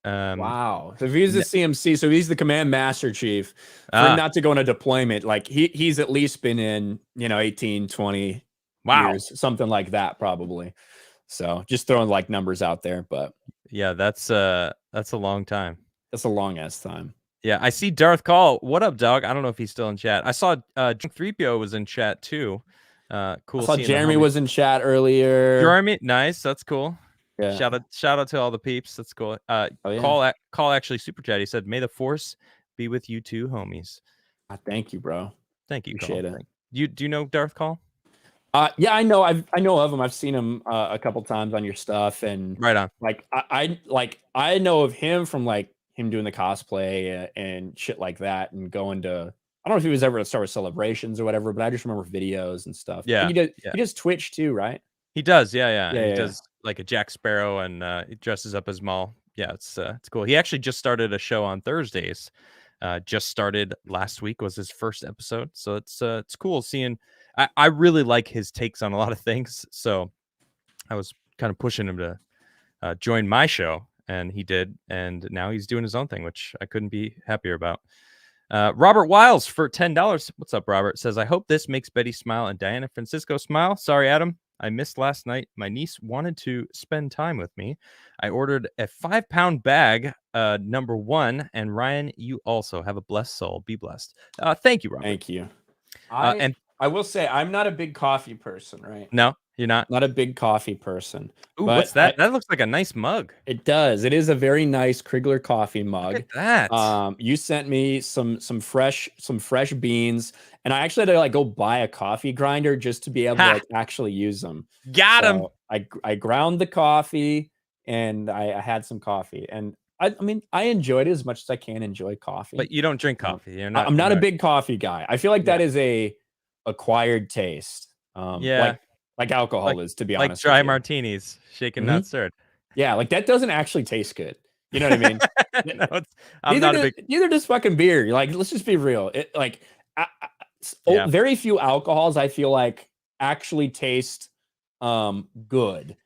Speaker 2: Wow. So if he's the
Speaker 1: n-
Speaker 2: CMC, so he's the command master chief, for him
Speaker 1: ah,
Speaker 2: not to go on a deployment, like he's at least been in, 18, 20
Speaker 1: wow.
Speaker 2: years, something like that, probably. So just throwing like numbers out there, but
Speaker 1: Yeah, that's a long time.
Speaker 2: that's a long ass time.
Speaker 1: Yeah, I see Darth Call. What up, dog? I don't know if he's still in chat. I saw 3PO was in chat too.
Speaker 2: I
Speaker 1: Cool
Speaker 2: saw
Speaker 1: seeing the
Speaker 2: Jeremy
Speaker 1: homies.
Speaker 2: was in chat earlier.
Speaker 1: Jeremy, nice. That's cool.
Speaker 2: Yeah.
Speaker 1: Shout out to all the peeps. That's cool.
Speaker 2: Oh yeah.
Speaker 1: Call actually super chat. He said, "May the force be with you too, homies."
Speaker 2: Thank you, bro.
Speaker 1: Thank you, Call.
Speaker 2: Appreciate it.
Speaker 1: Do you know Darth Call?
Speaker 2: Yeah, I know. I know of him. I've seen him a couple times on your stuff, and
Speaker 1: Right on.
Speaker 2: like I know of him from like him doing the cosplay and shit like that, and going to, I don't know if he was ever at Star Wars celebrations or whatever, but I just remember videos and stuff. I think
Speaker 1: Yeah, yeah.
Speaker 2: he does Twitch too, right?
Speaker 1: He does. Yeah, yeah.
Speaker 2: Yeah,
Speaker 1: And he
Speaker 2: yeah, yeah.
Speaker 1: does like a Jack Sparrow, and he dresses up as Maul. Yeah, it's cool. He actually just started a show on Thursdays. Just started last week was his first episode, so it's cool seeing. I really like his takes on a lot of things, so I was kind of pushing him to join my show, and he did, and now he's doing his own thing, which I couldn't be happier about. Robert Wiles for $10. What's up, Robert? Says, I hope this makes Betty smile and Diana Francisco smile. Sorry, Adam. I missed last night. My niece wanted to spend time with me. I ordered a 5-pound bag, number 1. And Ryan, you also have a blessed soul. Be blessed. Thank you, Robert.
Speaker 2: Thank you.
Speaker 1: And
Speaker 2: I will say I'm not a big coffee person, right?
Speaker 1: no, you're not.
Speaker 2: Not a big coffee person.
Speaker 1: Ooh,
Speaker 2: But
Speaker 1: what's that? That looks like a nice mug.
Speaker 2: it does. It is a very nice Crigler coffee mug.
Speaker 1: Look at that.
Speaker 2: You sent me some fresh beans, and I actually had to like go buy a coffee grinder just to be able to like actually use them.
Speaker 1: Got him.
Speaker 2: So I ground the coffee, and I had some coffee, and I mean I enjoyed it as much as I can enjoy coffee.
Speaker 1: But you don't drink coffee. You're not.
Speaker 2: I'm not a big coffee guy. I feel like that is a acquired taste.
Speaker 1: Yeah.
Speaker 2: Like alcohol is, to be
Speaker 1: like
Speaker 2: honest.
Speaker 1: dry martinis, shaken not stirred.
Speaker 2: Yeah, like that doesn't actually taste good. You know what I mean?
Speaker 1: No, I'm not a big.
Speaker 2: Neither does fucking beer. Like, let's just be real. It like
Speaker 1: Yeah.
Speaker 2: very few alcohols I feel like actually taste good.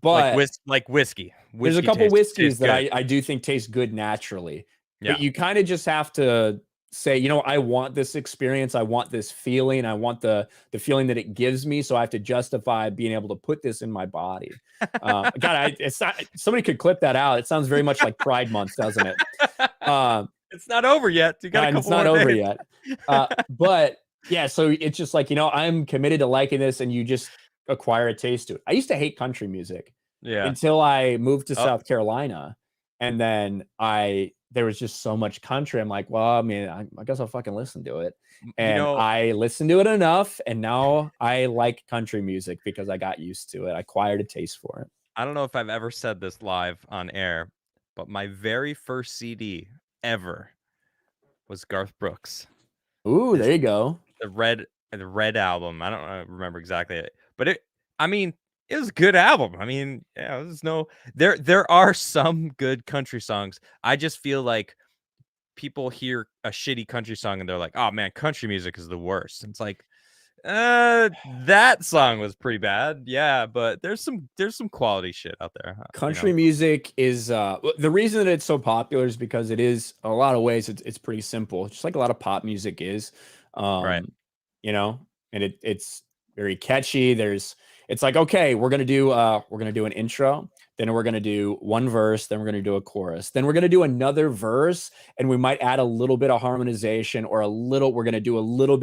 Speaker 2: But
Speaker 1: like whiskey.
Speaker 2: there's a couple whiskeys that
Speaker 1: good.
Speaker 2: I do think taste good naturally.
Speaker 1: Yeah.
Speaker 2: But you kind of just have to say, I want this experience. I want this feeling. I want the feeling that it gives me. So I have to justify being able to put this in my body. God, it's not. Somebody could clip that out. It sounds very much like Pride Month, doesn't it?
Speaker 1: It's not over yet. You got a couple
Speaker 2: it's not
Speaker 1: more
Speaker 2: over
Speaker 1: days.
Speaker 2: yet. But yeah, so it's just like, I'm committed to liking this, and you just acquire a taste to it. I used to hate country music until I moved to South Carolina, and then there was just so much country. I'm like, well, I mean, I guess I'll fucking listen to it. And I listened to it enough, and now I like country music because I got used to it. I acquired a taste for it.
Speaker 1: I don't know if I've ever said this live on air, but my very first CD ever was Garth Brooks.
Speaker 2: Ooh, there you go.
Speaker 1: The Red album. I don't remember exactly, but it was a good album. I mean, yeah, there are some good country songs. I just feel like people hear a shitty country song and they're like, "Oh man, country music is the worst." And it's like, that song was pretty bad. Yeah, but there's some quality shit out there.
Speaker 2: Country music is the reason that it's so popular is because it is, in a lot of ways, it's pretty simple, just like a lot of pop music is.
Speaker 1: Right.
Speaker 2: And it's very catchy. It's like, okay, we're gonna do an intro, then we're gonna do one verse, then we're gonna do a chorus, then we're gonna do another verse, and we might add a little bit of harmonization, or we're gonna do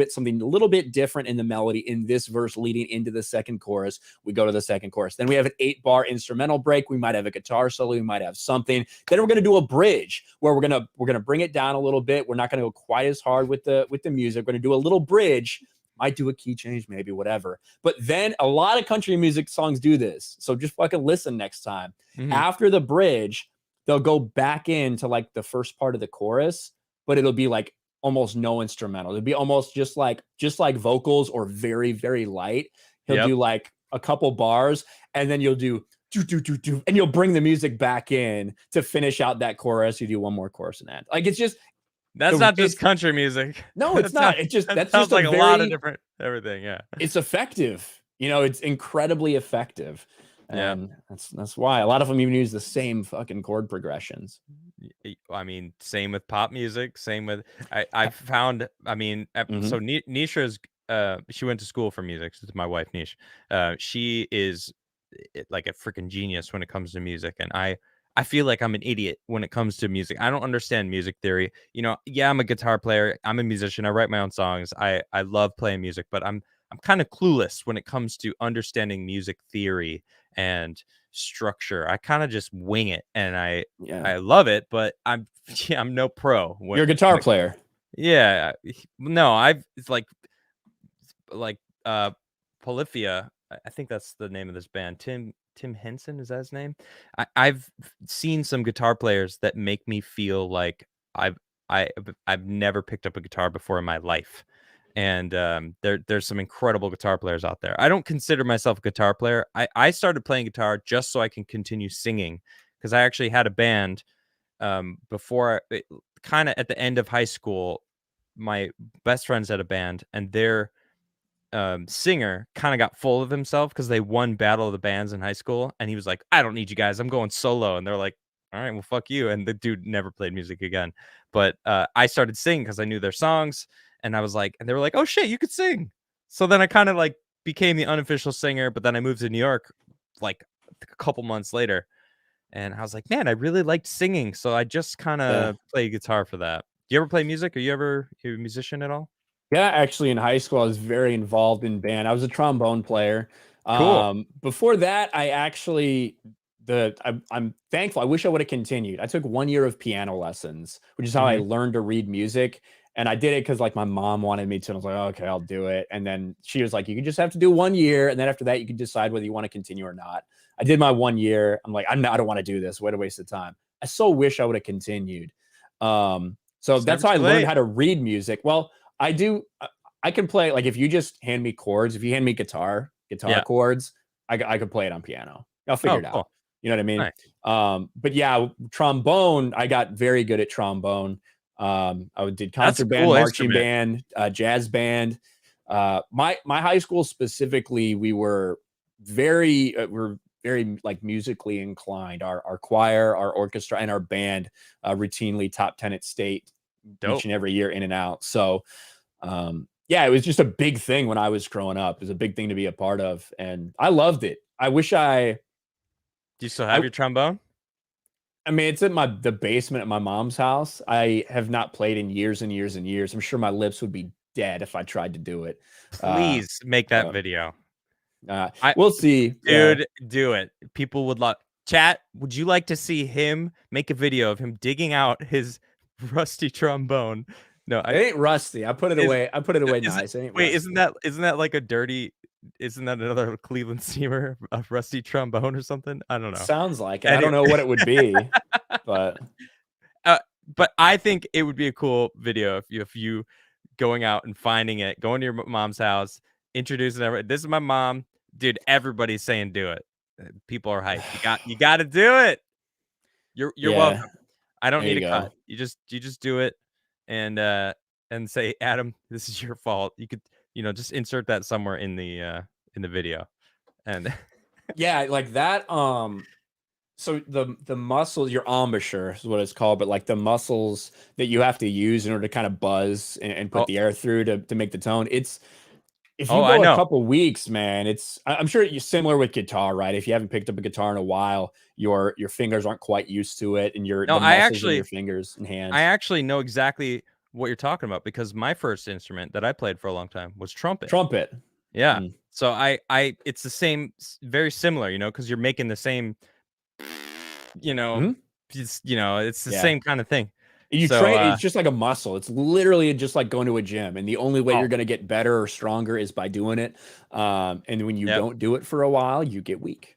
Speaker 2: something a little bit different in the melody in this verse leading into the second chorus. We go to the second chorus, then we have an 8-bar instrumental break. We might have a guitar solo, we might have something. Then we're gonna do a bridge where we're gonna bring it down a little bit. We're not gonna go quite as hard with the music. We're gonna do a little bridge. Might do a key change, maybe, whatever. But then a lot of country music songs do this. So just fucking listen next time.
Speaker 1: Mm-hmm.
Speaker 2: After the bridge, they'll go back into like the first part of the chorus, but it'll be like almost no instrumental. It'll be almost just like vocals, or very, very light. He'll do like a couple bars, and then you'll do and you'll bring the music back in to finish out that chorus. You do one more chorus and that. Like, it's just,
Speaker 1: that's not just country music.
Speaker 2: No, it's not. It just, that's
Speaker 1: sounds
Speaker 2: just
Speaker 1: like a lot of different everything. Yeah.
Speaker 2: It's effective. It's incredibly effective. And that's why a lot of them even use the same fucking chord progressions.
Speaker 1: I mean, same with pop music, same with I've found, I mean,
Speaker 2: Mhm.
Speaker 1: so Nisha's, she went to school for music. This is my wife, Nish. She is like a freaking genius when it comes to music, and I feel like I'm an idiot when it comes to music. I don't understand music theory. Yeah, I'm a guitar player. I'm a musician. I write my own songs. I love playing music, but I'm kind of clueless when it comes to understanding music theory and structure. I kind of just wing it, and
Speaker 2: Yeah.
Speaker 1: I love it, but I'm yeah, I'm no pro.
Speaker 2: You're a guitar player.
Speaker 1: Yeah, no, it's like Polyphia. I think that's the name of this band. Tim Henson, is that his name? I've seen some guitar players that make me feel like I've never picked up a guitar before in my life. And there's some incredible guitar players out there. I don't consider myself a guitar player. I started playing guitar just so I can continue singing, because I actually had a band before, kind of at the end of high school. My best friends had a band, and their singer kind of got full of himself because they won Battle of the Bands in high school, and he was like, "I don't need you guys. I'm going solo." And they're like, "All right, well, fuck you." And the dude never played music again. But I started singing because I knew their songs, and I was like, and they were like, "Oh shit, you could sing." So then I kind of like became the unofficial singer. But then I moved to New York like a couple months later, and I was like, "Man, I really liked singing." So I just kind
Speaker 2: Yeah.
Speaker 1: of play guitar for that. Do you ever play music? Are you a musician at all?
Speaker 2: Yeah, actually, in high school, I was very involved in band. I was a trombone player.
Speaker 1: Cool.
Speaker 2: Before that, I actually I'm thankful. I wish I would have continued. I took 1 year of piano lessons, which is how I
Speaker 1: Hmm.
Speaker 2: learned to read music. And I did it because like my mom wanted me to. And I was like, okay, I'll do it. And then she was like, you can just have to do 1 year, and then after that, you can decide whether you want to continue or not. I did my 1 year. I'm like, I don't want to do this. What a waste of time. I so wish I would have continued. So
Speaker 1: It's
Speaker 2: that's
Speaker 1: never
Speaker 2: how I
Speaker 1: too
Speaker 2: learned
Speaker 1: late.
Speaker 2: how to read music. Well, I do. I can play like if you just hand me chords, if you hand me guitar
Speaker 1: Yeah.
Speaker 2: chords, I could play it on piano. I'll figure
Speaker 1: Oh,
Speaker 2: it out.
Speaker 1: cool.
Speaker 2: You know what I mean?
Speaker 1: Nice.
Speaker 2: But yeah, trombone, I got very good at trombone. Did
Speaker 1: That's a
Speaker 2: concert band,
Speaker 1: cool
Speaker 2: marching
Speaker 1: instrument.
Speaker 2: band, jazz band. My high school specifically, we're very like musically inclined. Our choir, our orchestra, and our band routinely top 10 at state each
Speaker 1: Dope.
Speaker 2: and every year in and out. So yeah, it was just a big thing when I was growing up. It was a big thing to be a part of, and I loved it.
Speaker 1: Do you still have
Speaker 2: I,
Speaker 1: your trombone?
Speaker 2: I mean, it's in the basement at my mom's house. I have not played in years and years and years. I'm sure my lips would be dead if I tried to do it. Uh,
Speaker 1: Please make that
Speaker 2: but
Speaker 1: video. I
Speaker 2: we'll see. Yeah,
Speaker 1: Dude, do it. People would love. Chat, would you like to see him make a video of him digging out his rusty trombone? No,
Speaker 2: it ain't rusty. I put it
Speaker 1: is
Speaker 2: away. I put it away
Speaker 1: is it
Speaker 2: nice. It ain't
Speaker 1: wait,
Speaker 2: rusty.
Speaker 1: isn't that like a dirty, isn't that another Cleveland steamer, a rusty trombone or something? I don't know.
Speaker 2: Sounds like it. I
Speaker 1: Anyway,
Speaker 2: don't know what it would be, but
Speaker 1: uh, but I think it would be a cool video if you going out and finding it, going to your mom's house, introducing everyone. This is my mom, dude. Everybody's saying do it. People are hyped. You got to do it. You're
Speaker 2: yeah,
Speaker 1: welcome. I don't
Speaker 2: there
Speaker 1: need
Speaker 2: you
Speaker 1: a cut.
Speaker 2: go.
Speaker 1: You just do it, and say, Adam, this is your fault. You could, just insert that somewhere in the video. And
Speaker 2: Yeah, like that. So the muscles, your embouchure is what it's called, but like the muscles that you have to use in order to kind of buzz and put
Speaker 1: oh,
Speaker 2: the air through to make the tone. It's if you
Speaker 1: oh, I
Speaker 2: go a
Speaker 1: know.
Speaker 2: couple weeks, man, I'm sure you're similar with guitar, right? If you haven't picked up a guitar in a while, your fingers aren't quite used to it, and
Speaker 1: No,
Speaker 2: the muscles in your fingers and
Speaker 1: I
Speaker 2: hands.
Speaker 1: actually know exactly what you're talking about, because my first instrument that I played for a long time was trumpet.
Speaker 2: Trumpet.
Speaker 1: Yeah.
Speaker 2: Mm.
Speaker 1: So it's the same, very similar, because you're making the same, you know,
Speaker 2: Mhm.
Speaker 1: it's the
Speaker 2: Yeah.
Speaker 1: same kind of thing.
Speaker 2: You
Speaker 1: So,
Speaker 2: train, it's just like a muscle. It's literally just like going to a gym. And the only way
Speaker 1: oh,
Speaker 2: you're going to get better or stronger is by doing it. And when you
Speaker 1: yep.
Speaker 2: don't do it for a while, you get weak.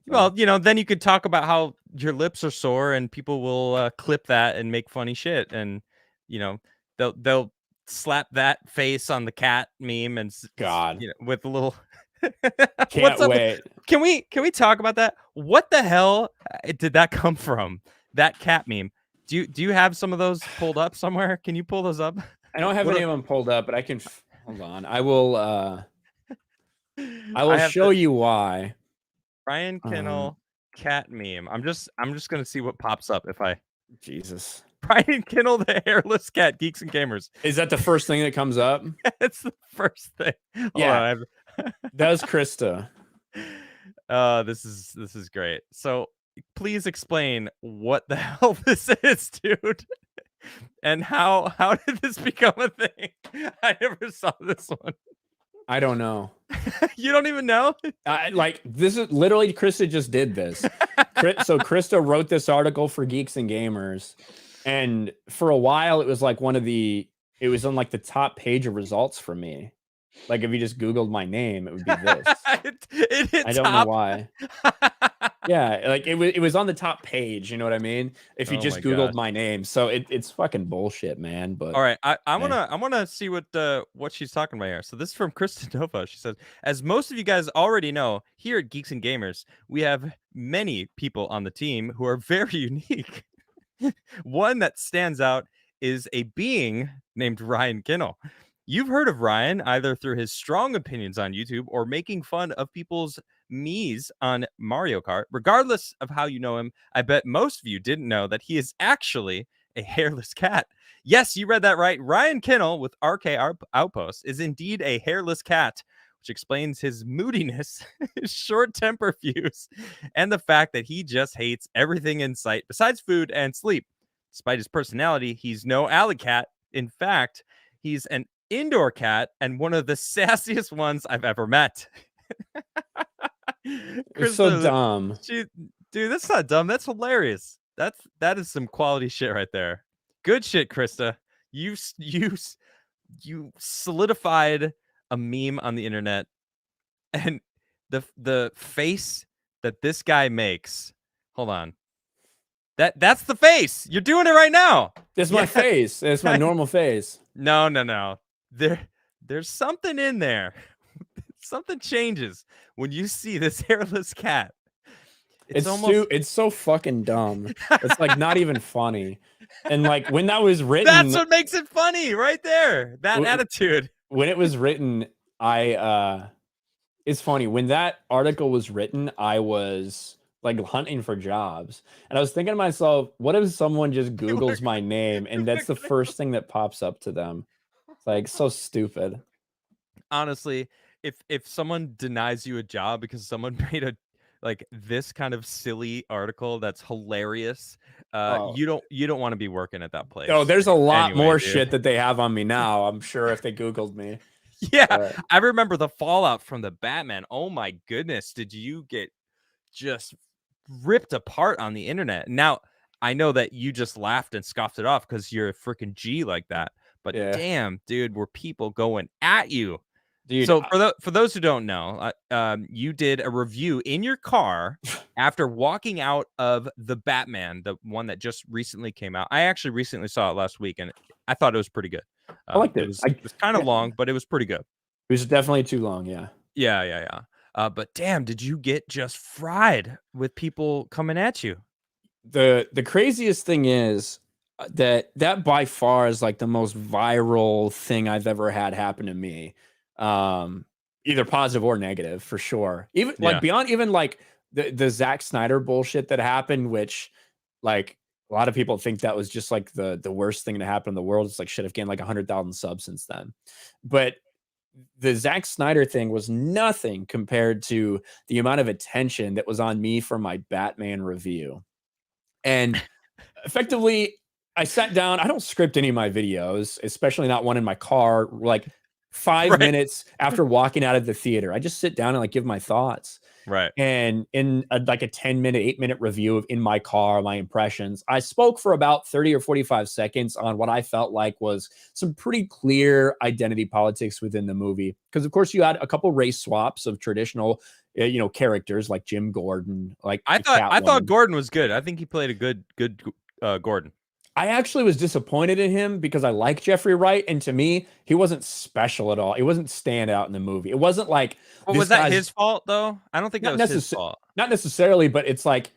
Speaker 2: So
Speaker 1: Well, then you could talk about how your lips are sore, and people will clip that and make funny shit, and you know they'll slap that face on the cat meme, and
Speaker 2: God,
Speaker 1: with a little. What's
Speaker 2: can't
Speaker 1: up?
Speaker 2: wait.
Speaker 1: Can we talk about that? What the hell did that come from? That cat meme. Do you have some of those pulled up somewhere? Can you pull those up?
Speaker 2: I don't have
Speaker 1: What
Speaker 2: any
Speaker 1: are,
Speaker 2: of them pulled up, but I can hold on. I will
Speaker 1: I have
Speaker 2: show
Speaker 1: the
Speaker 2: you why.
Speaker 1: Ryan
Speaker 2: Um,
Speaker 1: Kinel cat meme. I'm just gonna see what pops up if I
Speaker 2: Jesus.
Speaker 1: Ryan Kinel, the hairless cat, Geeks and Gamers.
Speaker 2: Is that the first thing that comes up?
Speaker 1: It's the first thing. Hold
Speaker 2: Yeah,
Speaker 1: on.
Speaker 2: that was Krista.
Speaker 1: This is great. So please explain what the hell this is, dude. And how did this become a thing? I never saw this one.
Speaker 2: I don't know.
Speaker 1: You don't even know?
Speaker 2: Like, this is literally Krista just did this. So Krista wrote this article for Geeks and Gamers, and for a while it was like it was on like the top page of results for me. Like, if you just Googled my name, it would be this.
Speaker 1: it hit
Speaker 2: I don't know why. Yeah, like it was on the top page, you know what I mean? If you
Speaker 1: Oh
Speaker 2: just
Speaker 1: my
Speaker 2: Googled
Speaker 1: gosh.
Speaker 2: my name. So it's fucking bullshit, man. But
Speaker 1: All right, I wanna see what she's talking about here. So this is from Kristen Nova. She says, as most of you guys already know, here at Geeks and Gamers, we have many people on the team who are very unique. One that stands out is a being named Ryan Kinel. You've heard of Ryan either through his strong opinions on YouTube or making fun of people's me's on Mario Kart. Regardless of how you know him, I bet most of you didn't know that he is actually a hairless cat. Yes, you read that right. Ryan Kinel with RK Outpost is indeed a hairless cat, which explains his moodiness, his short temper fuse, and the fact that he just hates everything in sight besides food and sleep. Despite his personality, he's no alley cat. In fact, he's an indoor cat and one of the sassiest ones I've ever met.
Speaker 2: it's so dumb.
Speaker 1: Dude, that's not dumb. That's hilarious. That is some quality shit right there. Good shit, Krista. You solidified a meme on the internet, and the face that this guy makes. Hold on. That's the face. You're doing it right now.
Speaker 2: It's my face. It's my normal face.
Speaker 1: No. There's something in there. Something changes when you see this hairless cat.
Speaker 2: It's so fucking dumb. It's like not even funny. And like when that was written,
Speaker 1: that's what makes it funny right there. That attitude.
Speaker 2: When it was written, it's funny. When that article was written, I was like hunting for jobs. And I was thinking to myself, what if someone just Googles my name and that's the first thing that pops up to them? It's like so stupid.
Speaker 1: Honestly, if someone denies you a job because someone made a like this kind of silly article that's hilarious, you don't want to be working at that place.
Speaker 2: Oh, there's a lot more
Speaker 1: dude.
Speaker 2: shit that they have on me now. I'm sure if they Googled me.
Speaker 1: Yeah, I remember the fallout from the Batman. Oh my goodness, did you get just ripped apart on the internet? Now, I know that you just laughed and scoffed it off because you're a freaking G like that. But damn, dude, were people going at you? Dude, so for those who don't know, you did a review in your car after walking out of the Batman, the one that just recently came out. I actually recently saw it last week, and I thought it was pretty good.
Speaker 2: I liked it.
Speaker 1: It was kind of long, but it was pretty good.
Speaker 2: It was definitely too long, yeah.
Speaker 1: Yeah. But damn, did you get just fried with people coming at you?
Speaker 2: The craziest thing is that by far is like the most viral thing I've ever had happen to me. Either positive or negative, for sure. Even like beyond even like the Zack Snyder bullshit that happened, which like a lot of people think that was just like the worst thing to happen in the world. It's like should have gained like 100,000 subs since then. But the Zack Snyder thing was nothing compared to the amount of attention that was on me for my Batman review. And effectively, I sat down. I don't script any of my videos, especially not one in my car. Like 5 minutes after walking out of the theater, I just sit down and like give my thoughts.
Speaker 1: Right.
Speaker 2: And in like a 10-minute, 8-minute review of in my car, my impressions, I spoke for about 30 or 45 seconds on what I felt like was some pretty clear identity politics within the movie. Because of course you had a couple race swaps of traditional, characters like Jim Gordon. Like
Speaker 1: I thought Gordon was good. I think he played a good Gordon.
Speaker 2: I actually was disappointed in him because I like Jeffrey Wright, and to me, he wasn't special at all. It wasn't stand out in the movie. It wasn't like
Speaker 1: was that his fault though? I don't think that was his fault.
Speaker 2: Not necessarily, but it's like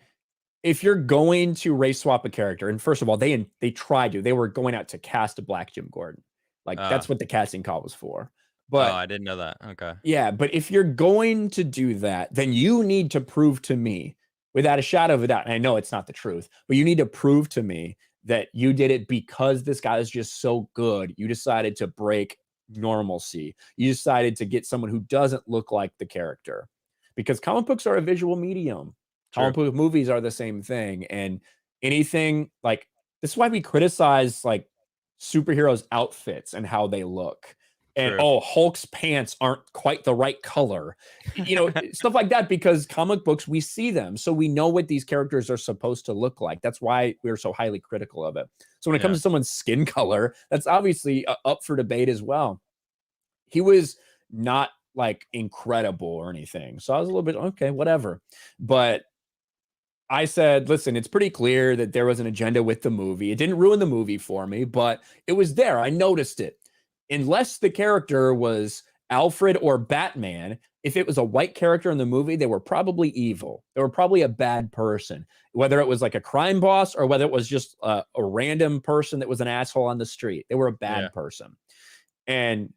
Speaker 2: if you're going to race swap a character, and first of all, they tried to. They were going out to cast a black Jim Gordon. Like that's what the casting call was for. But
Speaker 1: I didn't know that. Okay.
Speaker 2: Yeah, but if you're going to do that, then you need to prove to me without a shadow of a doubt. And I know it's not the truth, but you need to prove to me that you did it because this guy is just so good. You decided to break normalcy. You decided to get someone who doesn't look like the character, because comic books are a visual medium.
Speaker 1: True.
Speaker 2: Comic book movies are the same thing. And anything like this is why we criticize like superheroes' outfits and how they look. And
Speaker 1: True.
Speaker 2: oh, Hulk's pants aren't quite the right color, stuff like that, because comic books, we see them. So we know what these characters are supposed to look like. That's why we're so highly critical of it. So when it
Speaker 1: Yeah.
Speaker 2: comes to someone's skin color, that's obviously up for debate as well. He was not like incredible or anything. So I was a little bit, okay, whatever. But I said, listen, it's pretty clear that there was an agenda with the movie. It didn't ruin the movie for me, but it was there. I noticed it. Unless the character was Alfred or Batman, if it was a white character in the movie, they were probably evil. They were probably a bad person, whether it was like a crime boss or whether it was just a random person that was an asshole on the street. They were a
Speaker 1: Yeah.
Speaker 2: bad person. And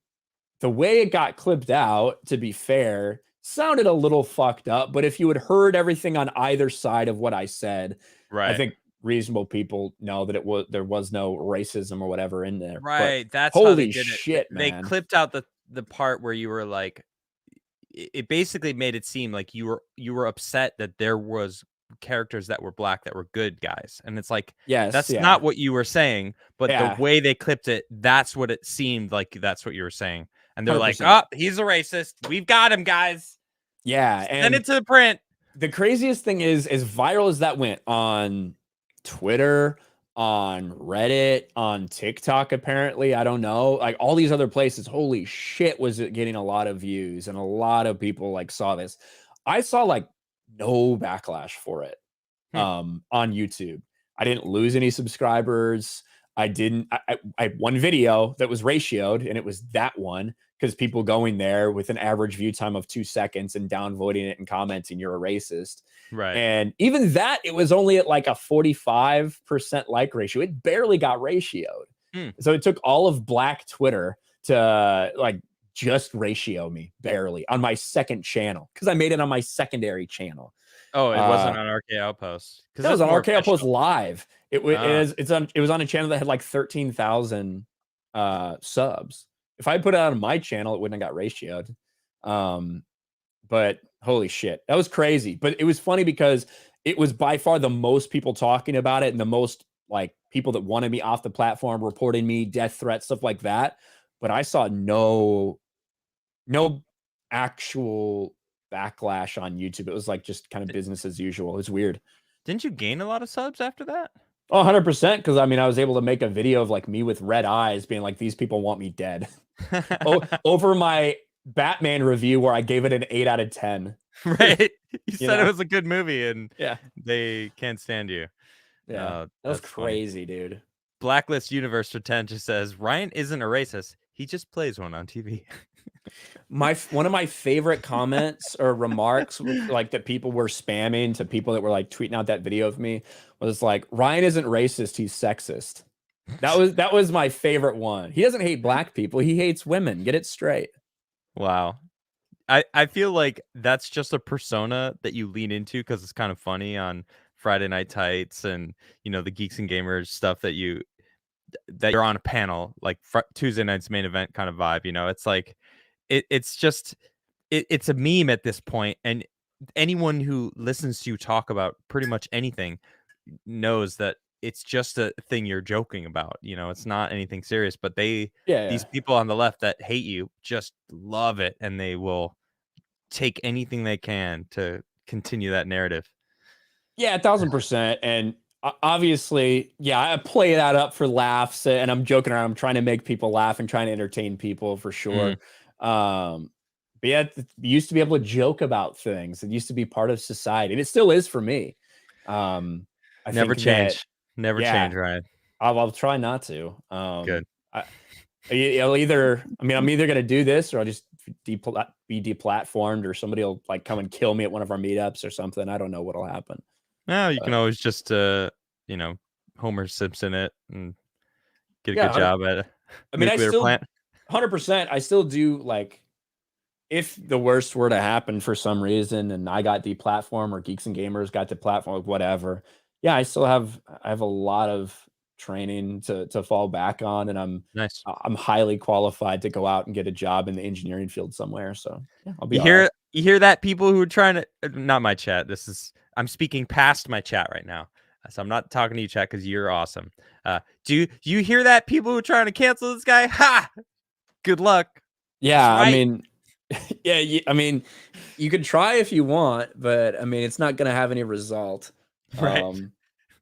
Speaker 2: the way it got clipped out, to be fair, sounded a little fucked up. But if you had heard everything on either side of what I said,
Speaker 1: Right.
Speaker 2: I think reasonable people know that there was no racism or whatever in there.
Speaker 1: Right.
Speaker 2: But
Speaker 1: That's how they
Speaker 2: holy
Speaker 1: did
Speaker 2: shit,
Speaker 1: it. They
Speaker 2: man.
Speaker 1: clipped out the part where you were like, it basically made it seem like you were upset that there was characters that were black that were good guys, and it's like,
Speaker 2: Yes,
Speaker 1: that's
Speaker 2: yeah.
Speaker 1: not what you were saying, but
Speaker 2: Yeah.
Speaker 1: the way they clipped it, that's what it seemed like. That's what you were saying, and they're like,
Speaker 2: 100%.
Speaker 1: oh, he's a racist. We've got him, guys.
Speaker 2: Yeah,
Speaker 1: Send it to the print.
Speaker 2: The craziest thing is, as viral as that went on Twitter, on Reddit, on TikTok, apparently, I don't know, like all these other places, holy shit, was it getting a lot of views and a lot of people like saw this. I saw like no backlash for it on YouTube. I didn't lose any subscribers. I had one video that was ratioed, and it was that one, because people going there with an average view time of 2 seconds and downvoting it and commenting you're a racist.
Speaker 1: Right.
Speaker 2: And even that, it was only at like a 45% like ratio. It barely got ratioed. So it took all of Black Twitter to like just ratio me barely on my second channel, because I made it on my secondary channel.
Speaker 1: Oh, it wasn't on RK Outpost.
Speaker 2: It was on RK Outpost Live. It was on a channel that had like 13,000 subs. If I put it on my channel, it wouldn't have got ratioed. But holy shit, that was crazy. But it was funny because it was by far the most people talking about it, and the most like people that wanted me off the platform, reporting me, death threats, stuff like that. But I saw no actual backlash on YouTube. It was like just kind of business as usual. It's weird.
Speaker 1: Didn't you gain a lot of subs after that?
Speaker 2: Oh, 100%. Because I mean, I was able to make a video of like me with red eyes being like, these people want me dead. Over my Batman review where I gave it an 8 out of 10.
Speaker 1: Right. You said it was a good movie, and
Speaker 2: yeah,
Speaker 1: they can't stand you.
Speaker 2: Yeah, that was crazy, funny. Dude.
Speaker 1: Blacklist Universe for 10 just says, Ryan isn't a racist. He just plays one on TV.
Speaker 2: One of my favorite comments or remarks, like that people were spamming to people that were like tweeting out that video of me, was like, Ryan isn't racist, he's sexist. That was my favorite one. He doesn't hate black people, he hates women. Get it straight.
Speaker 1: Wow. I feel like that's just a persona that you lean into because it's kind of funny on Friday Night Tights and, the Geeks and Gamers stuff that you're on a panel, like Tuesday night's main event kind of vibe. It's like, it's just, it's a meme at this point. And anyone who listens to you talk about pretty much anything knows that it's just a thing you're joking about. It's not anything serious, but these people on the left that hate you just love it, and they will take anything they can to continue that narrative.
Speaker 2: Yeah, 1,000%. And obviously, I play that up for laughs, and I'm joking around. I'm trying to make people laugh and trying to entertain people for sure. But yeah, you used to be able to joke about things. It used to be part of society, and it still is for me. I
Speaker 1: never
Speaker 2: think
Speaker 1: change. Never change, Ryan.
Speaker 2: I'll try not to.
Speaker 1: Good.
Speaker 2: I'm either going to do this, or I'll just be deplatformed, or somebody will like come and kill me at one of our meetups or something. I don't know what'll happen.
Speaker 1: No, you can always just Homer Simpson it and get a good job at a nuclear plant.
Speaker 2: 100%. I still do like if the worst were to happen for some reason and I got deplatformed or Geeks and Gamers got deplatformed, whatever, yeah, I have a lot of training to fall back on, and
Speaker 1: Nice.
Speaker 2: I'm highly qualified to go out and get a job in the engineering field somewhere. So yeah, I'll be all right.
Speaker 1: You hear that, people who are trying to not my chat. I'm speaking past my chat right now. So I'm not talking to you, chat, because you're awesome. Do you hear that, people who are trying to cancel this guy? Ha! Good luck. He's
Speaker 2: Yeah, I
Speaker 1: right.
Speaker 2: mean, yeah, I mean, you can try if you want, but I mean, it's not gonna have any result.
Speaker 1: Right.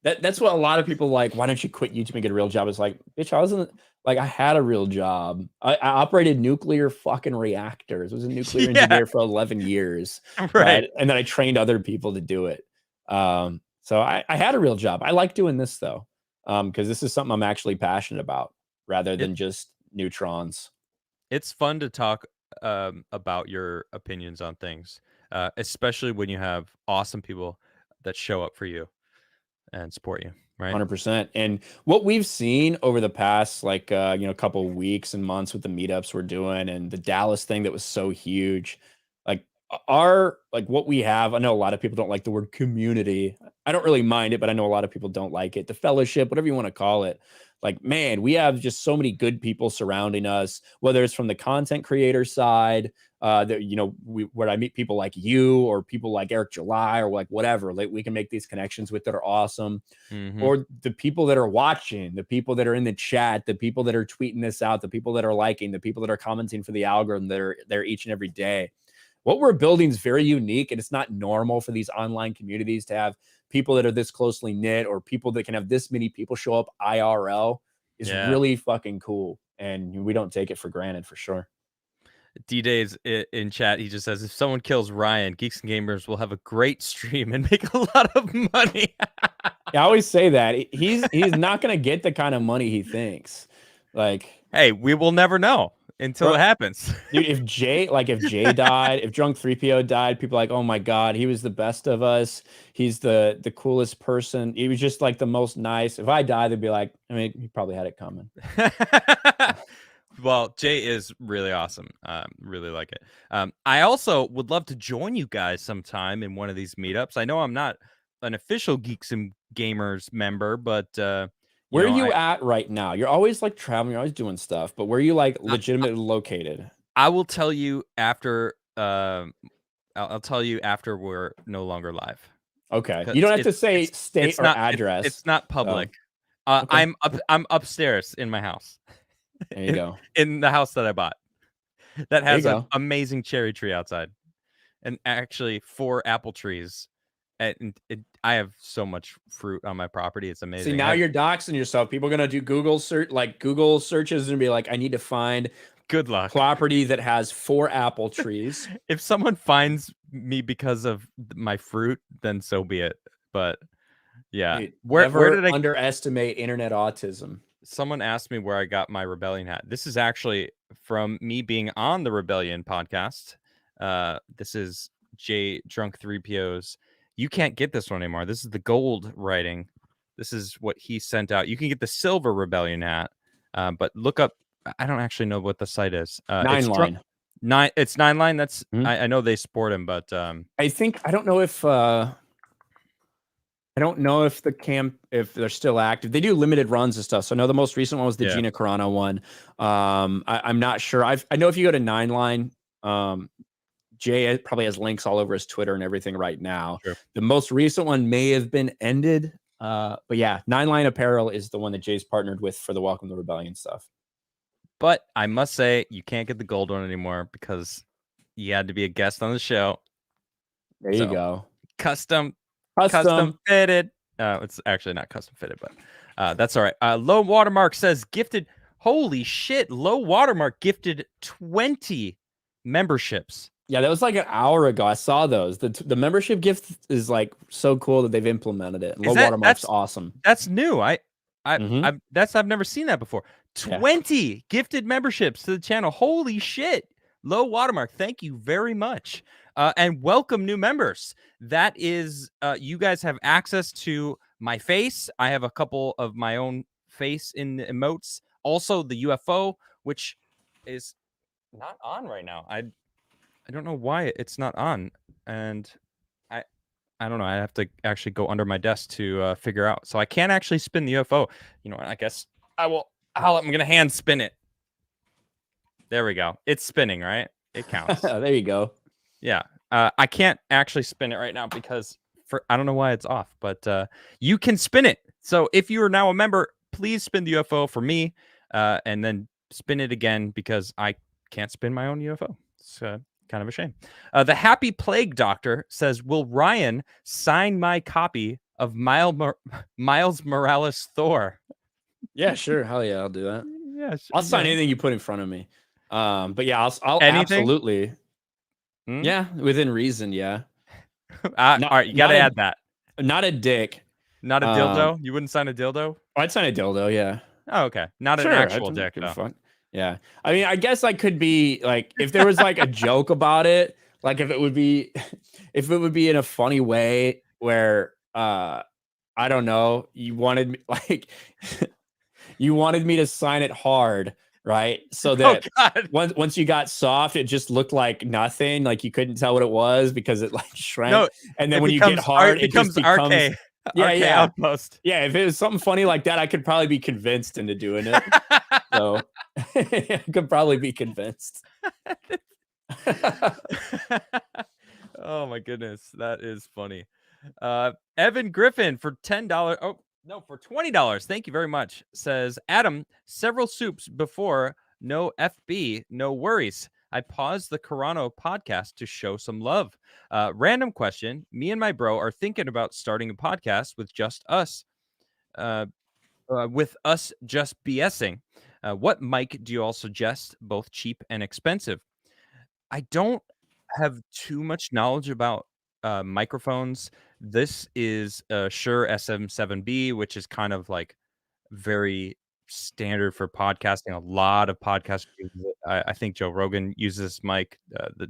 Speaker 2: That's what a lot of people like. Why don't you quit YouTube and get a real job? It's like, bitch, I wasn't like I had a real job. I operated nuclear fucking reactors. I was a nuclear
Speaker 1: Yeah.
Speaker 2: engineer for 11 years,
Speaker 1: Right.
Speaker 2: right? And then I trained other people to do it. So I had a real job. I like doing this though, because this is something I'm actually passionate about rather
Speaker 1: It
Speaker 2: than just neutrons.
Speaker 1: it's fun to talk about your opinions on things, especially when you have awesome people that show up for you and support you. Right.
Speaker 2: 100%. And what we've seen over the past like couple weeks and months with the meetups we're doing and the Dallas thing that was so huge, like our like what we have, I know a lot of people don't like the word community. I don't really mind it, but I know a lot of people don't like it. The fellowship, whatever you want to call it. Like, man, we have just so many good people surrounding us, whether it's from the content creator side, that where I meet people like you or people like Eric July or like whatever, like we can make these connections with that are awesome,
Speaker 1: Mm-hmm.
Speaker 2: or the people that are watching, the people that are in the chat, the people that are tweeting this out, the people that are liking, the people that are commenting for the algorithm that are there each and every day. What we're building is very unique, and it's not normal for these online communities to have people that are this closely knit or people that can have this many people show up IRL is
Speaker 1: Yeah.
Speaker 2: really fucking cool. And we don't take it for granted for sure.
Speaker 1: D-Day's in chat. He just says, if someone kills Ryan, Geeks and Gamers will have a great stream and make a lot of money.
Speaker 2: I always say that he's not going to get the kind of money he thinks. Like,
Speaker 1: Hey, we will never know until
Speaker 2: bro,
Speaker 1: it happens.
Speaker 2: dude, if Jay died, if Drunk 3PO died, people are like, oh my God, he was the best of us. He's the coolest person. He was just like the most nice. If I die, they'd be like, I mean, he probably had it coming.
Speaker 1: Well, Jay is really awesome. Really like it. I also would love to join you guys sometime in one of these meetups. I know I'm not an official Geeks and Gamers member, but
Speaker 2: Where are you at right now? You're always like traveling, you're always doing stuff, but where are you like
Speaker 1: I,
Speaker 2: legitimately located?
Speaker 1: I will tell you after. I'll tell you after we're no longer live.
Speaker 2: Okay. You
Speaker 1: Because
Speaker 2: don't have to say state or address.
Speaker 1: it's not
Speaker 2: So,
Speaker 1: public.
Speaker 2: okay.
Speaker 1: I'm upstairs in my house.
Speaker 2: There you go.
Speaker 1: In the house that I bought. That
Speaker 2: There you
Speaker 1: has an
Speaker 2: go.
Speaker 1: amazing cherry tree outside. And actually 4 apple trees. And I have so much fruit on my property. It's
Speaker 2: See,
Speaker 1: amazing.
Speaker 2: now you're doxing yourself. People are gonna do Google search, like Google searches, and be like, I need to find
Speaker 1: Good luck.
Speaker 2: property that has 4 apple trees.
Speaker 1: If someone finds me because of my fruit, then so be it. But yeah,
Speaker 2: Dude,
Speaker 1: where
Speaker 2: never
Speaker 1: did I?
Speaker 2: underestimate internet autism.
Speaker 1: Someone asked me where I got my Rebellion hat. This is actually from me being on the Rebellion podcast. This is J Drunk 3PO's. You can't get this one anymore. This is the gold writing. This is what he sent out. You can get the silver Rebellion hat, but look up. I don't actually know what the site is.
Speaker 2: Nine line.
Speaker 1: It's 9line. That's
Speaker 2: Mhm.
Speaker 1: I know they sport him, but
Speaker 2: I think I don't know if if they're still active. They do limited runs and stuff. So I know the most recent one was the
Speaker 1: yeah,
Speaker 2: Gina Carano one. I'm not sure. I know if you go to Nine Line, Jay probably has links all over his Twitter and everything right now.
Speaker 1: true.
Speaker 2: The most recent one may have been ended. But yeah, Nine Line Apparel is the one that Jay's partnered with for the Welcome to Rebellion stuff.
Speaker 1: But I must say, you can't get the gold one anymore because you had to be a guest on the show.
Speaker 2: There you go.
Speaker 1: Custom
Speaker 2: Custom.
Speaker 1: fitted. It's actually not custom fitted, but that's all right. Low Watermark says gifted. Holy shit! Low Watermark gifted 20 memberships.
Speaker 2: Yeah, that was like an hour ago. I saw those. The membership gift is like so cool that they've implemented it. Low Watermark's awesome.
Speaker 1: That's new.
Speaker 2: Mhm.
Speaker 1: I've never seen that before. 20 gifted memberships to the channel. Holy shit! Low Watermark, thank you very much. And welcome new members. That is, you guys have access to my face. I have a couple of my own face in the emotes. Also, the UFO, which is not on right now. I don't know why it's not on, and I I don't know. I have to actually go under my desk to figure out. So I can't actually spin the UFO. You know what? I guess I will. I'm gonna hand spin it. There we go. It's spinning, right? It counts.
Speaker 2: There you go.
Speaker 1: Yeah. I can't actually spin it right now because I don't know why it's off, but you can spin it. So if you are now a member, please spin the UFO for me, and then spin it again because I can't spin my own UFO. It's kind of a shame. The Happy Plague Doctor says, "Will Ryan sign my copy of Miles Morales Thor?"
Speaker 2: Yeah, sure. Hell yeah, I'll do that.
Speaker 1: Yeah,
Speaker 2: I'll sign anything you put in front of me. But yeah, I'll
Speaker 1: anything.
Speaker 2: absolutely.
Speaker 1: Hmm?
Speaker 2: Yeah, within reason. Yeah.
Speaker 1: All
Speaker 2: Not
Speaker 1: right, you got
Speaker 2: not
Speaker 1: to
Speaker 2: a
Speaker 1: add that.
Speaker 2: not a dick.
Speaker 1: Not a
Speaker 2: Um,
Speaker 1: dildo. You wouldn't sign a dildo?
Speaker 2: I'd sign a dildo. Yeah.
Speaker 1: Oh, okay. Not an
Speaker 2: Sure. I
Speaker 1: actual
Speaker 2: don't
Speaker 1: dick
Speaker 2: give a
Speaker 1: though.
Speaker 2: fuck. Yeah. I mean, I guess I could be like, if there was like a joke about it, like if it would be, if it would be in a funny way where, I don't know, you wanted me like, you wanted me to sign it hard, right? So
Speaker 1: Oh
Speaker 2: that
Speaker 1: God.
Speaker 2: once you got soft, it just looked like nothing, like you couldn't tell what it was because it like
Speaker 1: No,
Speaker 2: shrank. And then when you get
Speaker 1: it
Speaker 2: hard, it just
Speaker 1: becomes
Speaker 2: becomes,
Speaker 1: RK
Speaker 2: yeah,
Speaker 1: RK
Speaker 2: yeah.
Speaker 1: Outpost.
Speaker 2: Yeah, if it was something funny like that, I could probably be convinced into doing it. So I could probably be convinced.
Speaker 1: Oh my goodness, that is funny. Evan Griffin for $10. Oh no, for $20. Thank you very much. Says Adam, several soups before. No FB, no worries. I paused the Carano podcast to show some love. Random question. Me and my bro are thinking about starting a podcast with just us. With us just BSing. What mic do you all suggest, both cheap and expensive? I don't have too much knowledge about microphones. This is a Shure SM7B, which is kind of like very standard for podcasting. A lot of podcasters use it. I think Joe Rogan uses this mic.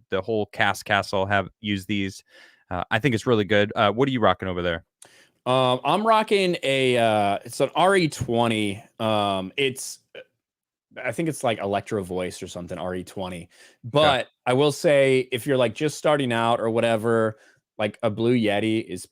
Speaker 1: The whole Cast Castle have used these. I think it's really good. What are you rocking over there?
Speaker 2: I'm rocking a it's an RE20. I think it's like Electro Voice or something, RE20.
Speaker 1: Okay.
Speaker 2: But I will say if you're like just starting out or whatever, like a Blue Yeti is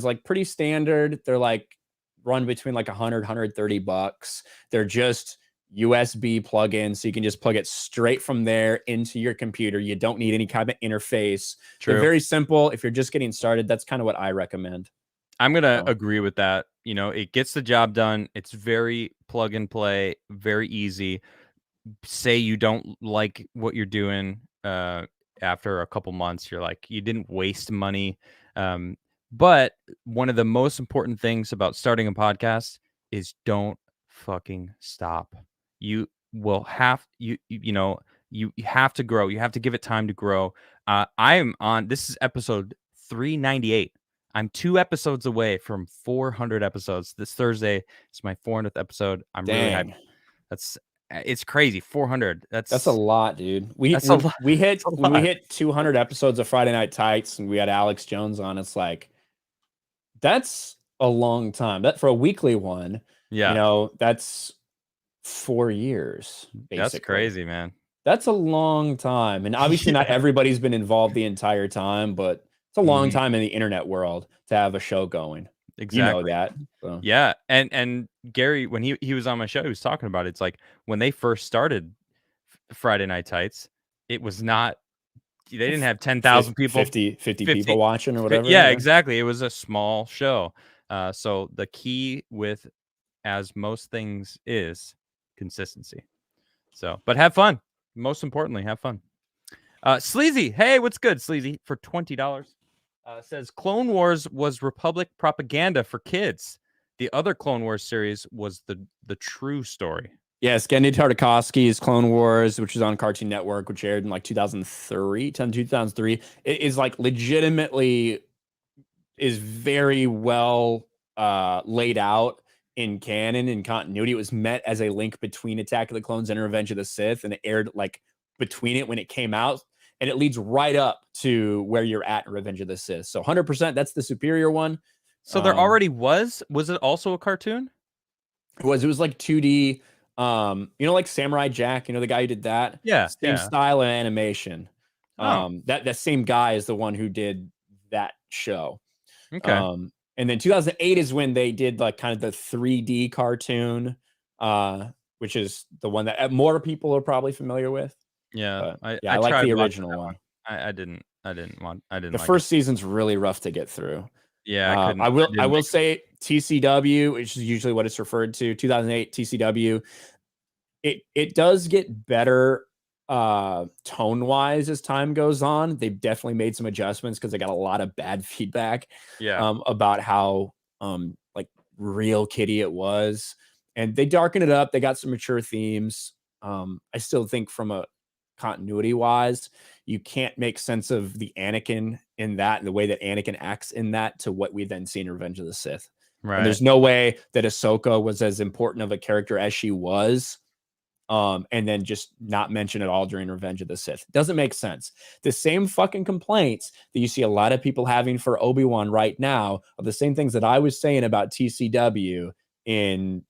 Speaker 2: like pretty standard. They're like run between like 130 bucks. They're just USB plug-in, so you can just plug it straight from there into your computer. You don't need any kind of interface. They're
Speaker 1: True.
Speaker 2: very simple. If you're just getting started, that's kind of what I recommend.
Speaker 1: I'm gonna
Speaker 2: So,
Speaker 1: agree with that. You know, it gets the job done. It's very plug and play, very easy. Say you don't like what you're doing, after a couple months, you're like, you didn't waste money. Um, but one of the most important things about starting a podcast is don't fucking stop. You will have you know you have to grow. You have to give it time to grow. I am on. This is episode 398. I'm 2 episodes away from 400 episodes. This Thursday is my 400th episode. I'm really hyped.
Speaker 2: dang.
Speaker 1: That's it's crazy. 400.
Speaker 2: That's a lot, dude. We
Speaker 1: That's a
Speaker 2: when
Speaker 1: lot.
Speaker 2: we hit
Speaker 1: That's a
Speaker 2: when we
Speaker 1: lot.
Speaker 2: hit 200 episodes of Friday Night Tights and we had Alex Jones on. It's like that's a long time. That for a weekly one,
Speaker 1: Yeah,
Speaker 2: that's 4 years
Speaker 1: that's
Speaker 2: basically.
Speaker 1: crazy, man.
Speaker 2: That's a long time. And obviously not
Speaker 1: Yeah.
Speaker 2: everybody's been involved the entire time, but it's a long
Speaker 1: Mhm.
Speaker 2: time in the internet world to have a show going. You know
Speaker 1: Exactly.
Speaker 2: that. So,
Speaker 1: Yeah, and Gary, when he was on my show, he was talking about it. It's like when they first started Friday Night Tights, it was not they didn't have 10,000 people,
Speaker 2: 50 people
Speaker 1: 50
Speaker 2: watching or
Speaker 1: fi
Speaker 2: whatever.
Speaker 1: yeah,
Speaker 2: Yeah.
Speaker 1: exactly. It was a small show. So the key with as most things is consistency. So, but have fun. Most importantly, have fun. Sleazy, hey, what's good, Sleazy? For $20, says Clone Wars was Republic propaganda for kids. The other Clone Wars series was the true story.
Speaker 2: Yes, Genndy Tartakovsky's Clone Wars, which is on Cartoon Network, which aired in like 2003. It is like legitimately is very well laid out in canon and continuity. It was meant as a link between Attack of the Clones and Revenge of the Sith, and it aired like between it when it came out, and it leads right up to where you're at in Revenge of the Sith. So 100%, that's the superior one.
Speaker 1: So there already was it also a cartoon?
Speaker 2: It was like 2D, like Samurai Jack, the guy who did that,
Speaker 1: Yeah,
Speaker 2: same
Speaker 1: yeah.
Speaker 2: style of animation.
Speaker 1: Oh,
Speaker 2: That same guy is the one who did that show.
Speaker 1: okay.
Speaker 2: And then 2008 is when they did like kind of the 3D cartoon, which is the one that more people are probably familiar with.
Speaker 1: Yeah,
Speaker 2: But yeah,
Speaker 1: I
Speaker 2: I like
Speaker 1: tried
Speaker 2: the
Speaker 1: watching
Speaker 2: original
Speaker 1: that one.
Speaker 2: one.
Speaker 1: I didn't
Speaker 2: The
Speaker 1: like it.
Speaker 2: first season's really rough to get through.
Speaker 1: Yeah, I couldn't. I
Speaker 2: I
Speaker 1: didn't
Speaker 2: will
Speaker 1: make it.
Speaker 2: say TCW, which is usually what it's referred to, 2008 TCW. It does get better tone wise as time goes on. They've definitely made some adjustments because they got a lot of bad feedback
Speaker 1: Yeah,
Speaker 2: about how like real kitty it was, and they darken it up. They got some mature themes. I still think from a continuity wise, you can't make sense of the Anakin in that and the way that Anakin acts in that to what we then see in Revenge of the Sith. And
Speaker 1: right.
Speaker 2: there's no way that Ahsoka was as important of a character as she was, and then just not mention it all during Revenge of the Sith. Doesn't make sense. The same fucking complaints that you see a lot of people having for Obi-Wan right now are the same things that I was saying about TCW in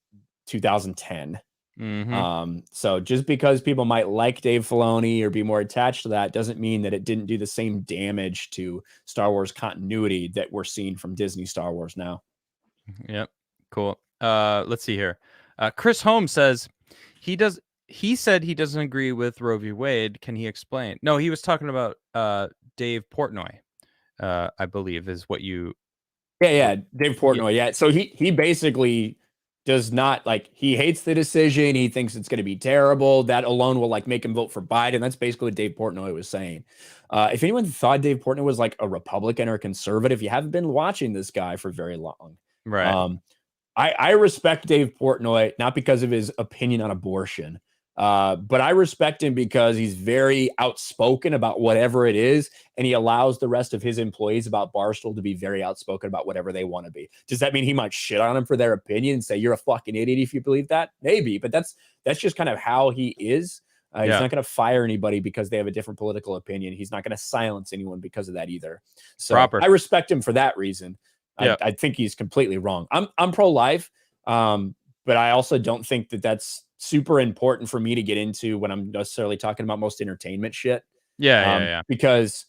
Speaker 2: 2010.
Speaker 1: Mhm.
Speaker 2: So just because people might like Dave Filoni or be more attached to that doesn't mean that it didn't do the same damage to Star Wars continuity that we're seeing from Disney Star Wars now.
Speaker 1: Yep. Cool. Let's see here. Chris Holmes says he said he doesn't agree with Roe v. Wade. Can he explain? No, he was talking about Dave Portnoy. I believe is what you.
Speaker 2: Yeah, Dave
Speaker 1: Yeah.
Speaker 2: Portnoy. Yeah, so he basically does not like he hates the decision. He thinks it's going to be terrible. That alone will like make him vote for Biden. That's basically what Dave Portnoy was saying. If anyone thought Dave Portnoy was like a Republican or a conservative, you haven't been watching this guy for very long.
Speaker 1: Right.
Speaker 2: Um, I respect Dave Portnoy not because of his opinion on abortion, but I respect him because he's very outspoken about whatever it is, and he allows the rest of his employees about Barstool to be very outspoken about whatever they want to be. Does that mean he might shit on him for their opinion and say you're a fucking idiot if you believe that? Maybe, but that's just kind of how he is. He's
Speaker 1: Yeah.
Speaker 2: not going to fire anybody because they have a different political opinion. He's not going to silence anyone because of that either. So
Speaker 1: Proper.
Speaker 2: I respect him for that reason.
Speaker 1: Yeah.
Speaker 2: I think he's completely wrong. I'm pro life, but I also don't think that that's super important for me to get into when I'm necessarily talking about most entertainment shit.
Speaker 1: Yeah.
Speaker 2: Because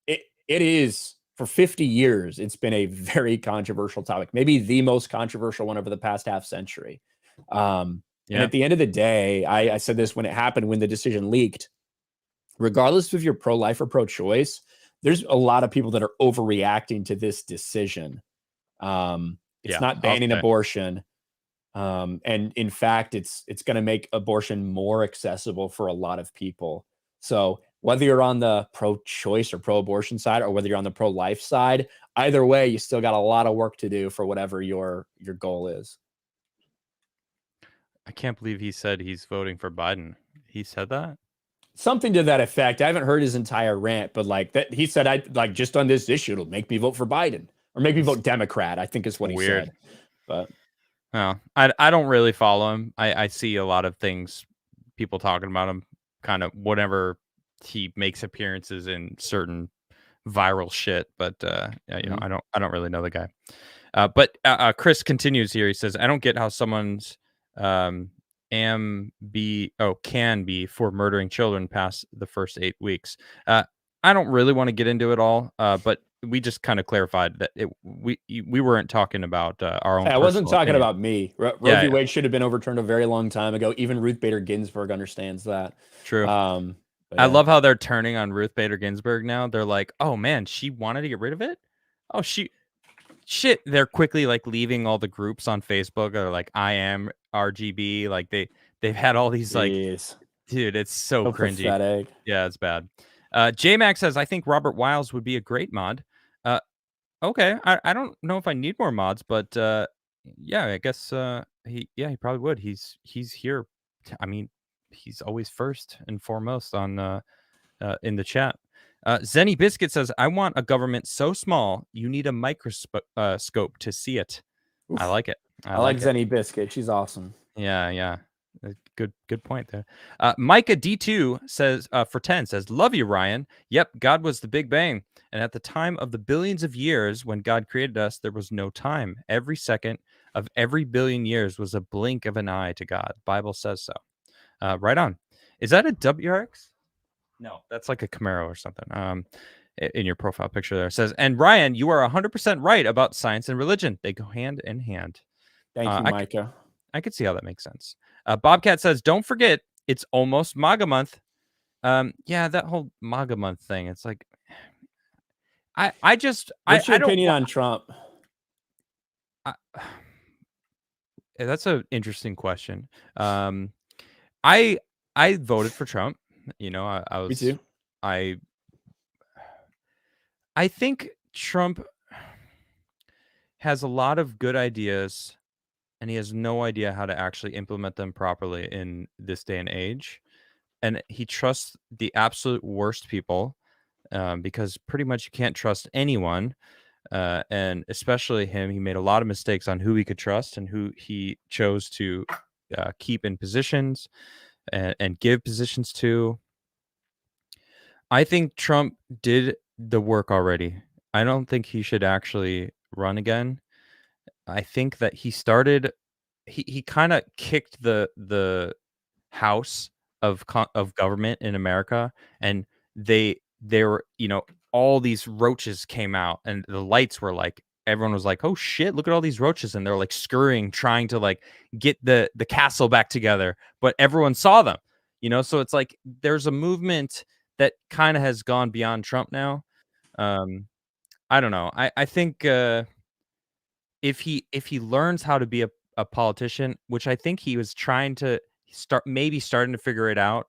Speaker 2: it is for 50 years, it's been a very controversial topic, maybe the most controversial one over the past half century. And
Speaker 1: Yeah.
Speaker 2: at the end of the day, I said this when it happened, when the decision leaked, regardless if you're pro life or pro choice, there's a lot of people that are overreacting to this decision. It's
Speaker 1: Yeah.
Speaker 2: not
Speaker 1: I'll
Speaker 2: banning
Speaker 1: say.
Speaker 2: abortion. And in fact, it's going to make abortion more accessible for a lot of people. So whether you're on the pro-choice or pro-abortion side, or whether you're on the pro-life side, either way, you still got a lot of work to do for whatever your goal is.
Speaker 1: I can't believe he said he's voting for Biden. He said that?
Speaker 2: Something to that effect. I haven't heard his entire rant, but like that, he said, I like just on this issue, it'll make me vote for Biden or make me
Speaker 1: It's
Speaker 2: vote Democrat, I think is what he
Speaker 1: weird.
Speaker 2: said. But
Speaker 1: No, I don't really follow him. I see a lot of things, people talking about him, kind of whenever he makes appearances in certain viral shit. But yeah,
Speaker 2: mhm.
Speaker 1: I don't really know the guy. But Chris continues here. He says, I don't get how someone's um can be for murdering children past the first 8 weeks. I don't really want to get into it all. But we just kind of clarified that we weren't talking about our own
Speaker 2: I wasn't
Speaker 1: personal
Speaker 2: talking
Speaker 1: opinion.
Speaker 2: about me. Roe
Speaker 1: Yeah,
Speaker 2: v.
Speaker 1: yeah,
Speaker 2: Wade should have been overturned a very long time ago. Even Ruth Bader Ginsburg understands that.
Speaker 1: true.
Speaker 2: But
Speaker 1: I
Speaker 2: yeah,
Speaker 1: love how they're turning on Ruth Bader Ginsburg now. They're like, "Oh man, she wanted to get rid of it." Oh, shit. They're quickly like leaving all the groups on Facebook. Or like, I am RGB. Like they've had all these like,
Speaker 2: jeez,
Speaker 1: dude, it's so
Speaker 2: so
Speaker 1: cringy.
Speaker 2: pathetic.
Speaker 1: Yeah, it's bad. J Max says, I think Robert Wiles would be a great mod. Uh, okay, I don't know if I need more mods, but yeah, I guess he probably would. He's here. I mean, he's always first and foremost on in the chat. Zenny Biscuit says, I want a government so small you need a microscope scope to see it. I
Speaker 2: Oof.
Speaker 1: like it. I
Speaker 2: I like
Speaker 1: like it.
Speaker 2: Zenny Biscuit. She's awesome.
Speaker 1: Yeah. Good point there. Micah D2 says, for 10 says, love you, Ryan. Yep, God was the Big Bang. And at the time of the billions of years when God created us, there was no time. Every second of every billion years was a blink of an eye to God. Bible says so. Right on. Is that a WRX? No, that's like a Camaro or something. In your profile picture there it says, and Ryan, you are 100% right about science and religion. They go hand in hand.
Speaker 2: Thank
Speaker 1: Uh,
Speaker 2: you,
Speaker 1: I could
Speaker 2: Micah.
Speaker 1: I could see how that makes sense. Bobcat says, don't forget, it's almost MAGA month. Yeah, that whole MAGA month thing. It's like, I just
Speaker 2: What's
Speaker 1: I
Speaker 2: your
Speaker 1: don't
Speaker 2: opinion
Speaker 1: want.
Speaker 2: on Trump?
Speaker 1: I, that's an interesting question. I I voted for Trump. You know,
Speaker 2: Me too.
Speaker 1: I I think Trump has a lot of good ideas, and he has no idea how to actually implement them properly in this day and age. And he trusts the absolute worst people, because pretty much you can't trust anyone, and especially him. He made a lot of mistakes on who he could trust and who he chose to keep in positions and give positions to. I think Trump did the work already. I don't think he should actually run again. I think that he kind of kicked the house of government in America, and they were, all these roaches came out, and the lights were like, everyone was like, "Oh shit, look at all these roaches," and they're like scurrying, trying to like get the castle back together, but everyone saw them, so it's like there's a movement that kind of has gone beyond Trump now. Um, I don't know. I think if he learns how to be a politician, which I think he was trying to starting to figure it out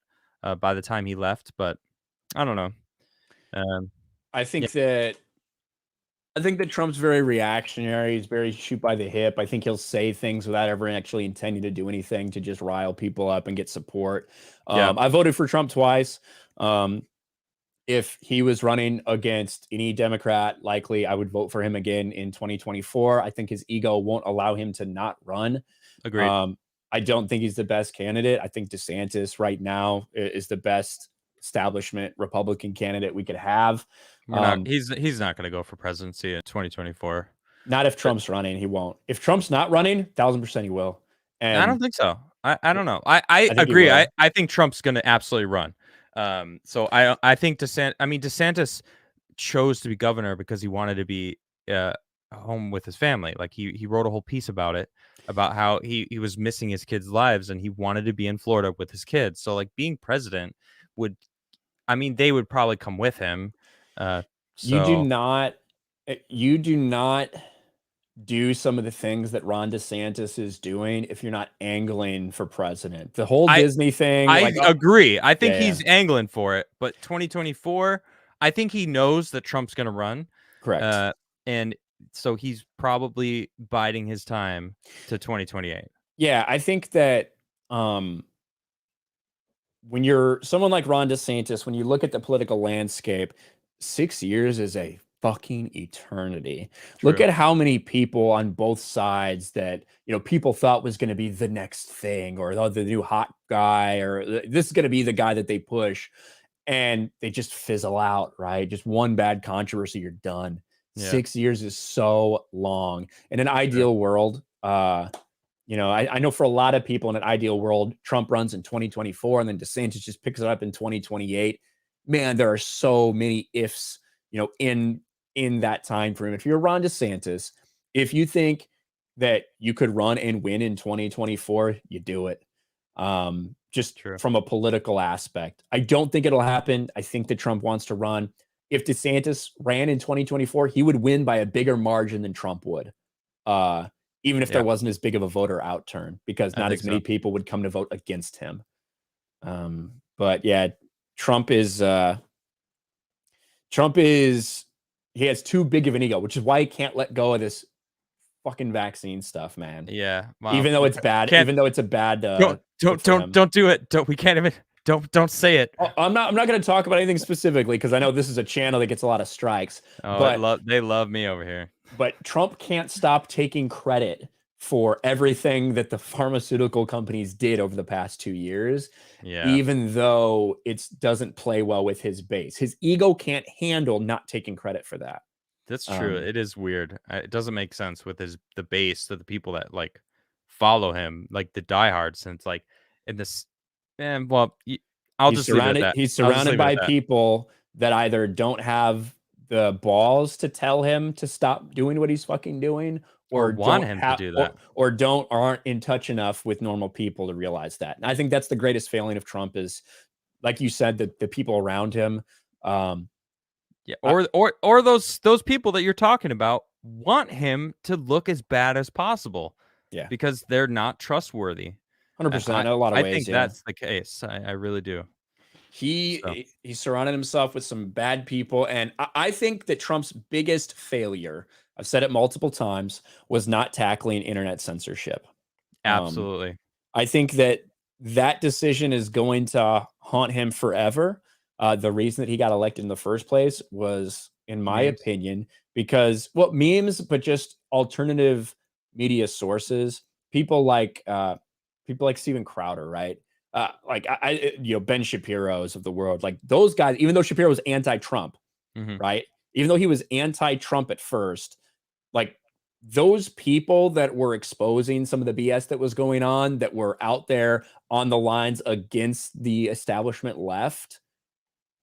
Speaker 1: by the time he left, but I don't know. Um,
Speaker 2: I
Speaker 1: yeah,
Speaker 2: think that I think that Trump's very reactionary. He's very shoot by the hip. I think he'll say things without ever actually intending to do anything to just rile people up and get support.
Speaker 1: yeah,
Speaker 2: I voted for Trump twice. Um, if he was running against any Democrat, likely I would vote for him again in 2024. I think his ego won't allow him to not run.
Speaker 1: agreed.
Speaker 2: Um, I don't think he's the best candidate. I think DeSantis right now is the best establishment Republican candidate we could have.
Speaker 1: We're not.
Speaker 2: Um,
Speaker 1: He's not going to go for presidency in 2024.
Speaker 2: Not if
Speaker 1: But
Speaker 2: Trump's running, he won't. If Trump's not running, 1000% he will.
Speaker 1: I don't
Speaker 2: And
Speaker 1: think so. I don't know. I
Speaker 2: I think he
Speaker 1: agree. I
Speaker 2: will.
Speaker 1: I think Trump's going to absolutely run. So I think DeSantis chose to be governor because he wanted to be uh, home with his family. Like he wrote a whole piece about it, about how he was missing his kids' lives and he wanted to be in Florida with his kids. So like being president would, they would probably come with him. Uh,
Speaker 2: You do
Speaker 1: so
Speaker 2: not you do not do some of the things that Ron DeSantis is doing if you're not angling for president. The whole
Speaker 1: I
Speaker 2: Disney thing,
Speaker 1: I
Speaker 2: like,
Speaker 1: agree. I think
Speaker 2: yeah, yeah,
Speaker 1: he's angling for it, but 2024, I think he knows that Trump's going to run,
Speaker 2: correct.
Speaker 1: uh, and so he's probably biding his time to 2028.
Speaker 2: Yeah, I think that when you're someone like Ron DeSantis, when you look at the political landscape, 6 years is a fucking eternity. Look
Speaker 1: True.
Speaker 2: at how many people on both sides that, people thought was gonna be the next thing or the new hot guy or this is gonna be the guy that they push, and they just fizzle out, right? Just one bad controversy, you're done.
Speaker 1: Yeah.
Speaker 2: 6 years is so long. In an
Speaker 1: True.
Speaker 2: ideal world, I know for a lot of people in an ideal world, Trump runs in 2024 and then DeSantis just picks it up in 2028. Man, there are so many ifs, in that time frame. If you're Ron DeSantis, if you think that you could run and win in 2024, you do it. Just
Speaker 1: True.
Speaker 2: from a political aspect. I don't think it'll happen. I think that Trump wants to run. If DeSantis ran in 2024, he would win by a bigger margin than Trump would. Uh, Even if there
Speaker 1: Yeah,
Speaker 2: wasn't as big of a voter outturn, because
Speaker 1: I
Speaker 2: not
Speaker 1: think
Speaker 2: as many
Speaker 1: so.
Speaker 2: people would come to vote against him. But yeah, Trump is uh, Trump is he has too big of an ego, which is why he can't let go of this fucking vaccine stuff, man.
Speaker 1: Yeah. Wow.
Speaker 2: Even though it's bad,
Speaker 1: Can't
Speaker 2: even though it's a bad
Speaker 1: don't
Speaker 2: fit
Speaker 1: don't
Speaker 2: for
Speaker 1: don't
Speaker 2: him.
Speaker 1: don't do it. We can't even don't say it.
Speaker 2: I'm not going to talk about anything specifically because I know this is a channel that gets a lot of strikes.
Speaker 1: Oh,
Speaker 2: But
Speaker 1: they love me over here.
Speaker 2: Trump can't stop taking credit for everything that the pharmaceutical companies did over the past 2 years,
Speaker 1: Yeah.
Speaker 2: even though it doesn't play well with his base. His ego can't handle not taking credit for that.
Speaker 1: That's true.
Speaker 2: Um,
Speaker 1: It is weird. It doesn't make sense with the base of the people that like follow him, like the diehards. And it's like in this, and well, I'll just leave it at that.
Speaker 2: He's
Speaker 1: I'll just
Speaker 2: surrounded
Speaker 1: leave it at
Speaker 2: by
Speaker 1: that.
Speaker 2: people that either don't have the balls to tell him to stop doing what he's fucking doing,
Speaker 1: Or
Speaker 2: or
Speaker 1: want
Speaker 2: don't
Speaker 1: him to
Speaker 2: have,
Speaker 1: do that.
Speaker 2: or don't aren't in touch enough with normal people to realize that. And I think that's the greatest failing of Trump is, like you said, that the people around him.
Speaker 1: Yeah,
Speaker 2: I,
Speaker 1: or those people that you're talking about want him to look as bad as possible
Speaker 2: yeah,
Speaker 1: because they're not trustworthy. And
Speaker 2: 100% in a lot of
Speaker 1: I
Speaker 2: ways.
Speaker 1: think
Speaker 2: Yeah.
Speaker 1: that's the case. I really do. So
Speaker 2: He surrounded himself with some bad people, and I think that Trump's biggest failure, I've said it multiple times, was not tackling internet censorship. Um,
Speaker 1: absolutely.
Speaker 2: I think that that decision is going to haunt him forever. The reason that he got elected in the first place was, in my
Speaker 1: Memes.
Speaker 2: opinion, because, well, memes, but just alternative media sources. People like Steven Crowder, right? Ben Shapiro's of the world, like those guys. Even though Shapiro was anti-Trump,
Speaker 1: Mhm.
Speaker 2: right? Even though he was anti-Trump at first, like those people that were exposing some of the BS that was going on, that were out there on the lines against the establishment left,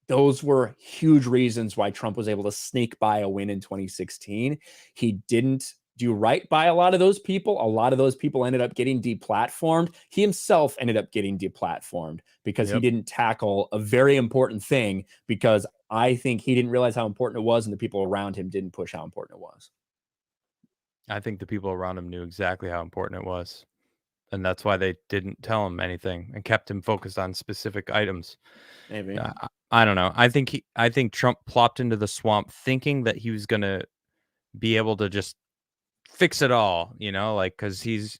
Speaker 2: those were huge reasons why Trump was able to sneak by a win in 2016. He didn't do right by a lot of those people. A lot of those people ended up getting deplatformed. He himself ended up getting deplatformed because he
Speaker 1: Yep.
Speaker 2: didn't tackle a very important thing, because I think he didn't realize how important it was, and the people around him didn't push how important it was.
Speaker 1: I think the people around him knew exactly how important it was, and that's why they didn't tell him anything and kept him focused on specific items.
Speaker 2: Maybe.
Speaker 1: I don't know. I think Trump plopped into the swamp thinking that he was gonna be able to just fix it all, like because he's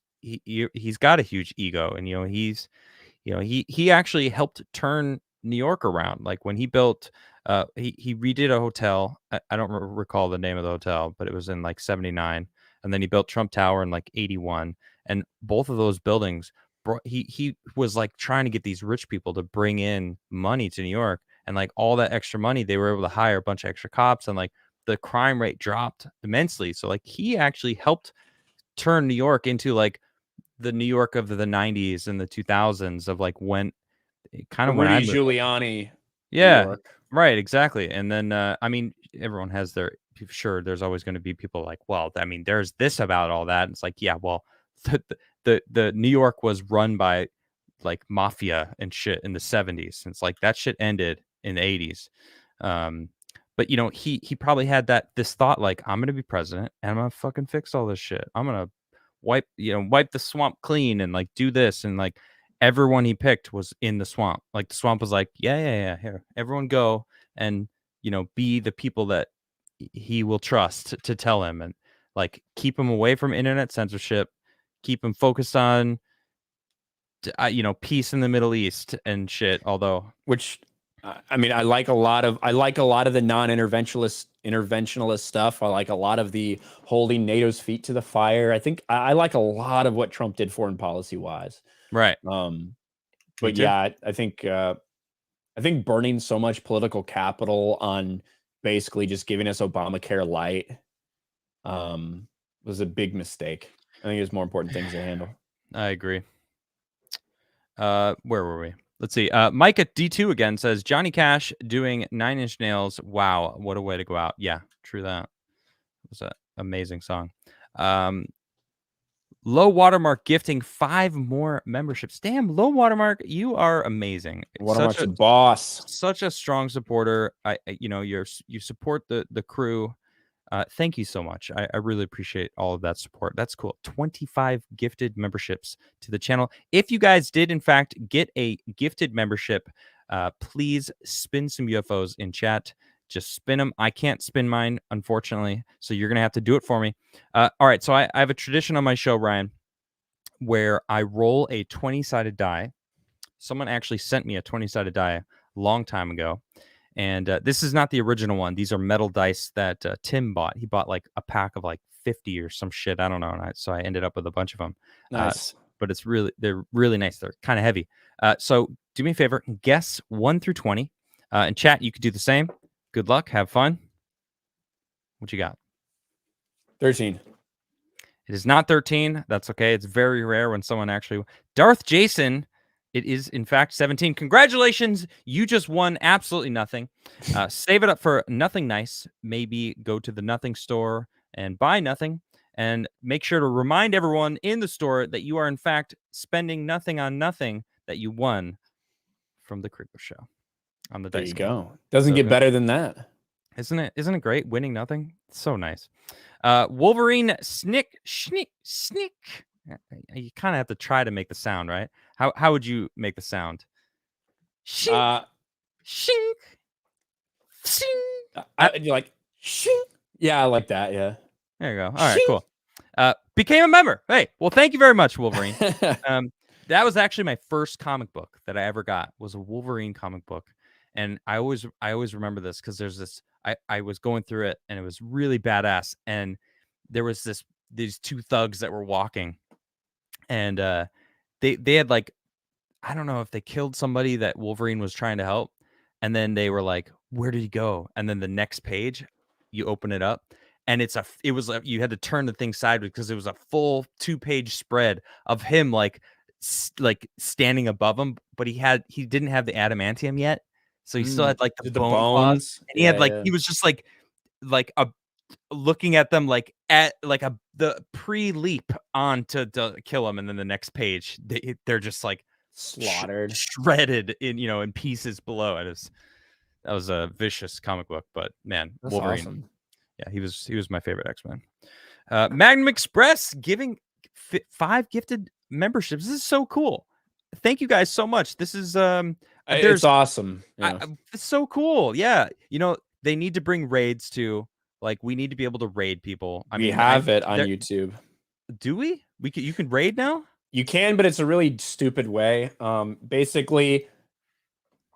Speaker 1: got a huge ego, and he actually helped turn New York around. Like when he built, he redid a hotel. I don't recall the name of the hotel, but it was in like '79, and then he built Trump Tower in like '81, and both of those buildings. He was like trying to get these rich people to bring in money to New York, and like all that extra money, they were able to hire a bunch of extra cops, and like the crime rate dropped immensely. So like he actually helped turn New York into like the New York of the '90s and the 2000s of like when kind
Speaker 2: The
Speaker 1: of when I
Speaker 2: Rudy
Speaker 1: moved.
Speaker 2: Giuliani New
Speaker 1: Yeah,
Speaker 2: York.
Speaker 1: right, exactly. And then I mean, everyone has their sure. There's always going to be people like, well, I mean, there's this about all that. And it's like, yeah, well, the New York was run by like mafia and shit in the '70s. And it's like that shit ended in the '80s. Um, but he probably had this thought like, I'm gonna be president and I'm gonna fucking fix all this shit. I'm gonna wipe the swamp clean and like do this, and like everyone he picked was in the swamp. Like the swamp was like, yeah, yeah, yeah, here, everyone go and be the people that he will trust to tell him, and like keep him away from internet censorship, keep him focused on peace in the Middle East and shit. Although,
Speaker 2: Which, I mean, I like a lot of the non-interventionalist stuff. I like a lot of the holding NATO's feet to the fire. I think I like a lot of what Trump did foreign policy wise.
Speaker 1: right,
Speaker 2: Um,
Speaker 1: me
Speaker 2: but
Speaker 1: too.
Speaker 2: yeah, I think burning so much political capital on basically just giving us Obamacare light was a big mistake. I think there's more important things to handle.
Speaker 1: I agree. Where were we? Let's see. Mike at D2 again says Johnny Cash doing Nine Inch Nails. Wow, what a way to go out. Yeah, true that. It was an amazing song. Low Watermark gifting 5 more memberships. Damn, Low Watermark, you are amazing.
Speaker 2: Watermark's a boss.
Speaker 1: Such a strong supporter. You support the crew. Thank you so much. I really appreciate all of that support. That's cool. 25 gifted memberships to the channel. If you guys did, in fact, get a gifted membership, please spin some UFOs in chat. Just spin them. I can't spin mine, unfortunately, so you're going to have to do it for me. All right, so I have a tradition on my show, Ryan, where I roll a 20-sided die. Someone actually sent me a 20-sided die a long time ago. And this is not the original one. These are metal dice that Tim bought. He bought like a pack of like 50 or some shit. I don't know. So I ended up with a bunch of them.
Speaker 2: Nice.
Speaker 1: But they're really nice. They're kind of heavy. So do me a favor, guess 1 through 20. In chat, you could do the same. Good luck. Have fun. What you got?
Speaker 2: 13.
Speaker 1: It is not 13. That's okay. It's very rare when someone actually. Darth Jason It is, in fact, 17. Congratulations. You just won absolutely nothing. Save it up for nothing nice. Maybe go to the nothing store and buy nothing. And make sure to remind everyone in the store that you are, in fact, spending nothing on nothing that you won from the Crigler show on the
Speaker 2: There
Speaker 1: dice
Speaker 2: you
Speaker 1: game.
Speaker 2: go. Doesn't get better than that.
Speaker 1: Isn't it great winning nothing? It's so nice. Wolverine snick. You kind of have to try to make the sound, right? How would you make the sound? Shink, shink, shink.
Speaker 2: You like shink. Yeah, I like that. Yeah.
Speaker 1: There you go. All right, cool. Became a member. Hey, well, thank you very much, Wolverine. That was actually my first comic book that I ever got, was a Wolverine comic book. And I always remember this because there's this, I was going through it and it was really badass. And there was these two thugs that were walking, and they had, like, I don't know if they killed somebody that Wolverine was trying to help. And then they were like, where did he go? And then the next page, you open it up, and you had to turn the thing sideways because it was a full 2-page spread of him, like standing above him, but he didn't have the adamantium yet. So he still had, like, the bone claws. And he had, like, he was just like a looking at them like at like the pre-leap on to kill him, and then the next page they're just like
Speaker 2: slaughtered,
Speaker 1: shredded in pieces below. That was a vicious comic book, but man,
Speaker 2: that's
Speaker 1: Wolverine.
Speaker 2: Awesome.
Speaker 1: Yeah, he was my favorite X-Men. Magnum Express giving 5 gifted memberships. This is so cool. Thank you guys so much. This is
Speaker 2: it's awesome. Yeah.
Speaker 1: It's so cool. Yeah, they need to bring raids too. Like, we need to be able to raid people.
Speaker 2: We have it on YouTube.
Speaker 1: Do we? You can raid now?
Speaker 2: You can, but it's a really stupid way. Basically,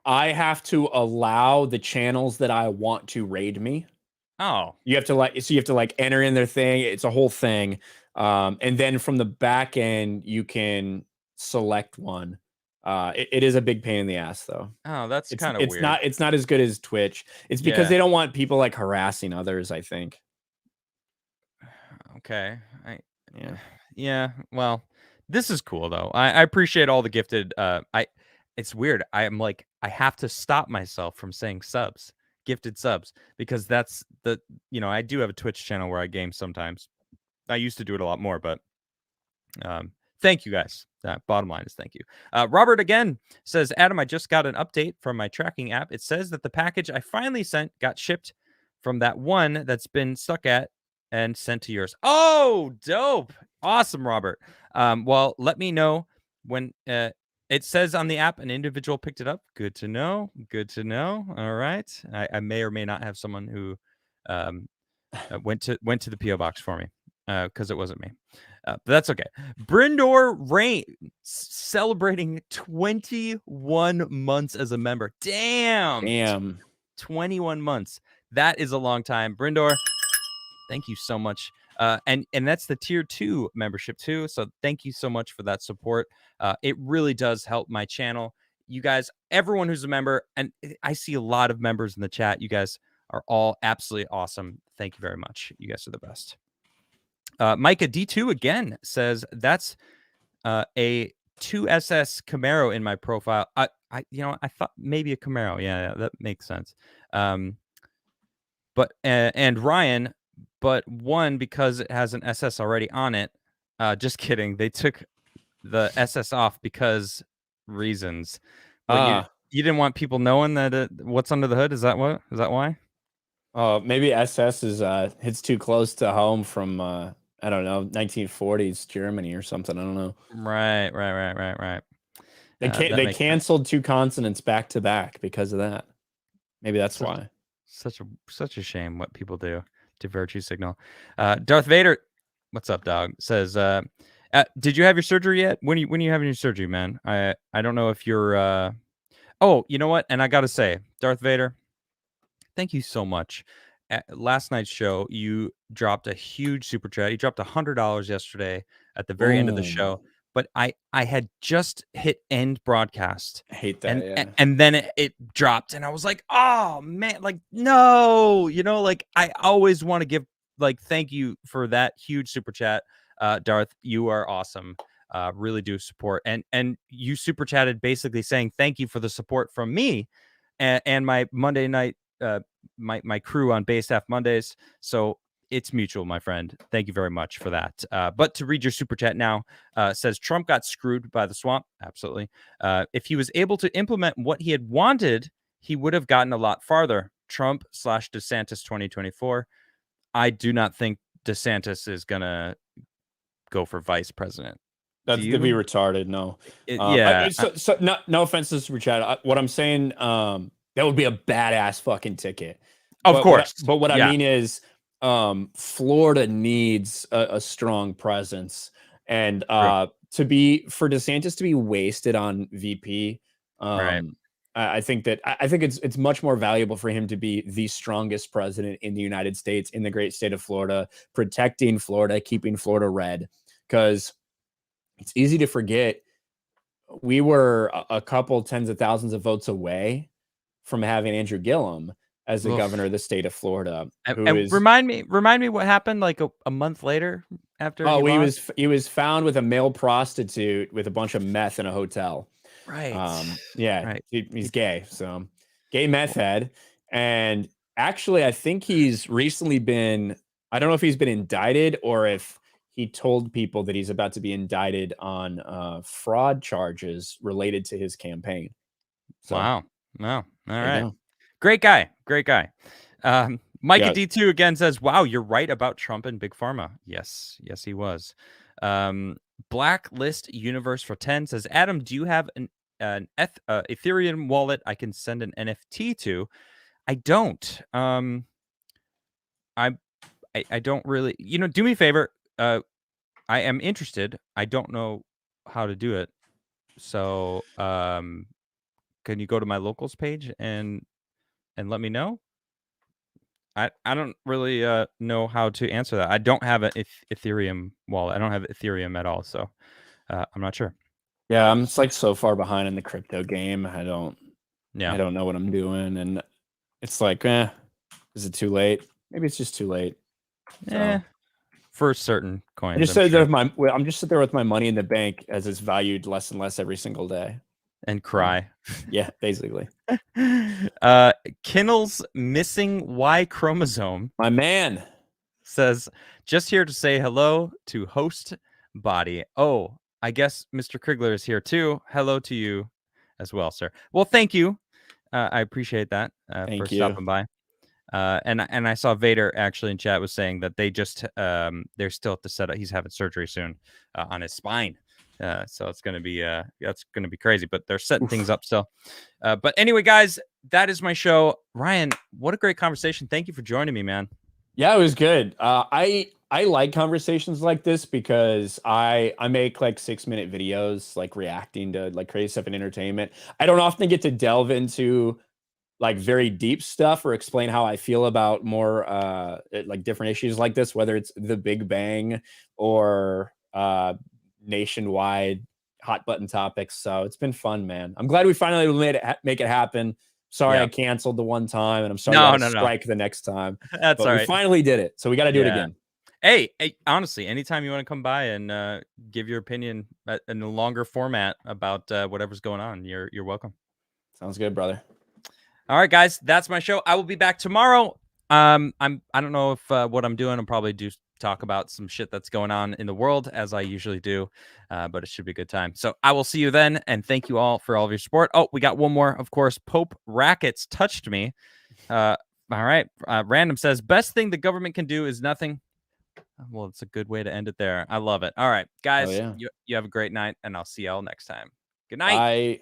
Speaker 2: I have to allow the channels that I want to raid me.
Speaker 1: Oh.
Speaker 2: You have to enter in their thing. It's a whole thing. And then from the back end, you can select one. It is a big pain in the ass, though.
Speaker 1: Oh, that's kind of weird.
Speaker 2: It's not as good as Twitch. It's because they don't want people, like, harassing others, I think.
Speaker 1: Okay. Yeah. Well, this is cool though. I appreciate all the gifted. It's weird. I'm like, I have to stop myself from saying gifted subs, because that's I do have a Twitch channel where I game sometimes. I used to do it a lot more, but thank you guys. Bottom line is thank you. Robert again says, Adam, I just got an update from my tracking app. It says that the package I finally sent got shipped from that one that's been stuck at and sent to yours. Oh, dope. Awesome, Robert. Well, let me know when it says on the app an individual picked it up. Good to know. All right. I may or may not have someone who went to the PO box for me, because it wasn't me. But that's okay. Brindor Rain celebrating 21 months as a member. Damn. 21 months. That is a long time. Brindor, thank you so much. And that's the tier 2 membership too. So thank you so much for that support. It really does help my channel. You guys, everyone who's a member, and I see a lot of members in the chat. You guys are all absolutely awesome. Thank you very much. You guys are the best. Micah D2 again says, that's a 2SS Camaro in my profile. I thought maybe a Camaro. Yeah, that makes sense. But and Ryan, but one because it has an SS already on it. Just kidding. They took the SS off because reasons. But you didn't want people knowing that what's under the hood. Is that why?
Speaker 2: Maybe SS is hits too close to home from I don't know, 1940s Germany or something. I don't know.
Speaker 1: Right.
Speaker 2: They canceled 2 consonants back to back because of that. Maybe that's why.
Speaker 1: Such a shame what people do to virtue signal. Darth Vader, what's up, dog? Says, did you have your surgery yet? When are you having your surgery, man? I don't know if you're. Oh, you know what? And I gotta say, Darth Vader, thank you so much. At last night's show, you dropped a huge super chat. You dropped $100 yesterday at the very end of the show. But I had just hit end broadcast.
Speaker 2: I hate that.
Speaker 1: And then it dropped, and I was like, oh man, like, no, like, I always want to give, like, thank you for that huge super chat. Darth, you are awesome. Really do support. And you super chatted basically saying thank you for the support from me and my Monday night my crew on Base Half Mondays. So it's mutual, my friend. Thank you very much for that. But to read your super chat now, says Trump got screwed by the swamp. Absolutely. If he was able to implement what he had wanted, he would have gotten a lot farther. Trump/DeSantis 2024. I do not think DeSantis is gonna go for vice president. Do
Speaker 2: That's to be
Speaker 1: you?
Speaker 2: retarded. No.
Speaker 1: Yeah,
Speaker 2: So no offense to Super Chat. What I'm saying, that would be a badass fucking ticket.
Speaker 1: of course.
Speaker 2: But what I
Speaker 1: Yeah,
Speaker 2: mean is, Florida needs a strong presence, and
Speaker 1: true.
Speaker 2: for DeSantis to be wasted on VP,
Speaker 1: Right.
Speaker 2: I think it's much more valuable for him to be the strongest president in the United States, in the great state of Florida, protecting Florida, keeping Florida red, because it's easy to forget we were a couple tens of thousands of votes away from having Andrew Gillum as the governor
Speaker 1: Oof.
Speaker 2: of the state of Florida, who
Speaker 1: And
Speaker 2: is
Speaker 1: remind me what happened like a month later after he lost.
Speaker 2: he was found with a male prostitute with a bunch of meth in a hotel.
Speaker 1: Right.
Speaker 2: Yeah,
Speaker 1: Right.
Speaker 2: he's gay, so gay meth head. And actually, I think he's recently been, I don't know if he's been indicted or if he told people that he's about to be indicted on fraud charges related to his campaign. So
Speaker 1: Wow. No. All
Speaker 2: there you
Speaker 1: right.
Speaker 2: go.
Speaker 1: Great guy. Great guy. Micah
Speaker 2: Yeah,
Speaker 1: D2 again says, wow, you're right about Trump and Big Pharma. Yes. Yes, he was. Blacklist Universe for 10 says, Adam, do you have an Ethereum wallet I can send an NFT to? I don't. I don't really, do me a favor. I am interested. I don't know how to do it. So, can you go to my locals page and let me know? I don't really know how to answer that. I don't have an Ethereum wallet. I don't have Ethereum at all, so I'm not sure.
Speaker 2: yeah, I'm just like so far behind in the crypto game. I
Speaker 1: Yeah.
Speaker 2: don't know what I'm doing, and it's like, is it too late? Maybe it's just too late. So
Speaker 1: For certain
Speaker 2: I
Speaker 1: coins,
Speaker 2: just
Speaker 1: I'm
Speaker 2: sit there
Speaker 1: sure.
Speaker 2: with my I'm just sit there with my money in the bank as it's valued less and less every single day.
Speaker 1: And
Speaker 2: So,
Speaker 1: cry.
Speaker 2: yeah, basically.
Speaker 1: Kinel's missing Y chromosome
Speaker 2: My man.
Speaker 1: says, just here to say hello to host body. Oh, I guess Mr. Crigler is here too. Hello to you as well, sir. Well, thank you. I appreciate that for
Speaker 2: Thank you.
Speaker 1: stopping by. And I saw Vader actually in chat was saying that they just they're still at the setup. He's having surgery soon on his spine. So it's gonna be that's gonna be crazy, but they're setting
Speaker 2: Oof.
Speaker 1: things up still. But anyway, guys, that is my show. Ryan, what a great conversation. Thank you for joining me, man.
Speaker 2: Yeah, it was good. I like conversations like this because I make like 6-minute videos like reacting to like crazy stuff in entertainment. I don't often get to delve into like very deep stuff or explain how I feel about more like different issues like this, whether it's the Big Bang or nationwide hot button topics. So it's been fun, man. I'm glad we finally made it make it happen. Sorry I
Speaker 1: Yeah.
Speaker 2: canceled the one time, and I'm sorry you
Speaker 1: No,
Speaker 2: had to
Speaker 1: no, no.
Speaker 2: strike the next time.
Speaker 1: That's
Speaker 2: But
Speaker 1: all
Speaker 2: we
Speaker 1: right.
Speaker 2: finally did it, so we got to do it
Speaker 1: Yeah.
Speaker 2: again.
Speaker 1: Hey, honestly, anytime you want to come by and give your opinion in a longer format about whatever's going on, you're welcome.
Speaker 2: Sounds good, brother.
Speaker 1: All right, guys, that's my show. I will be back tomorrow. I don't know if what I'm doing. I'll probably do talk about some shit that's going on in the world as I usually do, but it should be a good time. So I will see you then, and thank you all for all of your support. Oh, we got one more, of course. Pope Rackets touched me. All right, Random says best thing the government can do is nothing. Well, it's a good way to end it there. I love it. All right,
Speaker 2: Oh
Speaker 1: guys,
Speaker 2: yeah.
Speaker 1: you have a great night, and I'll see y'all next time. Good night.
Speaker 2: Bye.